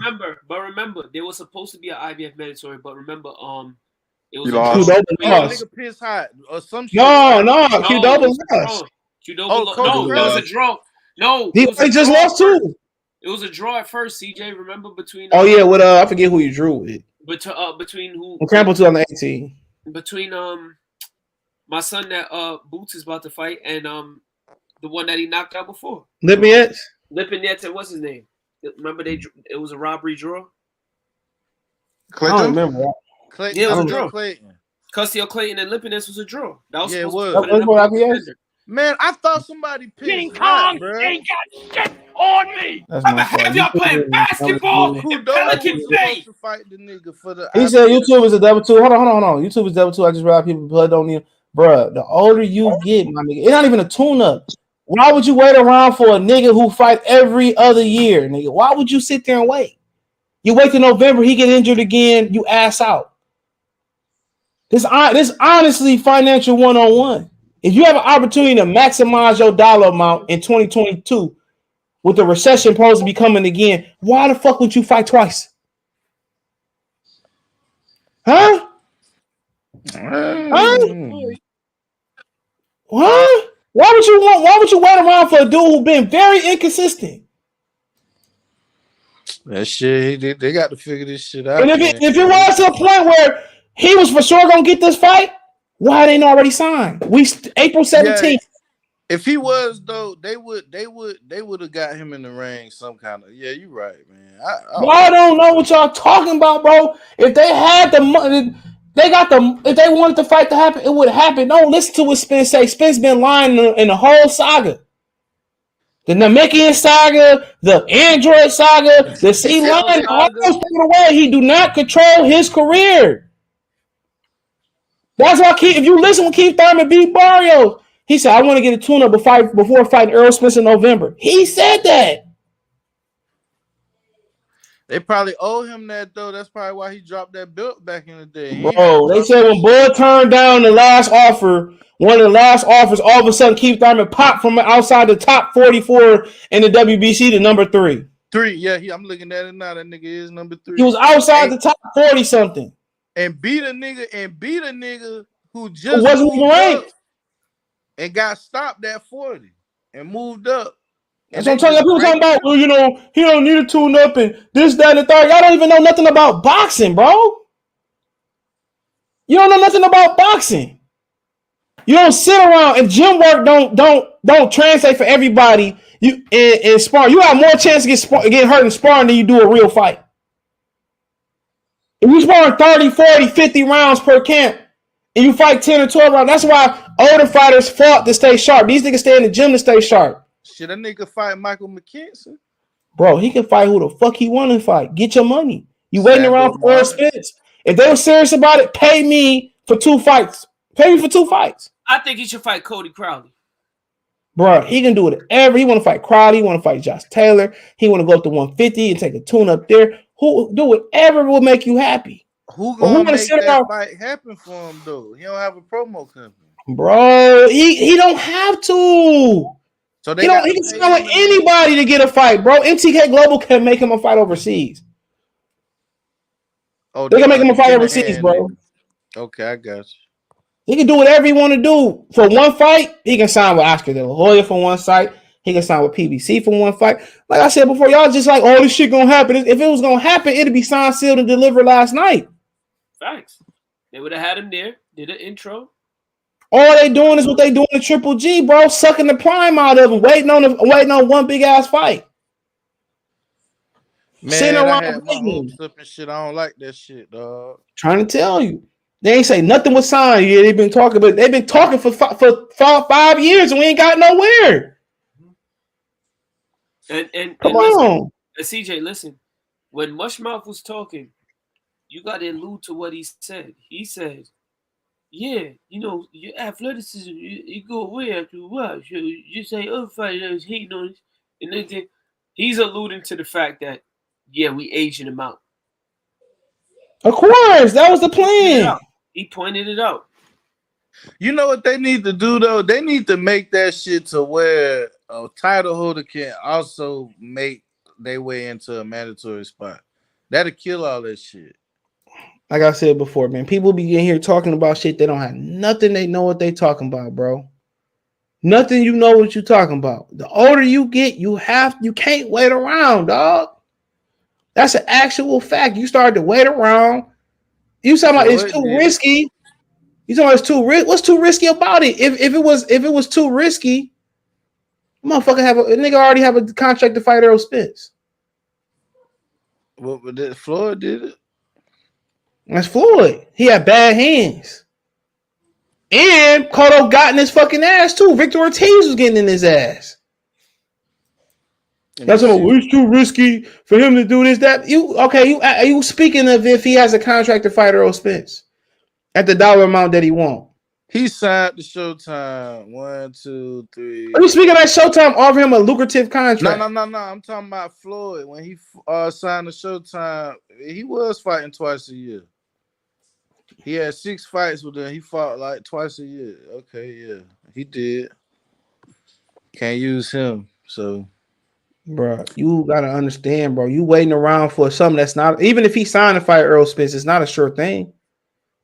But remember, there was supposed to be an IBF mandatory, but remember, it was nigga pissed hot or some shit. No, Qdoba lost. No, it was a draw. No, he just lost too. It was a draw at first, CJ. Remember between? With I forget who you drew with. Between who? Campbell 2018. Between my son that Boots is about to fight and the one that he knocked out before. Lipinets and what's his name? Remember it was a robbery draw. Clayton? I don't remember that. Clayton. Yeah, it was a draw. Clayton. Custio Clayton and Lipinets was a draw. That was it was. Man, I thought somebody pissed hot, bro. Ain't got shit on me. That's I'm gonna have y'all playing basketball in Pelican Bay. He said YouTube is a double two. Hold on. YouTube is double two. I just realized people blood don't need. Bruh, the older you get, my nigga, it's not even a tune-up. Why would you wait around for a nigga who fight every other year, nigga? Why would you sit there and wait? You wait till November, he get injured again, you ass out. This honestly financial one-on-one. If you have an opportunity to maximize your dollar amount in 2022 with the recession supposed to be coming again, why the fuck would you fight twice? Huh? What? Why would you wait around for a dude who been very inconsistent? That shit, they got to figure this shit out. And if it was to a point where he was for sure gonna get this fight, why they already signed? April 17th. Yeah, if he was though, they would have got him in the ring some kind of. Yeah, you're right, man. Y'all don't know what y'all talking about, bro. If they had the money, if they wanted the fight to happen, it would happen. Don't listen to what Spence say. Spence been lying in the whole saga. The Namekian saga, the Android saga, the C line, all those away. He do not control his career. That's why if you listen when Keith Thurman beat Barrios, he said, I want to get a tune-up before fighting Errol Spence in November. He said that. They probably owe him that, though. That's probably why he dropped that belt back in the day. Bro, they said when Bud turned down the last offer, one of the last offers, all of a sudden Keith Thurman popped from outside the top 44 in the WBC to number 3. I'm looking at it now. That nigga is number 3. He was outside the top 40-something. And beat a nigga who just wasn't even ranked. And got stopped at 40 and moved up. That's what I'm telling you. People talking about, well, he don't need a tune up and this, that, and the third. Y'all don't even know nothing about boxing, bro. You don't know nothing about boxing. You don't sit around and gym work don't translate for everybody. You in sparring, you have more chance to get hurt in sparring than you do a real fight. If you sparring 30, 40, 50 rounds per camp, and you fight 10 or 12 rounds, that's why older fighters fought to stay sharp. These niggas stay in the gym to stay sharp. Shit, that nigga fight Michael McKenzie. Bro, he can fight who the fuck he want to fight. Get your money. You waiting around for Errol Spence. If they were serious about it, pay me for 2 fights. Pay me for 2 fights. I think he should fight Cody Crowley. Bro, he can do whatever. He want to fight Crowley. He want to fight Josh Taylor. He want to go up to 150 and take a tune up there. Who do whatever will make you happy. Who gonna make that fight happen for him though? He don't have a promo company. Bro, he don't have to. So he can sign with anybody to get a fight, bro. MTK Global can make him a fight overseas. Oh, they can make him a fight overseas, bro. Okay, I got you. He can do whatever he want to do. For one fight, he can sign with Oscar De La Hoya for one fight. He can sign with PBC for one fight. Like I said before, y'all just like, oh, this shit gonna happen. If it was gonna happen, it'd be signed, sealed, and delivered last night. Facts. They would have had him there, did an intro. All they doing is what they doing to Triple G, bro, sucking the prime out of him, waiting on one big ass fight. Man, sitting around I had my hopes up and shit. I don't like that shit, dog. Trying to tell you. They ain't say nothing was signed. Yeah, they've been talking for 5 years and we ain't got nowhere. And come on, CJ, listen. When Mushmouth was talking, you got to allude to what he said. He said, "Yeah, your athleticism, you go away after a while. You say other fighters hating on us, and then he's alluding to the fact that we aging him out. Of course, that was the plan. He pointed it out. You know what they need to do though? They need to make that shit to where a title holder can also make their way into a mandatory spot. That'll kill all that shit. Like I said before, man, people be in here talking about shit. They don't have nothing. They know what they talking about, bro. Nothing. You know what you talking about. The older you get, you can't wait around, dog. That's an actual fact. You start to wait around. You talking about it's too risky. You talking about it's too risky. What's too risky about it? If it was too risky, motherfucker a nigga already have a contract to fight Errol Spence. Well, but Floyd did it. That's Floyd. He had bad hands. And Cotto got in his fucking ass too. Victor Ortiz was getting in his ass. That's what it's too risky for him to do this, that. You speaking of if he has a contract to fight Errol Spence at the dollar amount that he wants. He signed the Showtime. 1, 2, 3. Are you speaking of that Showtime offer him a lucrative contract? No. I'm talking about Floyd. When he signed the Showtime, he was fighting twice a year. He had 6 fights with them. He fought like twice a year. Okay, yeah. He did. Can't use him, so... Bro, you gotta understand, bro. You waiting around for something that's not, even if he signed to fight Errol Spence, it's not a sure thing.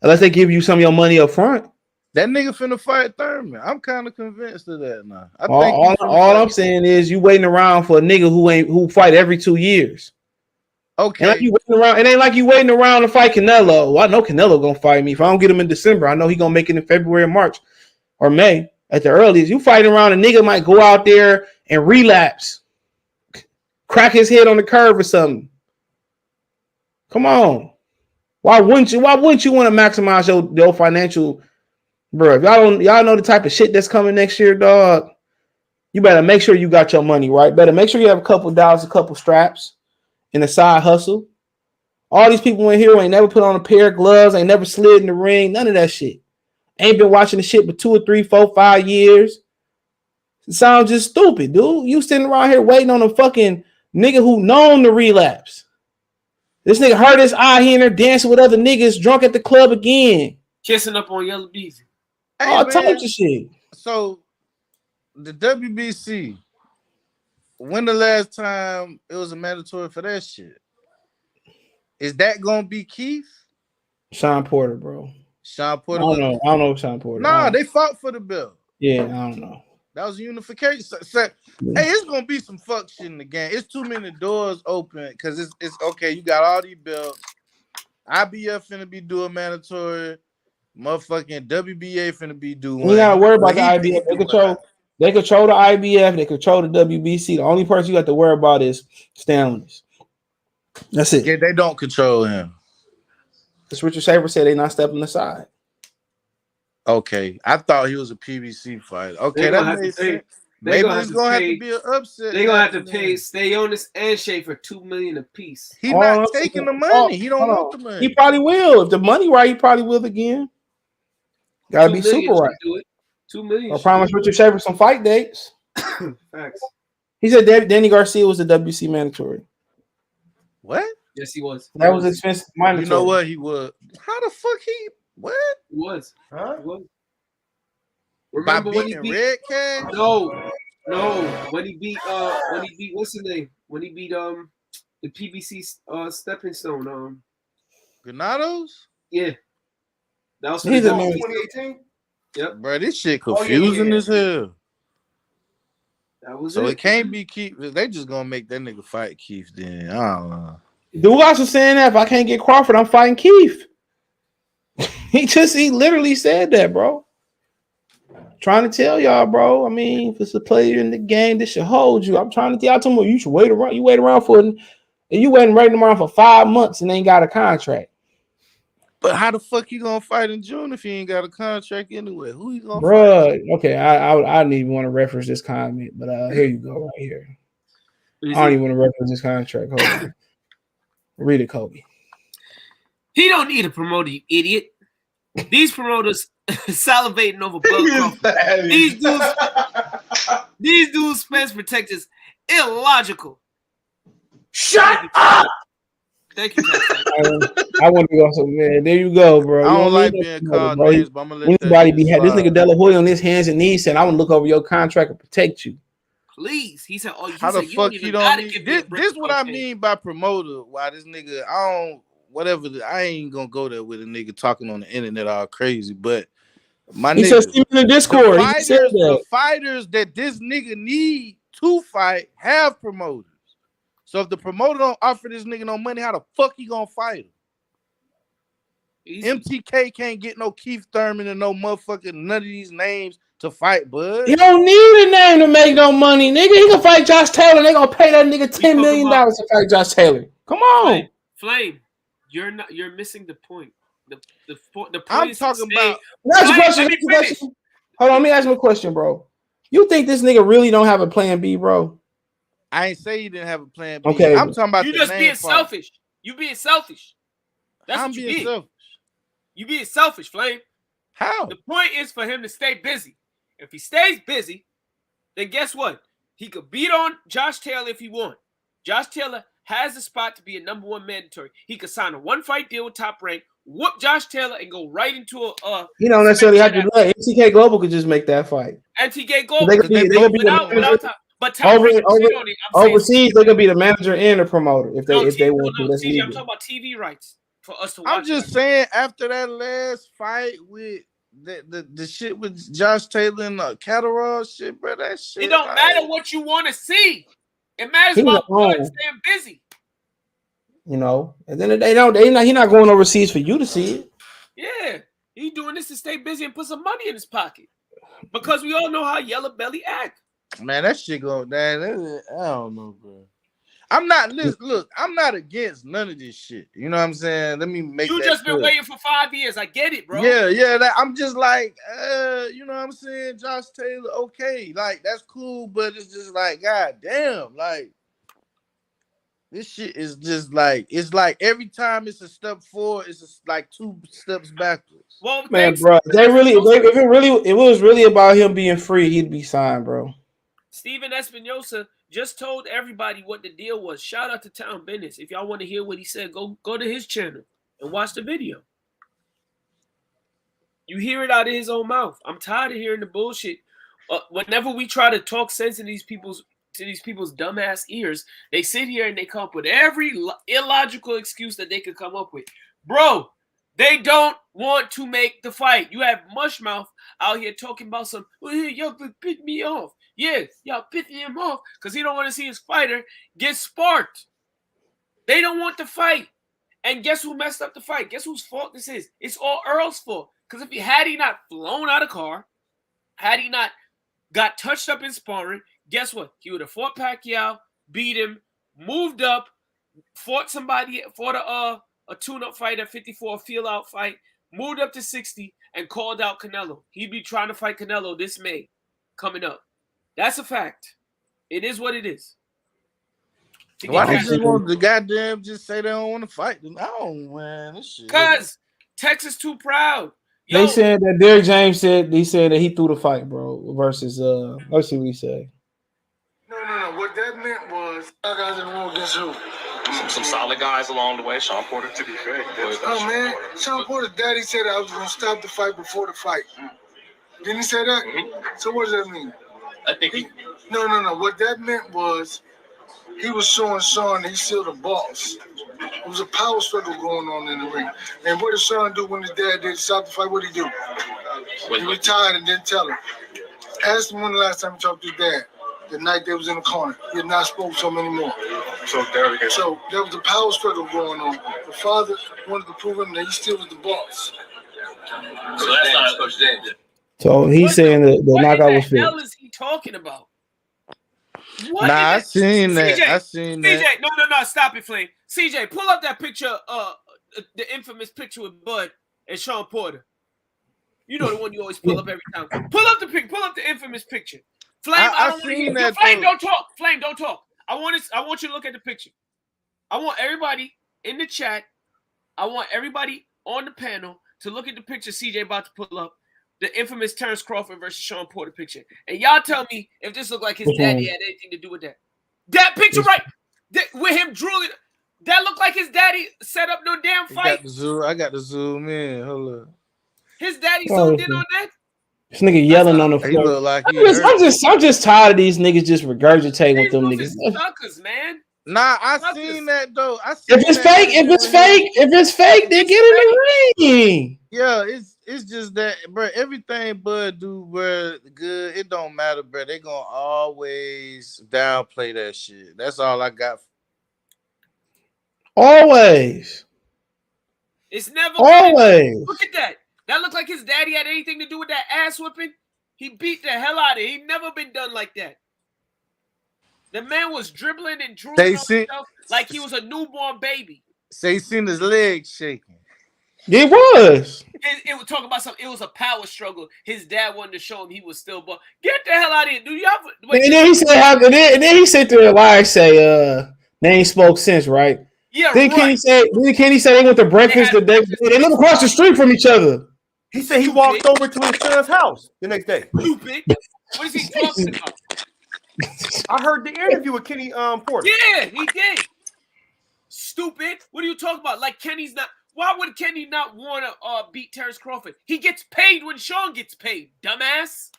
Unless they give you some of your money up front. That nigga finna fight Thurman. I'm kind of convinced of that now. All I'm saying is you waiting around for a nigga who fight every 2 years. Okay. Like you waiting around. It ain't like you waiting around to fight Canelo. Well, I know Canelo gonna fight me. If I don't get him in December, I know he gonna make it in February or March or May at the earliest. You fighting around, a nigga might go out there and relapse, crack his head on the curve or something. Come on. Why wouldn't you want to maximize your financial, bro? If y'all know the type of shit that's coming next year, dog. You better make sure you got your money right. Better make sure you have a couple dollars, a couple straps, and a side hustle. All these people in here ain't never put on a pair of gloves, ain't never slid in the ring, none of that shit. Ain't been watching the shit for 2 or 3, 4, 5 years. It sounds just stupid, dude. You sitting around here waiting on a fucking nigga who known to relapse. This nigga hurt his eye, he in there dancing with other niggas, drunk at the club again. Kissing up on Yellow Beezy. All types of shit. So, the WBC, when the last time it was a mandatory for that shit? Is that gonna be Keith? Sean Porter, bro. Sean Porter. I don't know Sean Porter. Nah, they fought for the belt. Yeah, I don't know. That was unification. Hey, it's gonna be some fuck shit in the game. It's too many doors open because it's okay. You got all these belts. IBF finna be doing mandatory. Motherfucking WBA finna be doing. You gotta worry about the IBF. They control the IBF. They control the WBC. The only person you got to worry about is Stanionis. That's it. Yeah, they don't control him. Because Richard Saber said they're not stepping aside. Okay, I thought he was a PBC fighter. Okay, that makes sense. Maybe it's gonna have to be an upset. They're gonna have to pay Stanionis and Schaefer $2 million apiece. He's not taking the money. He don't want the money. He probably will. If the money right, he probably will again. Gotta be super right. $2 million. I promise Richard Schaefer some fight dates. Facts. He said Danny Garcia was the WC mandatory. What? Yes, he was. That was expensive. Mandatory. You know what? He was. How the fuck he? What? He was. Huh? He was. Remember when he beat Red Cash? No. When he beat what's his name? When he beat the PBC stepping stone. Granados? Yeah. That was 2018. Yep. Bro, this shit confusing as hell. That was so it can't be Keith. They just gonna make that nigga fight Keith then. I don't know. Ugas was saying that if I can't get Crawford, I'm fighting Keith. he literally said that, bro. Trying to tell y'all, bro. I mean, if it's a player in the game, this should hold you. I'm trying to tell y'all, you should wait around. You wait around you waiting right around for 5 months and ain't got a contract. But how the fuck you gonna fight in June if you ain't got a contract anyway? Who you gonna fight? Okay, I don't even want to reference this comment, but here you go, right here. I don't even want to reference this contract. Hold on. Read it, Kobe. He don't need a promoter, you idiot. These promoters salivating over Bud Crawford. These dudes, Spence protectors, illogical. Shut up. Thank you, I want to go so man. There you go, bro. I don't like being called names, but I'm gonna let anybody be had this nigga De La Hoya on his hands and knees saying, I want to look over your contract and protect you. Please. He said, how the fuck you don't need this what I mean by promoter. Why this nigga, I ain't gonna go there with a nigga talking on the internet all crazy, but my he nigga, said in the Discord, the fighters that this nigga need to fight have promoters. So if the promoter don't offer this nigga no money, how the fuck he gonna fight him? MTK can't get no Keith Thurman and no motherfucking none of these names to fight, bud. He don't need a name to make no money, nigga. He can fight Josh Taylor. And they gonna pay that nigga $10 million to fight Josh Taylor. Come on, Flame. You're missing the point. The point I'm talking about. Question. Hold on, let me ask you a question, bro. You think this nigga really don't have a plan B, bro? I ain't say you didn't have a plan B. Okay, I'm talking about you just being selfish. You being selfish. That's what you being. Selfish. You being selfish, Flame. How? The point is for him to stay busy. If he stays busy, then guess what? He could beat on Josh Taylor if he wants. Josh Taylor has a spot to be a #1 mandatory. He could sign a 1-fight deal with Top Rank, whoop Josh Taylor, and go right into a. He don't necessarily have to do that. MTK Global could just make that fight. MTK Global, they could be without Top. But overseas, they could be the manager and the promoter if they want to. That's I'm talking about TV rights for us to watch. I'm just saying, after that last fight with the shit with Josh Taylor and Catterall shit, bro, that shit. It don't matter what you want to see. It matters He was about blood on. staying busy. You know, and then they don't. He not going overseas for you to see it. Yeah, he doing this to stay busy and put some money in his pocket because we all know how Yellow Belly act. Man, that shit go down. I don't know, bro. I'm not. Look, I'm not against none of this shit. You know what I'm saying? Let me make. You just been waiting for 5 years. I get it, bro. Yeah. I'm just like, you know what I'm saying? Josh Taylor, okay, like that's cool, but it's just like, god damn, like. This shit is just like, it's like every time it's a step forward, it's just like 2 steps backwards. Well, man, bro, if it was really about him being free, he'd be signed, bro. Steven Espinosa just told everybody what the deal was. Shout out to Town Business. If y'all want to hear what he said, go to his channel and watch the video. You hear it out of his own mouth. I'm tired of hearing the bullshit. Whenever we try to talk sense in these people's dumbass ears, they sit here and they come up with every illogical excuse that they could come up with. Bro, they don't want to make the fight. You have Mushmouth out here talking about some, well, y'all pick me off. Yeah, y'all picking him off because he don't want to see his fighter get sparked. They don't want the fight. And guess who messed up the fight? Guess whose fault this is? It's all Earl's fault. Because if had he not flown out of car, had he not got touched up in sparring, guess what? He would have fought Pacquiao, beat him, moved up, fought a tune-up fight at 54, a feel-out fight, moved up to 60, and called out Canelo. He'd be trying to fight Canelo this May coming up. That's a fact. It is what it is. Why they just want the goddamn just say they don't want to fight? I don't, man. This shit. Because Texas too proud. They said that Derrick James said that he threw the fight, bro. Versus let's see what he said. No. What that meant was guys in the room against who? Some solid guys along the way. Sean Porter, to be fair. Oh man, Sean Porter's daddy said I was gonna stop the fight before the fight. Didn't he say that? Mm-hmm. So what does that mean? I think No. What that meant was he was showing Sean he's still the boss. There was a power struggle going on in the ring. And what did Sean do when his dad did stop the fight? What did he do? He retired and didn't tell him. Ask him when the last time he talked to his dad. The night they was in the corner. He had not spoken to him anymore. So there was a power struggle going on. The father wanted to prove him that he still was the boss. So that's not Coach James. So he's saying that the knockout was fixed. What the hell is he talking about? I seen that. CJ, I seen that. CJ, no, stop it, Flame. CJ, pull up that picture, the infamous picture with Bud and Sean Porter. You know the one you always pull up every time. Pull up the infamous picture. Flame, I don't seen want that. Flame, don't talk. Flame, don't talk. I want you to look at the picture. I want everybody in the chat. I want everybody on the panel to look at the picture CJ about to pull up. The infamous Terrence Crawford versus Sean Porter picture. And y'all tell me if this looked like his daddy had anything to do with that. That picture right with him drooling, that looked like his daddy set up no damn fight. I got to zoom in. Hold up. His daddy zoomed in on that? This nigga yelling on the He floor. look like I'm just tired of these niggas just regurgitating with them niggas. Suckers, man. Nah, I seen that though. If it's fake, then get in the ring. Yeah, it's just that, bro. Everything Bud do, bro, good. It don't matter, bro. They gonna always downplay that shit. That's all I got. Always. It's never always. Look at that. That looked like his daddy had anything to do with that ass whipping. He beat the hell out of it. He never been done like that. The man was dribbling and drooling on himself like he was a newborn baby. Say he seen his legs shaking. It was. It was talking about something. It was a power struggle. His dad wanted to show him he was still born. Get the hell out of here, dude. And then he said, and then he said through the lie, say, they ain't spoke since, right? Yeah. Then Kenny said they went to breakfast the day. They live across the street from each other. He said he walked over to his son's house the next day. Stupid. What is he talking about? I heard the interview with Kenny Porter. Yeah, he did. Stupid. What are you talking about? Like Kenny's not. Why would Kenny not want to beat Terrence Crawford? He gets paid when Sean gets paid, dumbass.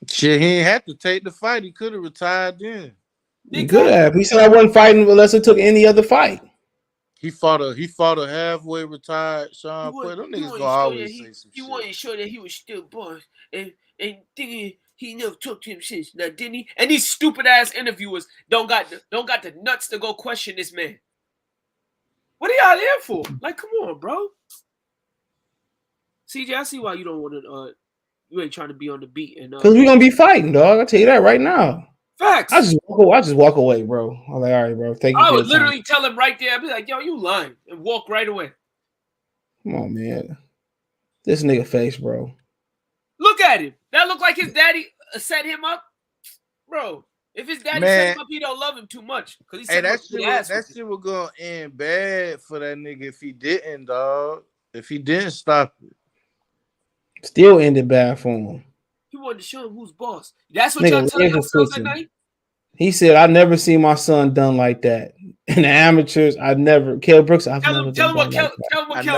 Shit, he ain't had to take the fight. He could have retired then. He could have. He said I wasn't fighting unless it took any other fight. He fought a halfway retired Sean Porter. Them niggas gonna always say some He shit. wanted to show that he was still boss and thinking he never talked to him since. Now didn't he? And these stupid ass interviewers don't got the nuts to go question this man. What are y'all there for? Like, come on, bro. CJ, I see why you don't want to. You ain't trying to be on the beat and. Because we're gonna be fighting, dog. I tell you that right now. Facts. I just walk away, bro. I'm like, all right, bro. Thank you. I would literally tell him right there. I'd be like, yo, you lying, and walk right away. Come on, man. This nigga face, bro. Look at him. That look like his daddy set him up, bro. If his daddy set him up, he don't love him too much. Hey, that shit was gonna end bad for that nigga if he didn't, dog. If he didn't stop it. Still ended bad for him. He wanted to show him who's boss. That's what y'all telling yourselves at night? He said, I never seen my son done like that. In the amateurs, I've never. Kell Brooks, I've never been. Tell him what Kell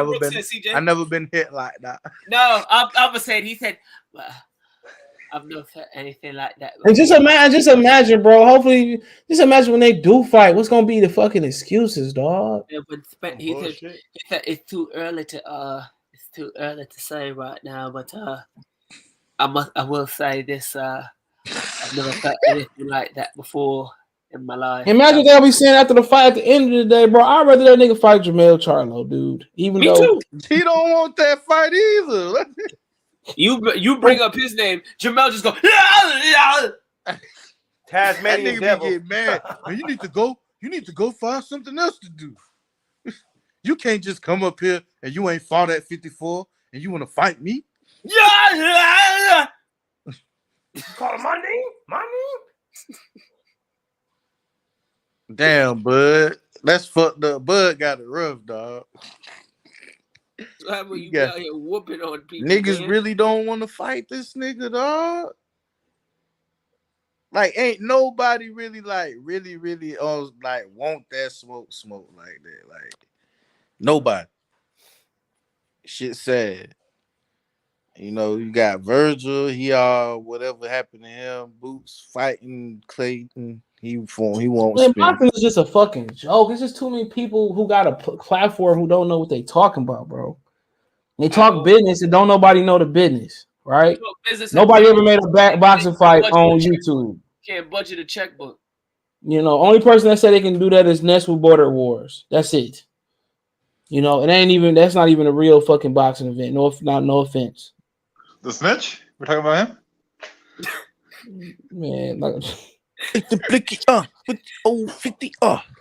Brooks said, CJ. I've never been hit like that. No, I was saying, he said, well, I've never felt anything like that. And just imagine, bro. Hopefully, just imagine when they do fight, what's gonna be the fucking excuses, dog? Yeah, but he said it's too early to say right now, but I will say this. I've never felt anything like that before in my life. Imagine they'll be saying after the fight at the end of the day, bro. I'd rather that nigga fight Jermell Charlo, dude. Even Me though too. He don't want that fight either. You bring up his name, Jermell just go. Tasmanian devil. Get mad. Man, you need to go find something else to do. You can't just come up here and you ain't fought at 54 and you want to fight me. Yeah. Call my name? My name? Damn, Bud. That's fucked up. Bud got it rough, dog. You got here whooping on people. Niggas man. really don't want to fight this nigga, dog. Like, ain't nobody really want that smoke like that. Like, nobody. Shit sad. You know, you got Virgil. He whatever happened to him. Boots fighting Clayton. He won't. Man, boxing is just a fucking joke. It's just too many people who got a platform who don't know what they talking about, bro. They talk business and don't nobody know the business, right? Nobody ever made a boxing fight on YouTube. Can't budget a checkbook. You know, only person that said they can do that is Ness with Border Wars. That's it. You know, that's not even a real fucking boxing event. No offense. The snitch? We're talking about him? Man, like it's the blicky with the 50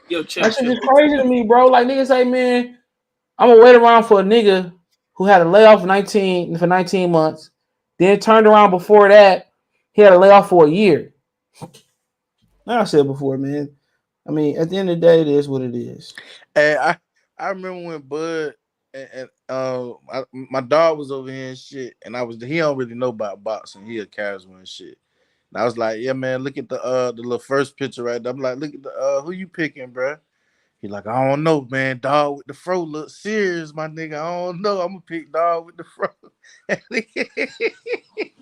Yo, that shit is crazy to me, bro. Like niggas say, man, I'm gonna wait around for a nigga who had a layoff for 19 months, then turned around before that, he had a layoff for a year. Like I said before, man. I mean, at the end of the day, it is what it is. And I remember when Bud and my dog was over here and shit, and he don't really know about boxing. He a casual and shit. And I was like, yeah, man, look at the little first picture right there. I'm like, look at the who you picking, bro? He like, I don't know, man. Dog with the fro look serious, my nigga. I don't know. I'm gonna pick dog with the fro.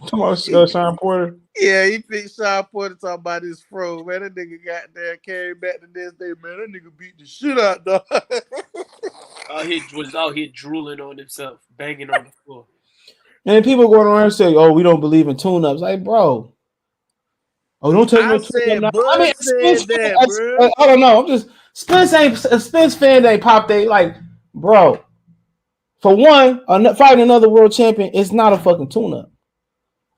Come on, Sean Porter. Yeah, he picked Sean Porter talking about his fro, man. That nigga got there, came back the next day, man. That nigga beat the shit out, dog. He was out here drooling on himself, banging on the floor. And people going around and say, "Oh, we don't believe in tune-ups." Like, bro. Oh, don't take no tune-up. I mean, Spence, I don't know. I'm just Spence fan ain't pop. They like, bro. For one, fighting another world champion is not a fucking tune-up.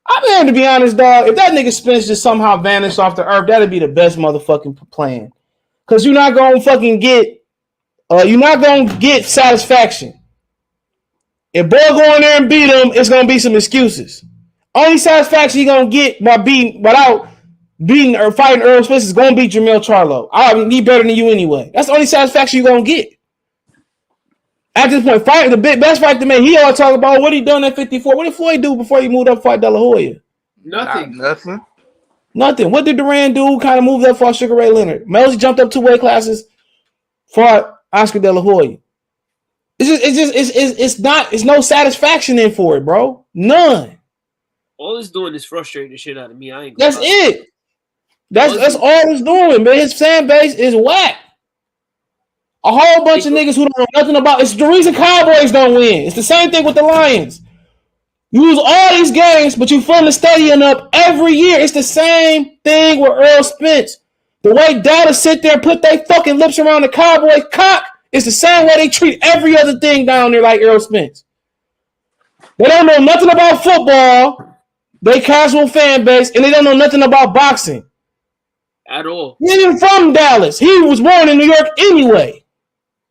I mean, to be honest, dog, if that nigga Spence just somehow vanished off the earth, that'd be the best motherfucking plan. Cause you're not gonna fucking get, satisfaction. If Boy go in there and beat him, it's gonna be some excuses. Only satisfaction he gonna get without beating or fighting Errol Spence is gonna beat Jermell Charlo. I mean, he better than you anyway. That's the only satisfaction you gonna get. At this point, the best fight to make, he all talk about what he done at 54. What did Floyd do before he moved up to fight De La Hoya? Nothing. Nothing. What did Duran do? Kind of moved up for Sugar Ray Leonard. Melzi jumped up 2 weight classes, fought Oscar De La Hoya. It's no satisfaction in for it, bro. None. All it's doing is frustrating the shit out of me. I ain't. That's it. That's all it's doing, man. His fan base is whack. A whole bunch of niggas who don't know nothing about. It's the reason Cowboys don't win. It's the same thing with the Lions. You lose all these games, but you fill the stadium up every year. It's the same thing with Errol Spence. The way Dallas sit there and put their fucking lips around the Cowboys cock is the same way they treat every other thing down there like Errol Spence. They don't know nothing about football. They casual fan base, and they don't know nothing about boxing. At all. He ain't even from Dallas. He was born in New York anyway.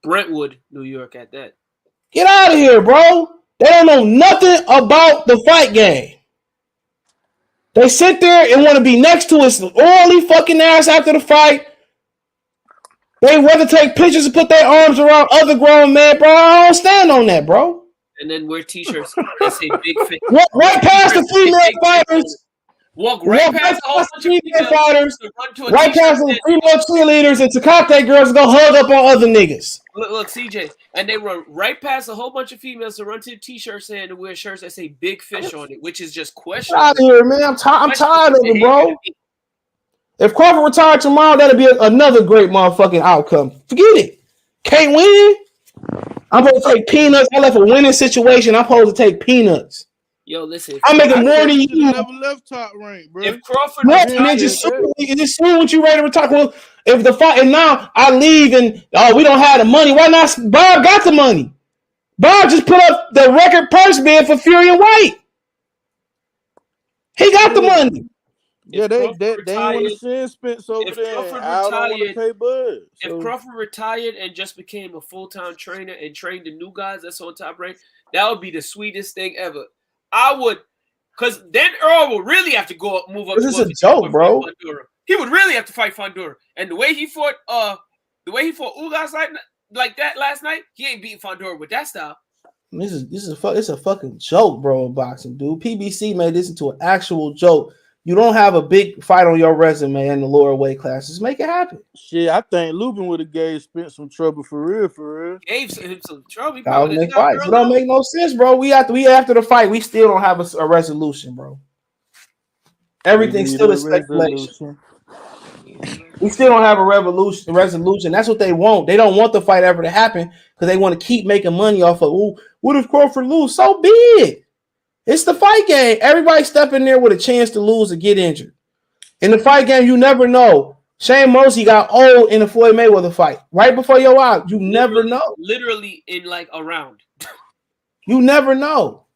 Brentwood, New York at that. Get out of here, bro. They don't know nothing about the fight game. They sit there and want to be next to his oily fucking ass after the fight. They rather take pictures and put their arms around other grown men, bro. I don't stand on that, bro. And then wear t-shirts that say big fit. Walk right past the female fighters. Walk right past the female fighters. Right past the female cheerleaders and Tecate girls to go hug up on other niggas. Look, CJ. And they run right past a whole bunch of females to run to the t-shirt stand and wear shirts that say big fish on it, which is just questionable. Get out of here, man. I'm tired of it, bro. If Crawford retired tomorrow, that'd be another great motherfucking outcome. Forget it. Can't win. I'm supposed to take peanuts. I left a winning situation. I'm supposed to take peanuts. Yo, listen. I'm making more than you. Never left top rank, bro. If Crawford just soon what you ready to retire. Well, if the fight and now I leave and we don't have the money. Why not? Bob got the money. Bob just put up the record purse bid for Fury and White. He got the money. Yeah, they want to send Spence over there. I don't want to pay Bud. If Crawford retired and just became a full-time trainer and trained the new guys that's on top rank, that would be the sweetest thing ever. I would, because then Errol would really have to move up. This is a joke, bro. He would really have to fight Fondura, and the way he fought Ugas like that last night, he ain't beating Fondura with that style. It's a fucking joke, bro. Boxing, dude. PBC made this into an actual joke. You don't have a big fight on your resume in the lower weight classes. Make it happen. Shit, I think Lubin would have gave Spence some trouble for real. Gave him some trouble. It don't make no sense, bro. We after the fight, we still don't have a resolution, bro. Everything's still a speculation. We still don't have a resolution. That's what they want. They don't want the fight ever to happen because they want to keep making money off of, what if Crawford lose? So be it. It's the fight game. Everybody step in there with a chance to lose or get injured. In the fight game, you never know. Shane Mosley got old in the Floyd Mayweather fight. Right before your eyes. You never know. Literally in like a round. You never know.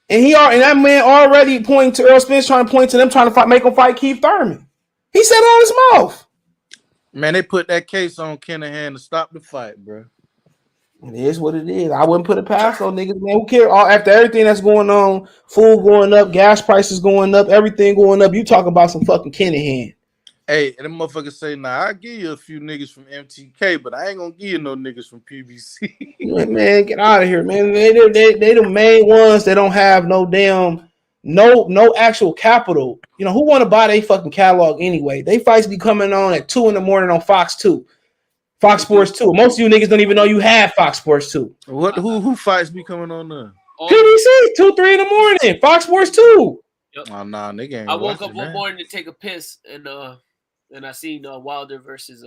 And that man already pointing to Errol Spence, trying to point to them, trying to make him fight Keith Thurman. He said it on his mouth. Man, they put that case on Kinahan to stop the fight, bro. It is what it is. I wouldn't put it past those niggas, man. Who care? After everything that's going on, food going up, gas prices going up, everything going up, you talk about some fucking Kinahan. Hey, and them motherfuckers say, I'll give you a few niggas from MTK, but I ain't gonna give you no niggas from PBC. Man, get out of here, man. They the main ones that don't have no damn no actual capital. You know, who want to buy their fucking catalog anyway? They fights be coming on at 2 a.m. on Fox 2. Fox Sports 2. Most of you niggas don't even know you have Fox Sports 2. Who fights be coming on there? PBC, 2, 3 in the morning. Fox Sports 2. Yep. Oh, nah, nigga ain't I woke up one morning to take a piss and I seen Wilder versus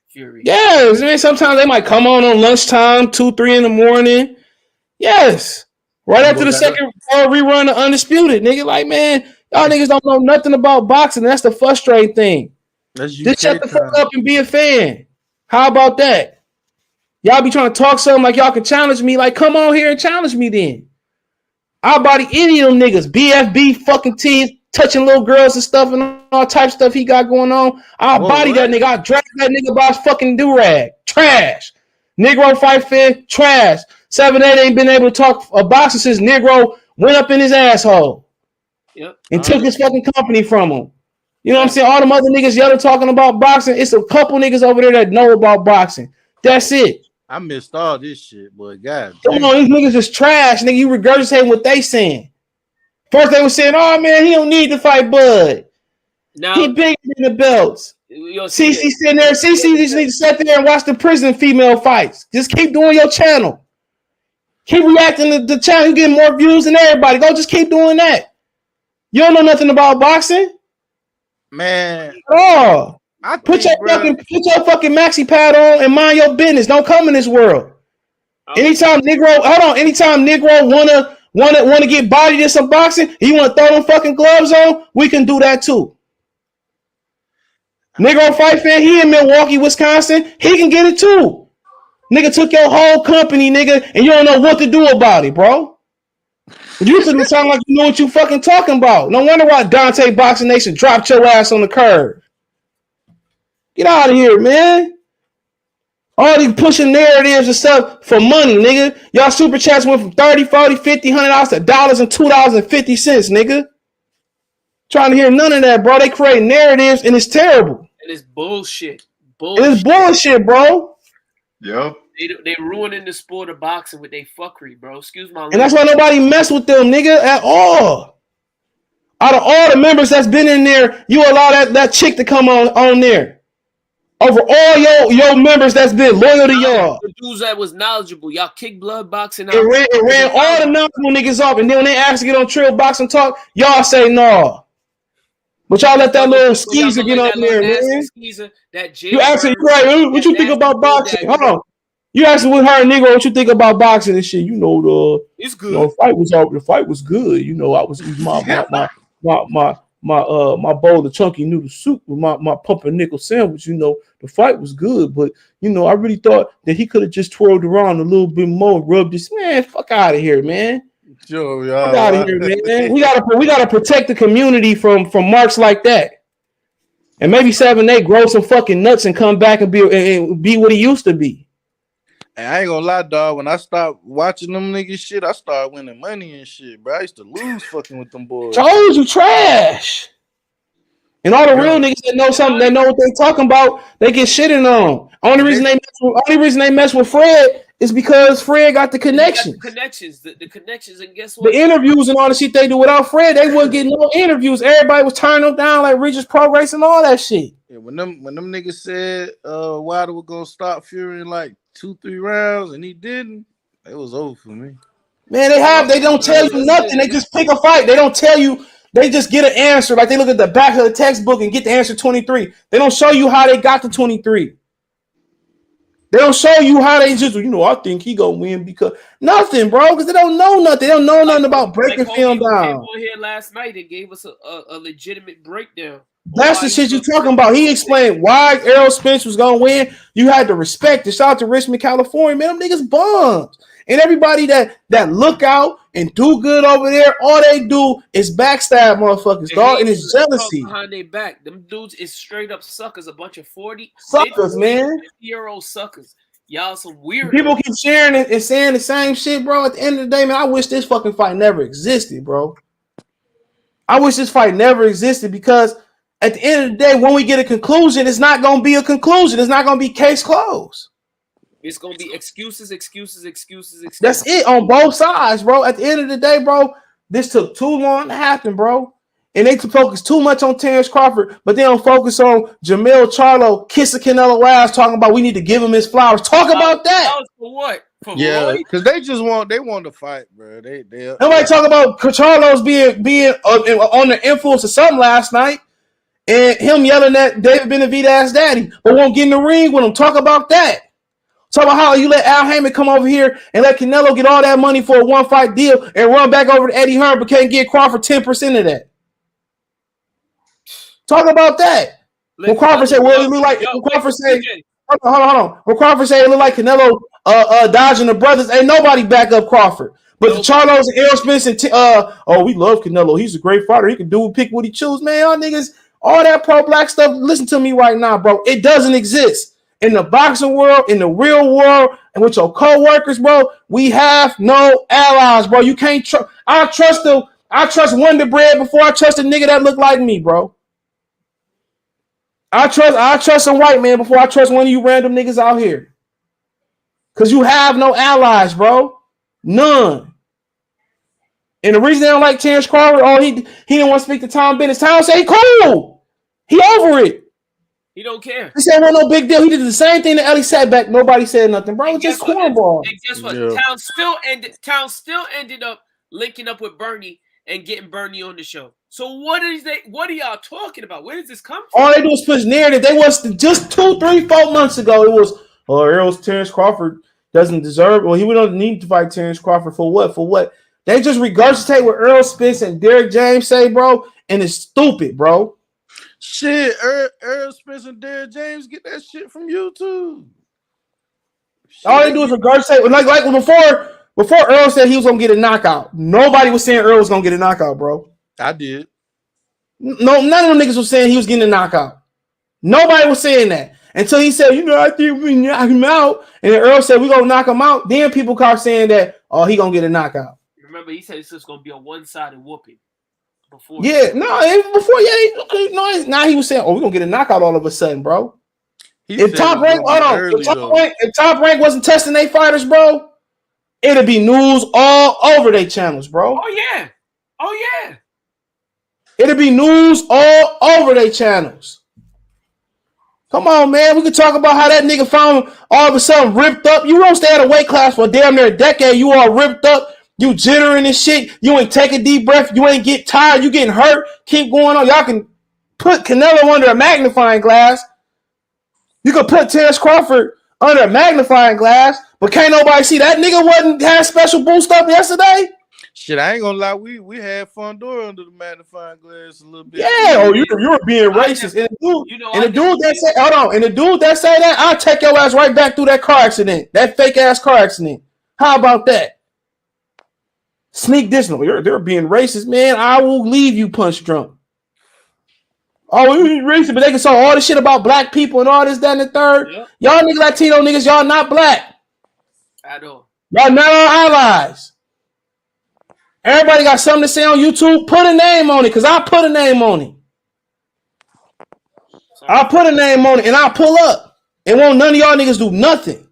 Fury. Yes, man. Sometimes they might come on lunchtime, 2, 3 in the morning. Yes. Right after the second rerun of Undisputed. Nigga, like, man, y'all niggas don't know nothing about boxing. That's the frustrating thing. Just shut the fuck up and be a fan. How about that? Y'all be trying to talk something like y'all can challenge me. Like, come on here and challenge me then. I'll body any of them niggas. BFB fucking teams, touching little girls and stuff and all type of stuff he got going on. I'll body that nigga. I'll drag that nigga by his fucking do-rag. Trash. Negro fight fit. Trash. 7-8 ain't been able to talk a boxer since Negro went up in his asshole. Yep. And took his fucking company from him. You know what I'm saying? All them other niggas yelling talking about boxing. It's a couple niggas over there that know about boxing. That's it. I missed all this shit, boy. God damn. Come on, these niggas is trash, nigga. You regurgitate what they saying. First they were saying, oh man, he don't need to fight Bud. Now, he bigger than the belts. CC sitting there. CC just need to sit there and watch the prison female fights. Just keep doing your channel. Keep reacting to the channel. You get more views than everybody. Go just keep doing that. You don't know nothing about boxing. Man, oh, Put your fucking maxi pad on and mind your business. Don't come in this world. Anytime Negro wanna get bodied in some boxing, he wanna throw them fucking gloves on, we can do that too. Negro fight fan, he in Milwaukee, Wisconsin, he can get it too. Nigga took your whole company, nigga, and you don't know what to do about it, bro. You shouldn't sound like you know what you fucking talking about. No wonder why Dante Boxing Nation dropped your ass on the curb. Get out of here, man. All these pushing narratives and stuff for money, nigga. Y'all super chats went from 30, 40, 50, $100 to dollars and $2.50, nigga. Trying to hear none of that, bro. They create narratives and it's terrible. And it's bullshit. It's bullshit, bro. Yep. They ruining the sport of boxing with their fuckery, bro. Excuse my And that's why nobody mess with them, nigga, at all. Out of all the members that's been in there, you allow that chick to come on there. Over all your members that's been loyal to y'all. The dudes that was knowledgeable. Y'all kick blood boxing out. It ran all the knowledgeable niggas off. And then when they ask to get on Trill Boxing Talk, y'all say no. But y'all let that little skeezer get on there, man. You asking, right, what you think about boxing? Hold on. You asking with her and Negro what you think about boxing and shit. You know, it's good. You know, the fight was good. You know, my bowl of chunky noodle soup with my pumpernickel sandwich. You know, the fight was good, but you know, I really thought that he could have just twirled around a little bit more, rubbed this. Man, fuck out of here, man. Yo, fuck out of here, man. We gotta protect the community from marks like that. And maybe 7-8 grow some fucking nuts and come back and be what he used to be. And I ain't gonna lie, dog. When I stopped watching them niggas shit, I started winning money and shit, bro. I used to lose fucking with them boys. Told you trash. And all the real niggas that know something, that know what they talking about, they get shitting on. Only reason they mess with Fred is because Fred got the connections. The connections, and guess what? The interviews and all the shit they do without Fred, they wouldn't get no interviews. Everybody was turning them down like Regis Pro Race and all that shit. Yeah, when them niggas said Wilder was gonna stop Fury in like 2-3 rounds and he didn't, it was over for me. Man, they don't tell you nothing. They just pick a fight. They don't tell you. They just get an answer. Like they look at the back of the textbook and get the answer 23. They don't show you how they got to 23. They don't show you how they just, I think he gonna win because nothing, bro. Because they don't know nothing. They don't know nothing about breaking film down. Came on here last night and gave us a legitimate breakdown. That's the shit you talking about. He explained why Errol Spence was gonna win. You had to respect it. Shout out to Richmond, California, man. Them niggas bums. And everybody that look out and do good over there, all they do is backstab motherfuckers, dog. And it's jealousy. Behind their back. Them dudes is straight up suckers. A bunch of 40 suckers, man. 50-year-old suckers. Y'all some weird. People keep sharing and saying the same shit, bro. At the end of the day, man, I wish this fucking fight never existed, bro. I wish this fight never existed because at the end of the day, when we get a conclusion, it's not going to be a conclusion. It's not going to be case closed. It's going to be excuses. That's it on both sides, bro. At the end of the day, bro, this took too long to happen, bro. And they focus too much on Terrence Crawford, but they don't focus on Jamel Charlo kissing Canelo ass, talking about we need to give him his flowers. Talk about that. For what? For because they want to fight, bro. Nobody talk about Charlo's being on the influence of something last night. And him yelling at David Benavidez' daddy, but won't get in the ring with him. Talk about that. Talk about how you let Al Heyman come over here and let Canelo get all that money for a one-fight deal and run back over to Eddie Hearn, but can't get Crawford 10% of that. Talk about that. When Crawford said, "Well, it look like," when Crawford said, "Hold on." When Crawford said it looked like Canelo dodging the brothers, ain't nobody back up Crawford. But the Charlos and Errol Spence and we love Canelo. He's a great fighter. He can pick what he chooses, man. Y'all niggas. All that pro-black stuff, listen to me right now, bro. It doesn't exist. In the boxing world, in the real world, and with your co-workers, bro, we have no allies, bro. You can't trust. I trust Wonder Bread before I trust a nigga that look like me, bro. I trust a white man before I trust one of you random niggas out here. Because you have no allies, bro. None. And the reason they don't like Terrence Crawford, he didn't want to speak to Tom Bennett. Tom say, cool. He over it. He don't care. He said, well, no big deal. He did the same thing that Ellie sat back. Nobody said nothing, bro. It's just cornball. And guess what? Yeah. Town still ended up linking up with Bernie and getting Bernie on the show. So what are y'all talking about? Where does this come from? All they do is push narrative. They was just 2, 3, 4 months ago. It was, Errol's Terrence Crawford doesn't deserve. Well, he would not need to fight Terrence Crawford for what? For what? They just regurgitate what Errol Spence and Derrick James say, bro, and it's stupid, bro. Shit, Errol Spence and Derrick James get that shit from YouTube. All they do is regurgitate. Like before Errol said he was gonna get a knockout. Nobody was saying Errol was gonna get a knockout, bro. I did. No, none of them niggas was saying he was getting a knockout. Nobody was saying that until he said, I think we knock him out. And then Errol said, we gonna knock him out. Then people start saying that, he gonna get a knockout. Remember, he said it's just gonna be a one-sided whooping. Before now he was saying, we're gonna get a knockout all of a sudden, bro. If Top Rank wasn't testing their fighters, bro, it'd be news all over their channels, bro. Oh yeah. It'd be news all over their channels. Come on, man. We could talk about how that nigga found all of a sudden ripped up. You don't stay at a weight class for damn near a decade. You all ripped up. You jittering and shit. You ain't take a deep breath. You ain't get tired. You getting hurt. Keep going on. Y'all can put Canelo under a magnifying glass. You could put Terrence Crawford under a magnifying glass, but can't nobody see that nigga had special boost up yesterday? Shit, I ain't gonna lie. We had Fondora under the magnifying glass a little bit. Yeah, you were being racist. And the dude that say that, I'll take your ass right back through that car accident. That fake ass car accident. How about that? Sneak this. They're being racist, man. I will leave you punch drunk. You racist, but they can say all this shit about black people and all this, that, and the third. Yep. Y'all niggas, Latino niggas, y'all not black. At all. Y'all not our allies. Everybody got something to say on YouTube. Put a name on it, because I put a name on it. I'll put a name on it, and I'll pull up. And won't none of y'all niggas do nothing.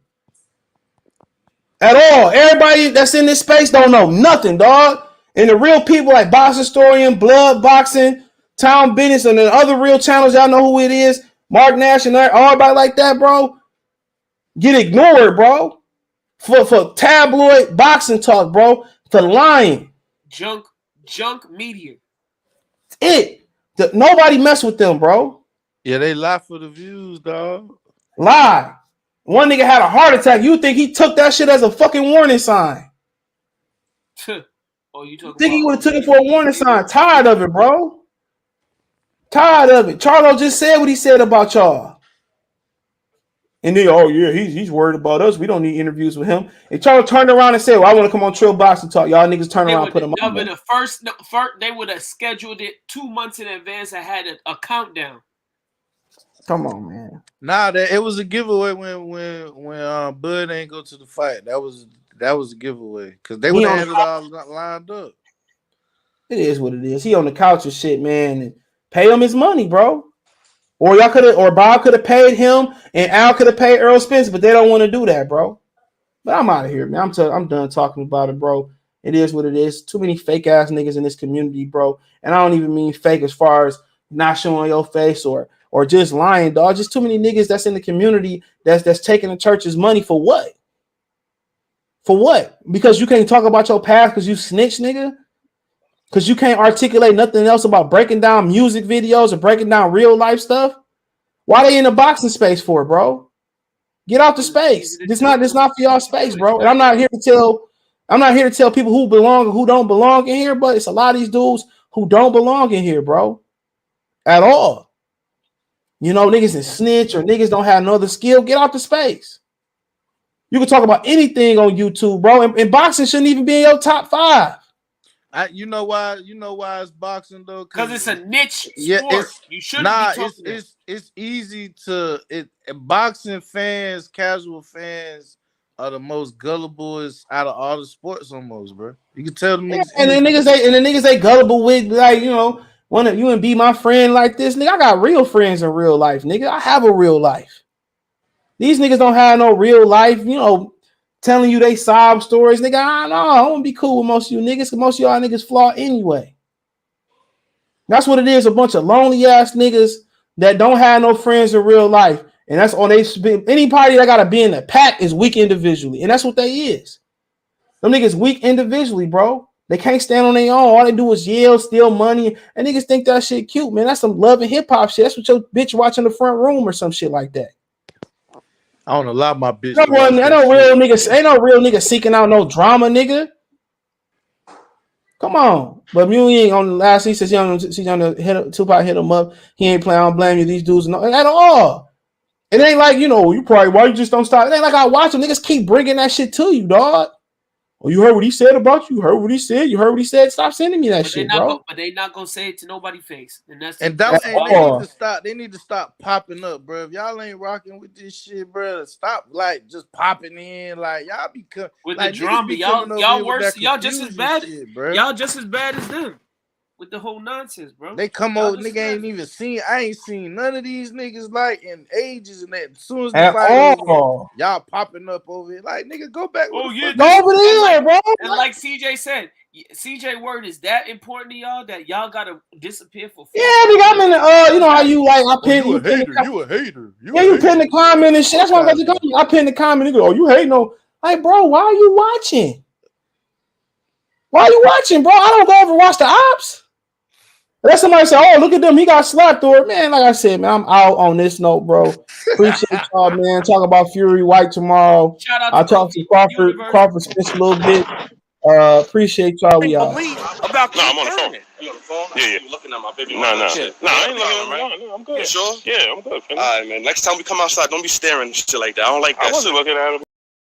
At all. Everybody that's in this space don't know nothing, dog. And the real people like Box Historian, Blood Boxing, Town Business, and the other real channels, y'all know who it is. Mark Nash and everybody like that, bro. Get ignored, bro. For tabloid boxing talk, bro. For lying. Junk media. Nobody mess with them, bro. Yeah, they lie for the views, dog. Lie. One nigga had a heart attack. You think he took that shit as a fucking warning sign? You think he would have took it for a warning sign? Tired of it, bro. Tired of it. Charlo just said what he said about y'all. And then, he's worried about us. We don't need interviews with him. And Charlo turned around and said, I want to come on Trill Boxing Talk. Y'all niggas turn around and put him on. They would have scheduled it 2 months in advance and had a countdown. Come on, man. Nah, it was a giveaway when Bud ain't go to the fight. That was a giveaway because they would have had it all lined up. It is what it is. He on the couch and shit, man. And pay him his money, bro. Or Bob could have paid him, and Al could have paid Errol Spence, but they don't want to do that, bro. But I'm out of here, man. I'm done talking about it, bro. It is what it is. Too many fake ass niggas in this community, bro. And I don't even mean fake as far as not showing your face or just lying, dog. Just too many niggas that's in the community that's taking the church's money for what? For what? Because you can't talk about your past because you snitch, nigga? Because you can't articulate nothing else about breaking down music videos or breaking down real life stuff? Why they in the boxing space for, bro? Get out the space. It's not for y'all space, bro. And I'm not here to tell people who belong and who don't belong in here, but it's a lot of these dudes who don't belong in here, bro. At all. Niggas is snitch or niggas don't have another skill. Get out the space. You can talk about anything on YouTube, bro. And boxing shouldn't even be in your top 5. You know why it's boxing though? Because it's a niche sport. Yeah, you shouldn't be talking it's easy to boxing fans, casual fans are the most gullible out of all the sports almost, bro. You can tell them niggas. And the niggas they gullible with, like, want you and be my friend like this, nigga. I got real friends in real life, nigga. I have a real life. These niggas don't have no real life, telling you they sob stories, nigga. I want to be cool with most of you niggas, because most of y'all niggas flawed anyway. That's what it is, a bunch of lonely ass niggas that don't have no friends in real life. And that's on any party that gotta be in the pack is weak individually. And that's what they is. Them niggas weak individually, bro. They can't stand on their own. All they do is yell, steal money, and niggas think that shit cute, man. That's some love and hip hop shit. That's what your bitch watch in the front room or some shit like that. I don't allow my bitch. Ain't no real nigga seeking out no drama, nigga. Come on. But Mew ain't on the last. He says he on the Tupac hit him up. He ain't playing. I don't blame you. These dudes at all. It ain't like, you probably, why you just don't stop? It ain't like I watch them. Niggas keep bringing that shit to you, dog. Oh, you heard what he said about you? You heard what he said? You heard what he said? Stop sending me that shit, bro. But they not gonna say it to nobody's face. And that's they need to stop. They need to stop popping up, bro. If y'all ain't rocking with this shit, bro, stop like just popping in. Like y'all be with like, the drama. Y'all worse. Y'all just as bad. Shit, bro. Y'all just as bad as them with the whole nonsense, bro. They come over, nigga ain't even seen. I ain't seen none of these niggas like in ages, and that as soon as the fight over, y'all popping up over here. Like, nigga, go back. Go over there, bro. And like CJ said, CJ word is that important to y'all that y'all gotta disappear for. Yeah, nigga, I'm in the you know how you like I pin you a hater. You pin the comment and shit. That's why I got to go. I pin the comment and go, oh, you hating on like, bro, why are you watching? Why are you watching, bro? I don't go over and watch the ops. Unless somebody say, oh, look at them, he got slapped or it. Man, like I said, man, I'm out on this note, bro. Appreciate y'all, man. Talk about Fury White tomorrow. I'll talk to Crawford Spence a little bit. Appreciate y'all. We out. About I'm on the phone. You on the phone? Yeah. You looking at my baby? No, I ain't looking at no, I'm good. You sure? Yeah, I'm good. All right, man. Next time we come outside, don't be staring and shit like that. I don't like that. I wasn't looking at him.